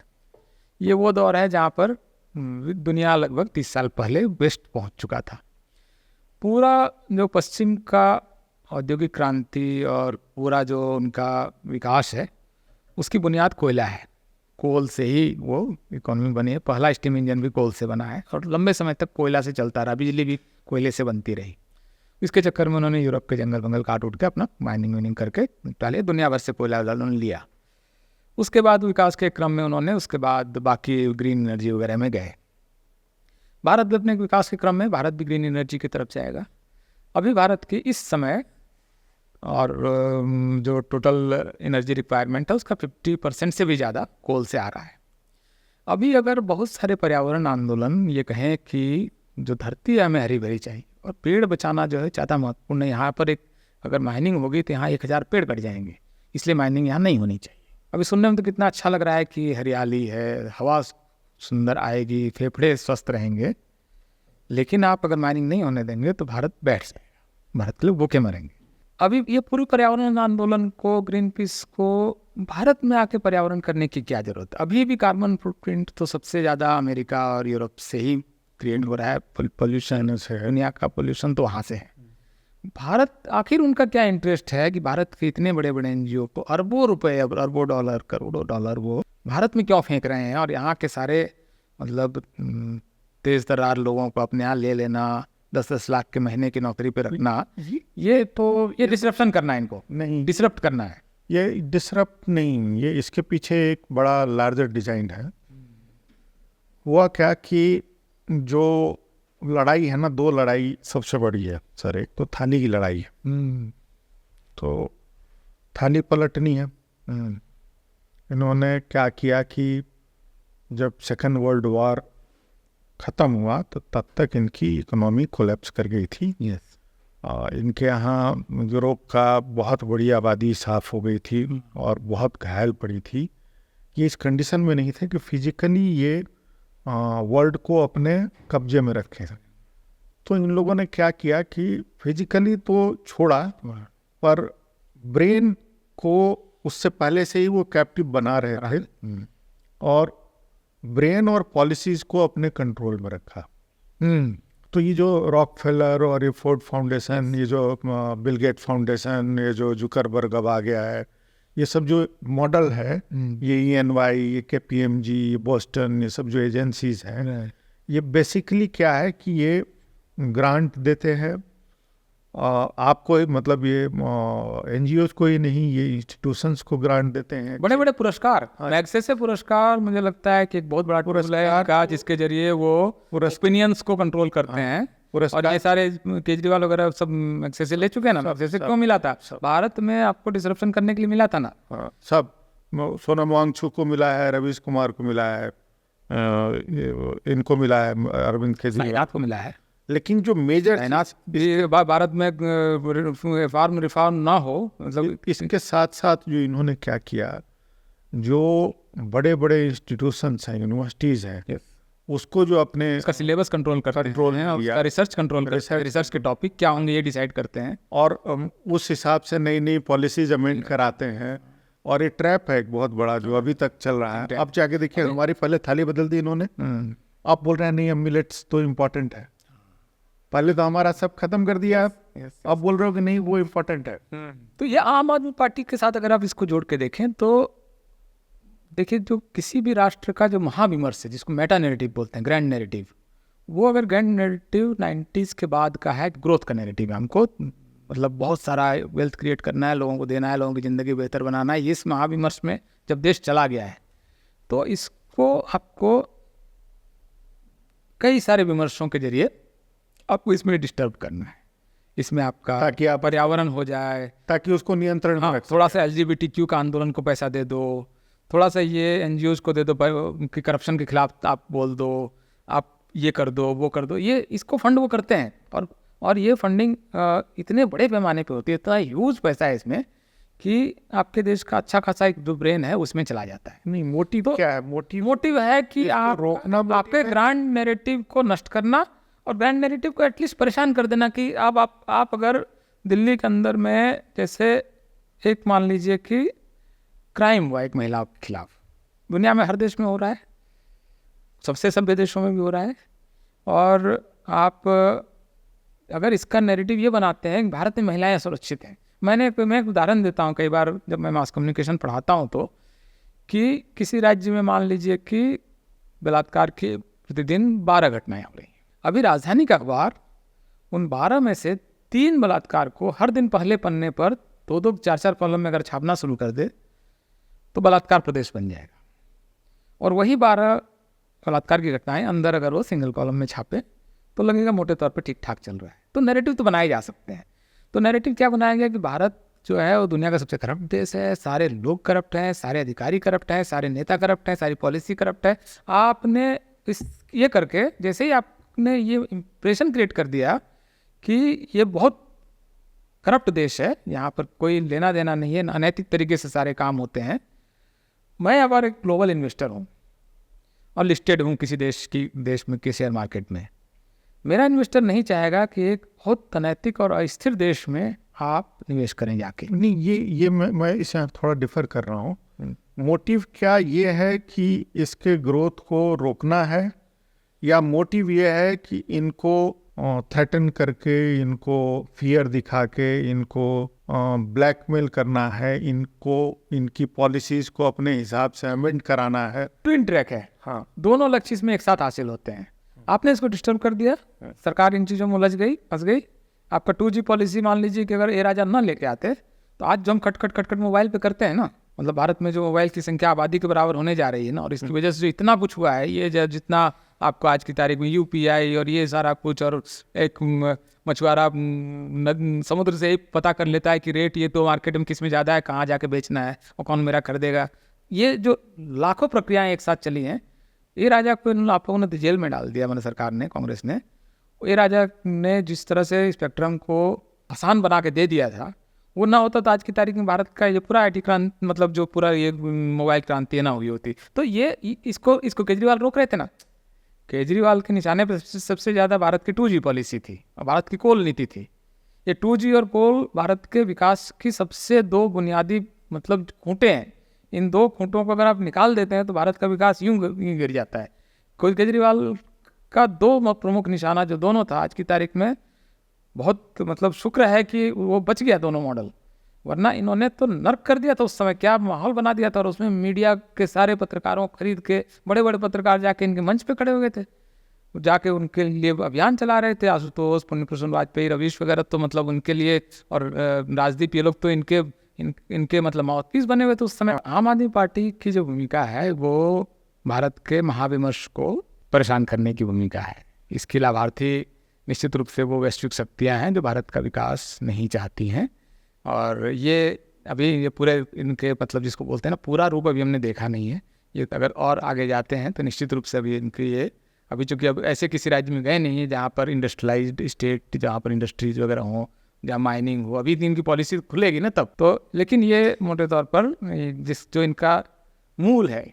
ये वो दौर है जहाँ पर दुनिया लगभग 30 साल पहले वेस्ट पहुँच चुका था। पूरा जो पश्चिम का औद्योगिक क्रांति और पूरा जो उनका विकास है, उसकी बुनियाद कोयला है। कोल से ही वो इकोनॉमी बनी है। पहला स्टीम इंजन भी कोल से बना है और लंबे समय तक कोयला से चलता रहा, बिजली भी कोयले से बनती रही। इसके चक्कर में उन्होंने यूरोप के जंगल बंगल काट उठ के अपना माइनिंग करके निपटा लिया, दुनिया भर से कोयला उन्होंने लिया। उसके बाद विकास के क्रम में उन्होंने उसके बाद बाकी ग्रीन एनर्जी वगैरह में गए। भारत भी अपने विकास के क्रम में भारत भी ग्रीन एनर्जी की तरफ जाएगा। अभी भारत की इस समय और जो टोटल एनर्जी रिक्वायरमेंट है उसका 50% से भी ज़्यादा कोल से आ रहा है। अभी अगर बहुत सारे पर्यावरण आंदोलन ये कहें कि जो धरती है हमें हरी भरी चाहिए और पेड़ बचाना जो है ज़्यादा महत्वपूर्ण है, यहाँ पर एक अगर माइनिंग होगी तो यहाँ 1000 पेड़ कट जाएंगे, इसलिए माइनिंग यहाँ नहीं होनी चाहिए। अभी सुनने में तो कितना अच्छा लग रहा है कि हरियाली है, हवा सुंदर आएगी, फेफड़े स्वस्थ रहेंगे, लेकिन आप अगर माइनिंग नहीं होने देंगे तो भारत बैठ जाएगा, भारत के लोग भूखे मरेंगे। अभी ये पूरी पर्यावरण आंदोलन को, ग्रीन पीस को भारत में आके पर्यावरण करने की क्या जरूरत है? अभी भी कार्बन फुटप्रिंट तो सबसे ज़्यादा अमेरिका और यूरोप से ही क्रिएट हो रहा है। पोल्यूशन से, दुनिया का पोल्यूशन तो वहाँ से है। भारत आखिर उनका क्या इंटरेस्ट है कि भारत के इतने बड़े बड़े एनजीओ को अरबों रुपए, अरबों डॉलर, करोड़ों डॉलर वो भारत में क्यों फेंक रहे हैं, और यहाँ के सारे मतलब तेज तर्रार लोगों को अपने यहाँ ले लेना, 10-10 लाख के महीने की नौकरी पे रखना, ये डिसरप्शन करना है, इनको नहीं डिसरप्ट करना है। ये डिसरप्ट नहीं, ये इसके पीछे एक बड़ा लार्जर डिजाइन है। हुआ क्या कि जो लड़ाई है ना, 2 लड़ाई सबसे बड़ी है सर। एक तो थाली की लड़ाई है, तो थाली पलटनी है। इन्होंने क्या किया कि जब सेकेंड वर्ल्ड वॉर ख़त्म हुआ तो तब तक इनकी इकोनॉमी कोलैप्स कर गई थी। इनके यहाँ यूरोप का बहुत बड़ी आबादी साफ़ हो गई थी और बहुत घायल पड़ी थी। ये इस कंडीशन में नहीं थे कि फिजिकली ये वर्ल्ड को अपने कब्जे में रखें। तो इन लोगों ने क्या किया कि फिजिकली तो छोड़ा, पर ब्रेन को उससे पहले से ही वो कैप्टिव बना रहे थे और ब्रेन और पॉलिसीज़ को अपने कंट्रोल में रखा। तो ये जो रॉकफेलर और ये फोर्ड फाउंडेशन, ये जो बिल गेट फाउंडेशन, ये जो जुकरबर्ग अब आ गया है, ये सब जो मॉडल है, ये ENY, ये KPMG, ये बोस्टन, ये सब जो एजेंसीज हैं, ये बेसिकली क्या है कि ये ग्रांट देते हैं आपको, मतलब ये NGOs को ही नहीं, ये इंस्टीट्यूशंस को ग्रांट देते हैं। बड़े बड़े पुरस्कार, मैग्सेसे पुरस्कार मुझे लगता है कि एक बहुत बड़ा पुरस्कार का, जिसके जरिए वो ओपिनियंस को कंट्रोल करते हैं। और ये सारे केजरीवाल वगैरह सब मैग्सेसे ले चुके हैं ना। मैग्सेसे क्यों मिला था? भारत में आपको डिसरप्शन करने के लिए मिला था ना। सब सोनम वांगचुक को मिला है, रवीश कुमार को मिला है, इनको मिला है, अरविंद केजरीवाल को मिला है। लेकिन जो मेजर भारत में फार्म रिफॉर्म ना हो, मतलब इसके साथ साथ जो इन्होंने क्या किया, जो बड़े बड़े इंस्टीट्यूशंस हैं, यूनिवर्सिटीज़ हैं, उसको जो अपने उसका सिलेबस कंट्रोल हैं, उसका रिसर्च कंट्रोल करते हैं, रिसर्च के टॉपिक क्या होंगे ये डिसाइड करते हैं और उस हिसाब से नई नई पॉलिसीज अमेंड कराते हैं। और ये ट्रैप है एक बहुत बड़ा जो अभी तक चल रहा है। अब जाके देखिए, हमारी पहले थाली बदल दी इन्होंने, अब बोल रहे हैं नहीं, अब मिलेट्स तो इम्पोर्टेंट है। पहले तो हमारा सब खत्म कर दिया, अब बोल रहे हो कि नहीं वो इम्पोर्टेंट है। तो ये आम आदमी पार्टी के साथ अगर आप इसको जोड़ के देखें तो देखिए, जो किसी भी राष्ट्र का जो महाविमर्श है, जिसको मेटा नैरेटिव बोलते हैं, ग्रैंड नैरेटिव, वो अगर ग्रैंड नैरेटिव 90s के बाद का है, ग्रोथ का नैरेटिव है, हमको मतलब बहुत सारा वेल्थ क्रिएट करना है, लोगों को देना है, लोगों की ज़िंदगी बेहतर बनाना है। इस महाविमर्श में जब देश चला गया है तो इसको आपको कई सारे विमर्शों के जरिए आपको इसमें डिस्टर्ब करना है। इसमें आपका ताकि आप पर्यावरण हो जाए, ताकि उसको नियंत्रण में हाँ, रख थोड़ा सा LGBTQ का आंदोलन को पैसा दे दो, थोड़ा सा ये NGOs को दे दो, उनकी करप्शन के खिलाफ आप बोल दो, आप ये कर दो, वो कर दो, ये इसको फंड वो करते हैं। और ये फंडिंग इतने बड़े पैमाने पे होती है, इतना ह्यूज पैसा है इसमें कि आपके देश का अच्छा खासा एक जो ब्रेन है उसमें चला जाता है। नहीं, मोटिव तो क्या है? मोटिव है कि इसको आप रोकना आपके ग्रांड नैरेटिव को नष्ट करना और ग्रांड नैरेटिव को एटलीस्ट परेशान कर देना कि अब आप अगर दिल्ली के अंदर में जैसे एक मान लीजिए कि क्राइम हुआ एक महिला के खिलाफ, दुनिया में हर देश में हो रहा है, सबसे सभ्य देशों में भी हो रहा है, और आप अगर इसका नैरेटिव ये बनाते हैं कि भारत में महिलाएं असुरक्षित हैं। मैं एक उदाहरण देता हूँ, कई बार जब मैं मास कम्युनिकेशन पढ़ाता हूँ तो, कि किसी राज्य में मान लीजिए कि बलात्कार की प्रतिदिन 12 घटनाएं हो रही हैं। अभी राजधानी का अखबार उन 12 में से 3 बलात्कार को हर दिन पहले पन्ने पर 2-2 4-4 कॉलम में अगर छापना शुरू कर दे तो बलात्कार प्रदेश बन जाएगा। और वही 12 बलात्कार की घटनाएं अंदर अगर वो सिंगल कॉलम में छापे तो लगेगा मोटे तौर पे ठीक ठाक चल रहा है। तो नैरेटिव तो बनाए जा सकते हैं। तो नैरेटिव क्या बनाया गया कि भारत जो है वो दुनिया का सबसे करप्ट देश है, सारे लोग करप्ट हैं, सारे अधिकारी करप्ट हैं, सारे नेता करप्ट हैं, सारी पॉलिसी करप्ट है। आपने ये करके जैसे ही आपने ये इम्प्रेशन क्रिएट कर दिया कि ये बहुत करप्ट देश है, यहाँ पर कोई लेना देना नहीं है, अनैतिक तरीके से सारे काम होते हैं। मैं अब एक ग्लोबल इन्वेस्टर हूँ और लिस्टेड हूँ किसी देश में के शेयर मार्केट में। मेरा इन्वेस्टर नहीं चाहेगा कि एक बहुत अनैतिक और अस्थिर देश में आप निवेश करें जाके। नहीं, ये मैं इसे थोड़ा डिफर कर रहा हूँ। मोटिव क्या ये है कि इसके ग्रोथ को रोकना है, या मोटिव ये है कि इनको थ्रेटन करके, इनको फियर दिखा के, इनको ब्लैकमेल करना है, इनको इनकी पॉलिसीज को अपने हिसाब से अमेंड कराना है? ट्विन ट्रैक है, हाँ, दोनों लक्ष्य इसमें एक साथ हासिल होते हैं। आपने इसको डिस्टर्ब कर दिया, सरकार इन चीज़ों में उलझ गई, फंस गई। आपका 2G पॉलिसी मान लीजिए कि अगर ए राजा ना लेके आते तो आज जो हम खट मोबाइल पे करते हैं ना, मतलब भारत में जो मोबाइल की संख्या आबादी के बराबर होने जा रही है ना, और इसकी वजह से जो इतना कुछ हुआ है, ये जितना आपको आज की तारीख में UPI और ये सारा कुछ, और एक मछुआरा समुद्र से ही पता कर लेता है कि रेट ये तो मार्केट में किस में ज़्यादा है, कहाँ जाके बेचना है और कौन मेरा खरीदेगा। ये जो लाखों प्रक्रियाएं एक साथ चली हैं, ये राजा को आप लोगों ने जेल में डाल दिया, मतलब सरकार ने, कांग्रेस ने। ये राजा ने जिस तरह से स्पेक्ट्रम को आसान बना के दे दिया था, वो ना होता तो आज की तारीख में भारत का ये पूरा IT क्रांति, मतलब जो पूरा ये मोबाइल क्रांति ना हुई होती। तो ये इसको केजरीवाल रोक रहे थे ना। केजरीवाल के निशाने पर सबसे ज़्यादा भारत की 2G पॉलिसी थी और भारत की कोल नीति थी। ये 2G और कोल भारत के विकास की सबसे 2 बुनियादी मतलब खूंटे हैं। इन 2 खूंटों को अगर आप निकाल देते हैं तो भारत का विकास यूं गिर जाता है। कोई केजरीवाल का 2 प्रमुख निशाना जो दोनों था, आज की तारीख में बहुत मतलब शुक्र है कि वो बच गया दोनों मॉडल, वरना इन्होंने तो नर्क कर दिया था। उस समय क्या माहौल बना दिया था, और उसमें मीडिया के सारे पत्रकारों को खरीद के बड़े बड़े पत्रकार जाके इनके मंच पे खड़े हो गए थे, जाके उनके लिए अभियान चला रहे थे। आशुतोष, पुण्य प्रसून वाजपेयी, रवीश वगैरह तो मतलब उनके लिए, और राजदीप, ये लोग तो इनके मतलब माउथपीस बने हुए थे उस समय। आम आदमी पार्टी की जो भूमिका है वो भारत के महाविमर्श को परेशान करने की भूमिका है। इसके लाभार्थी निश्चित रूप से वो वैश्विक शक्तियाँ हैं जो भारत का विकास नहीं चाहती हैं। और ये अभी ये पूरे इनके मतलब जिसको बोलते हैं ना, पूरा रूप अभी हमने देखा नहीं है। ये अगर और आगे जाते हैं तो निश्चित रूप से अभी इनकी ये, अभी चूँकि अब ऐसे किसी राज्य में गए नहीं है जहाँ पर इंडस्ट्रियलाइज्ड स्टेट, जहाँ पर इंडस्ट्रीज वगैरह हों, जहाँ माइनिंग हो, अभी इनकी पॉलिसी खुलेगी ना तब तो। लेकिन ये मोटे तौर पर जो इनका मूल है,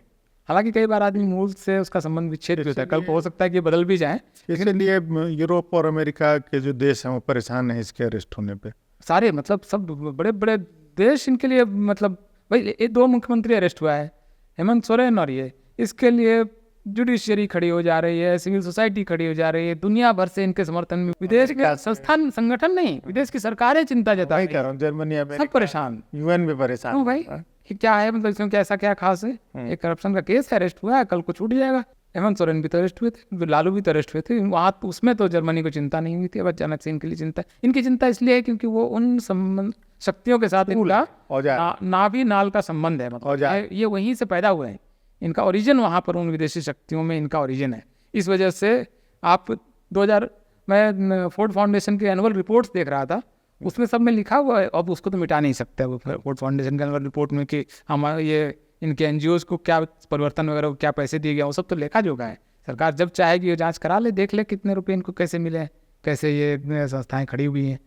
हालांकि कई बार आदमी मूल से उसका संबंध विच्छेद भी होता है, कल को हो सकता है कि ये बदल भी जाए। इसलिए यूरोप और अमेरिका के जो देश हैं वो परेशान हैं इसके अरेस्ट होने पे। सारे मतलब सब बड़े बड़े देश इनके लिए, मतलब भाई ये 2 मुख्यमंत्री अरेस्ट हुआ है, हेमंत सोरेन, और ये इसके लिए जुडिशियरी खड़ी हो जा रही है, सिविल सोसाइटी खड़ी हो जा रही है, दुनिया भर से इनके समर्थन में विदेश के संस्थान, संगठन नहीं, विदेश की सरकारें चिंता जता रही है। जर्मनी, सब परेशान, UN भी परेशान। भाई कि क्या है, मतलब इसमें क्या ऐसा क्या खास है? एक करप्शन का केस है, अरेस्ट हुआ है, कल को छूट जाएगा। हेमंत सोरेन भी तो अरेस्ट हुए थे, लालू भी तो अरेस्ट हुए थे। वहाँ तो उसमें तो जर्मनी को चिंता नहीं हुई थी, अब अचानक से इनके लिए चिंता। इनकी चिंता इसलिए है क्योंकि वो उन संबंध शक्तियों के साथ इनका नाभि नाल का संबंध है, मतलब ये वहीं से पैदा हुए हैं। इनका ओरिजिन वहाँ पर उन विदेशी शक्तियों में इनका ओरिजिन है। इस वजह से आप 2000 मैं फोर्ड फाउंडेशन की एनुअल रिपोर्ट्स देख रहा था, उसमें सब में लिखा हुआ है। अब उसको तो मिटा नहीं सकते वो फोर्ड फाउंडेशन के एनुअल रिपोर्ट में कि हमारे ये इनके एनजीओज को क्या परिवर्तन वगैरह को क्या पैसे दिए गए, वो सब तो लेखा जोखा है। सरकार जब चाहेगी ये जांच करा ले, देख ले कितने रुपए इनको कैसे मिले, कैसे ये संस्थाएं खड़ी हुई हैं।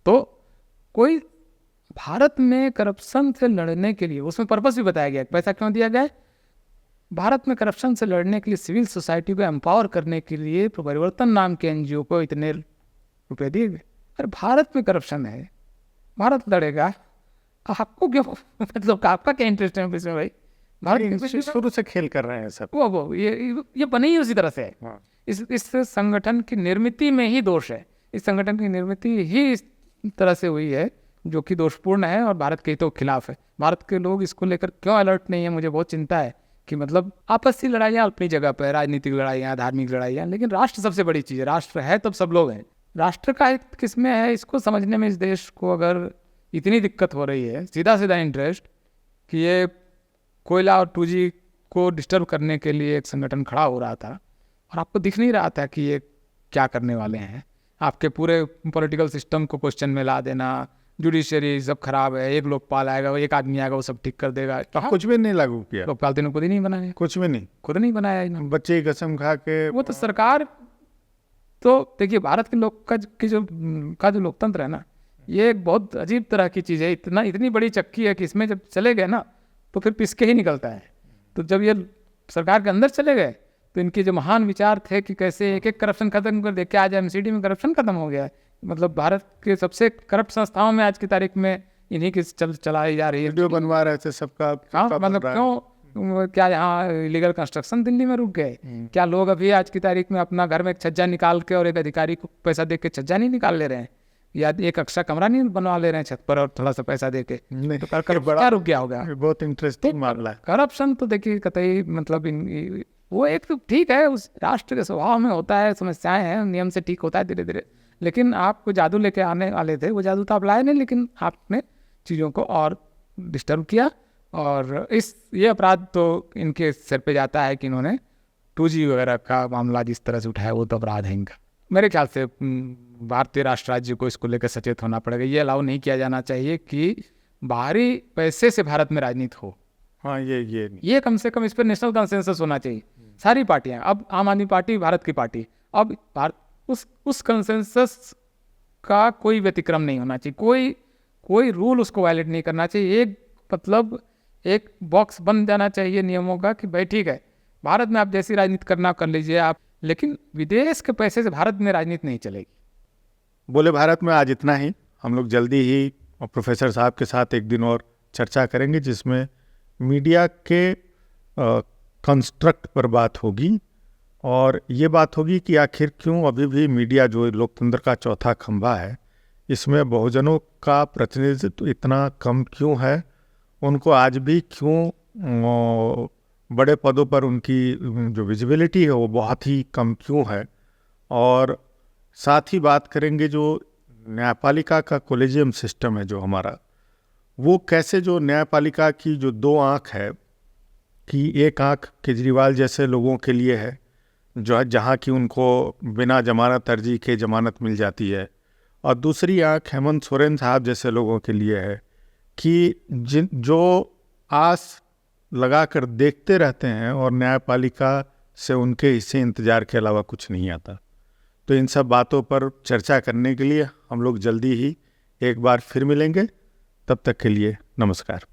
तो कोई भारत में करप्शन से लड़ने के लिए, उसमें पर्पस भी बताया गया, पैसा क्यों दिया गया है। भारत में करप्शन से लड़ने के लिए सिविल सोसाइटी को एम्पावर करने के लिए परिवर्तन नाम के एनजीओ को इतने रुपए दिए गए। अरे भारत में करप्शन है, भारत लड़ेगा, आपको क्यों मतलब आपका क्या इंटरेस्ट है इसमें भाई। भारत शुरू से खेल कर रहे हैं सब, वो ये बने ही उसी तरह से है। हाँ। इस संगठन की निर्मित में ही दोष है। इस संगठन की निर्मित ही इस तरह से हुई है जो कि दोषपूर्ण है और भारत के हितों के खिलाफ है। भारत के लोग इसको लेकर क्यों अलर्ट नहीं है, मुझे बहुत चिंता है कि मतलब आपसी लड़ाइयाँ अपनी जगह पर, राजनीतिक लड़ाइयाँ, धार्मिक लड़ाइयाँ, लेकिन राष्ट्र सबसे बड़ी चीज़ है। राष्ट्र है तब सब लोग हैं। राष्ट्र का हित किसमें है, इसको समझने में इस देश को अगर इतनी दिक्कत हो रही है, सीधा सीधा इंटरेस्ट कि ये कोयला और 2G को डिस्टर्ब करने के लिए एक संगठन खड़ा हो रहा था और आपको दिख नहीं रहा था कि ये क्या करने वाले हैं। आपके पूरे पॉलिटिकल सिस्टम को क्वेश्चन में ला देना, जुडिशरी सब खराब है, एक लोकपाल आएगा, एक आदमी आएगा, वो सब ठीक कर देगा। कुछ भी नहीं लागू किया, लोकपाल तो खुद ही नहीं बनाया, कुछ भी नहीं, खुद नहीं बनाया इन्होंने। बच्चे की कसम खा के वो तो सरकार, तो देखिए भारत के लोग का जो लोकतंत्र है ना, ये एक बहुत अजीब तरह की चीज़ है। इतनी बड़ी चक्की है कि इसमें जब चले गए ना तो फिर पिसके ही निकलता है। तो जब ये सरकार के अंदर चले गए तो इनके जो महान विचार थे कि कैसे एक एक करप्शन खत्म कर दे, क्या आज MCD में करप्शन खत्म हो गया है। मतलब भारत के सबसे करप्ट संस्थाओं में आज की तारीख में इन्हीं की चलाई जा रही है। वीडियो बनवा रहे थे सबका, हाँ मतलब क्यों, क्या यहाँ इलीगल कंस्ट्रक्शन दिल्ली में रुक गए? क्या लोग अभी आज की तारीख में अपना घर में एक छज्जा निकाल के और एक अधिकारी को पैसा दे के छज्जा नहीं निकाल ले रहे हैं, या एक अच्छा कमरा नहीं बनवा ले रहे हैं छत पर और थोड़ा सा पैसा दे के? नहीं, तो क्या रुक गया होगा? बहुत इंटरेस्टिंग मामला है करप्शन। तो देखिए कतई मतलब वो एक तो ठीक है, उस राष्ट्र के स्वभाव में होता है, समस्याएं हैं, नियम से ठीक होता है धीरे धीरे। लेकिन आप कोई जादू लेके आने वाले थे, वो जादू तो आप लाए नहीं, लेकिन आपने चीज़ों को और डिस्टर्ब किया। और ये अपराध तो इनके सिर पे जाता है कि इन्होंने 2G वगैरह का मामला जिस तरह से उठाया, वो तो अपराध है इनका। मेरे ख्याल से भारतीय राष्ट्र राज्य को इसको लेकर सचेत होना पड़ेगा। ये अलाउ नहीं किया जाना चाहिए कि बाहरी पैसे से भारत में राजनीति हो। हाँ, ये कम से कम इस पर नेशनल कंसेंसस होना चाहिए। सारी पार्टियां, अब आम आदमी पार्टी भारत की पार्टी, अब उस कंसेंसस का कोई व्यतिक्रम नहीं होना चाहिए, कोई रूल उसको वायलेट नहीं करना चाहिए। मतलब एक बॉक्स बन जाना चाहिए नियमों का कि भाई ठीक है, भारत में आप जैसी राजनीति करना कर लीजिए आप, लेकिन विदेश के पैसे से भारत में राजनीति नहीं चलेगी। बोले भारत में आज इतना ही। हम लोग जल्दी ही प्रोफेसर साहब के साथ एक दिन और चर्चा करेंगे जिसमें मीडिया के कंस्ट्रक्ट पर बात होगी, और ये बात होगी कि आखिर क्यों अभी भी मीडिया जो लोकतंत्र का चौथा खंभा है, इसमें बहुजनों का प्रतिनिधित्व इतना कम क्यों है, उनको आज भी क्यों बड़े पदों पर उनकी जो विजिबिलिटी है वो बहुत ही कम क्यों है। और साथ ही बात करेंगे जो न्यायपालिका का कोलेजियम सिस्टम है जो हमारा, वो कैसे जो न्यायपालिका की जो दो आँख है, कि एक आँख केजरीवाल जैसे लोगों के लिए है जो जहाँ की उनको बिना जमानत अर्जी के जमानत मिल जाती है, और दूसरी आँख हेमंत सोरेन साहब जैसे लोगों के लिए है कि जो आस लगा कर देखते रहते हैं और न्यायपालिका से उनके हिस्से इंतजार के अलावा कुछ नहीं आता। तो इन सब बातों पर चर्चा करने के लिए हम लोग जल्दी ही एक बार फिर मिलेंगे। तब तक के लिए नमस्कार।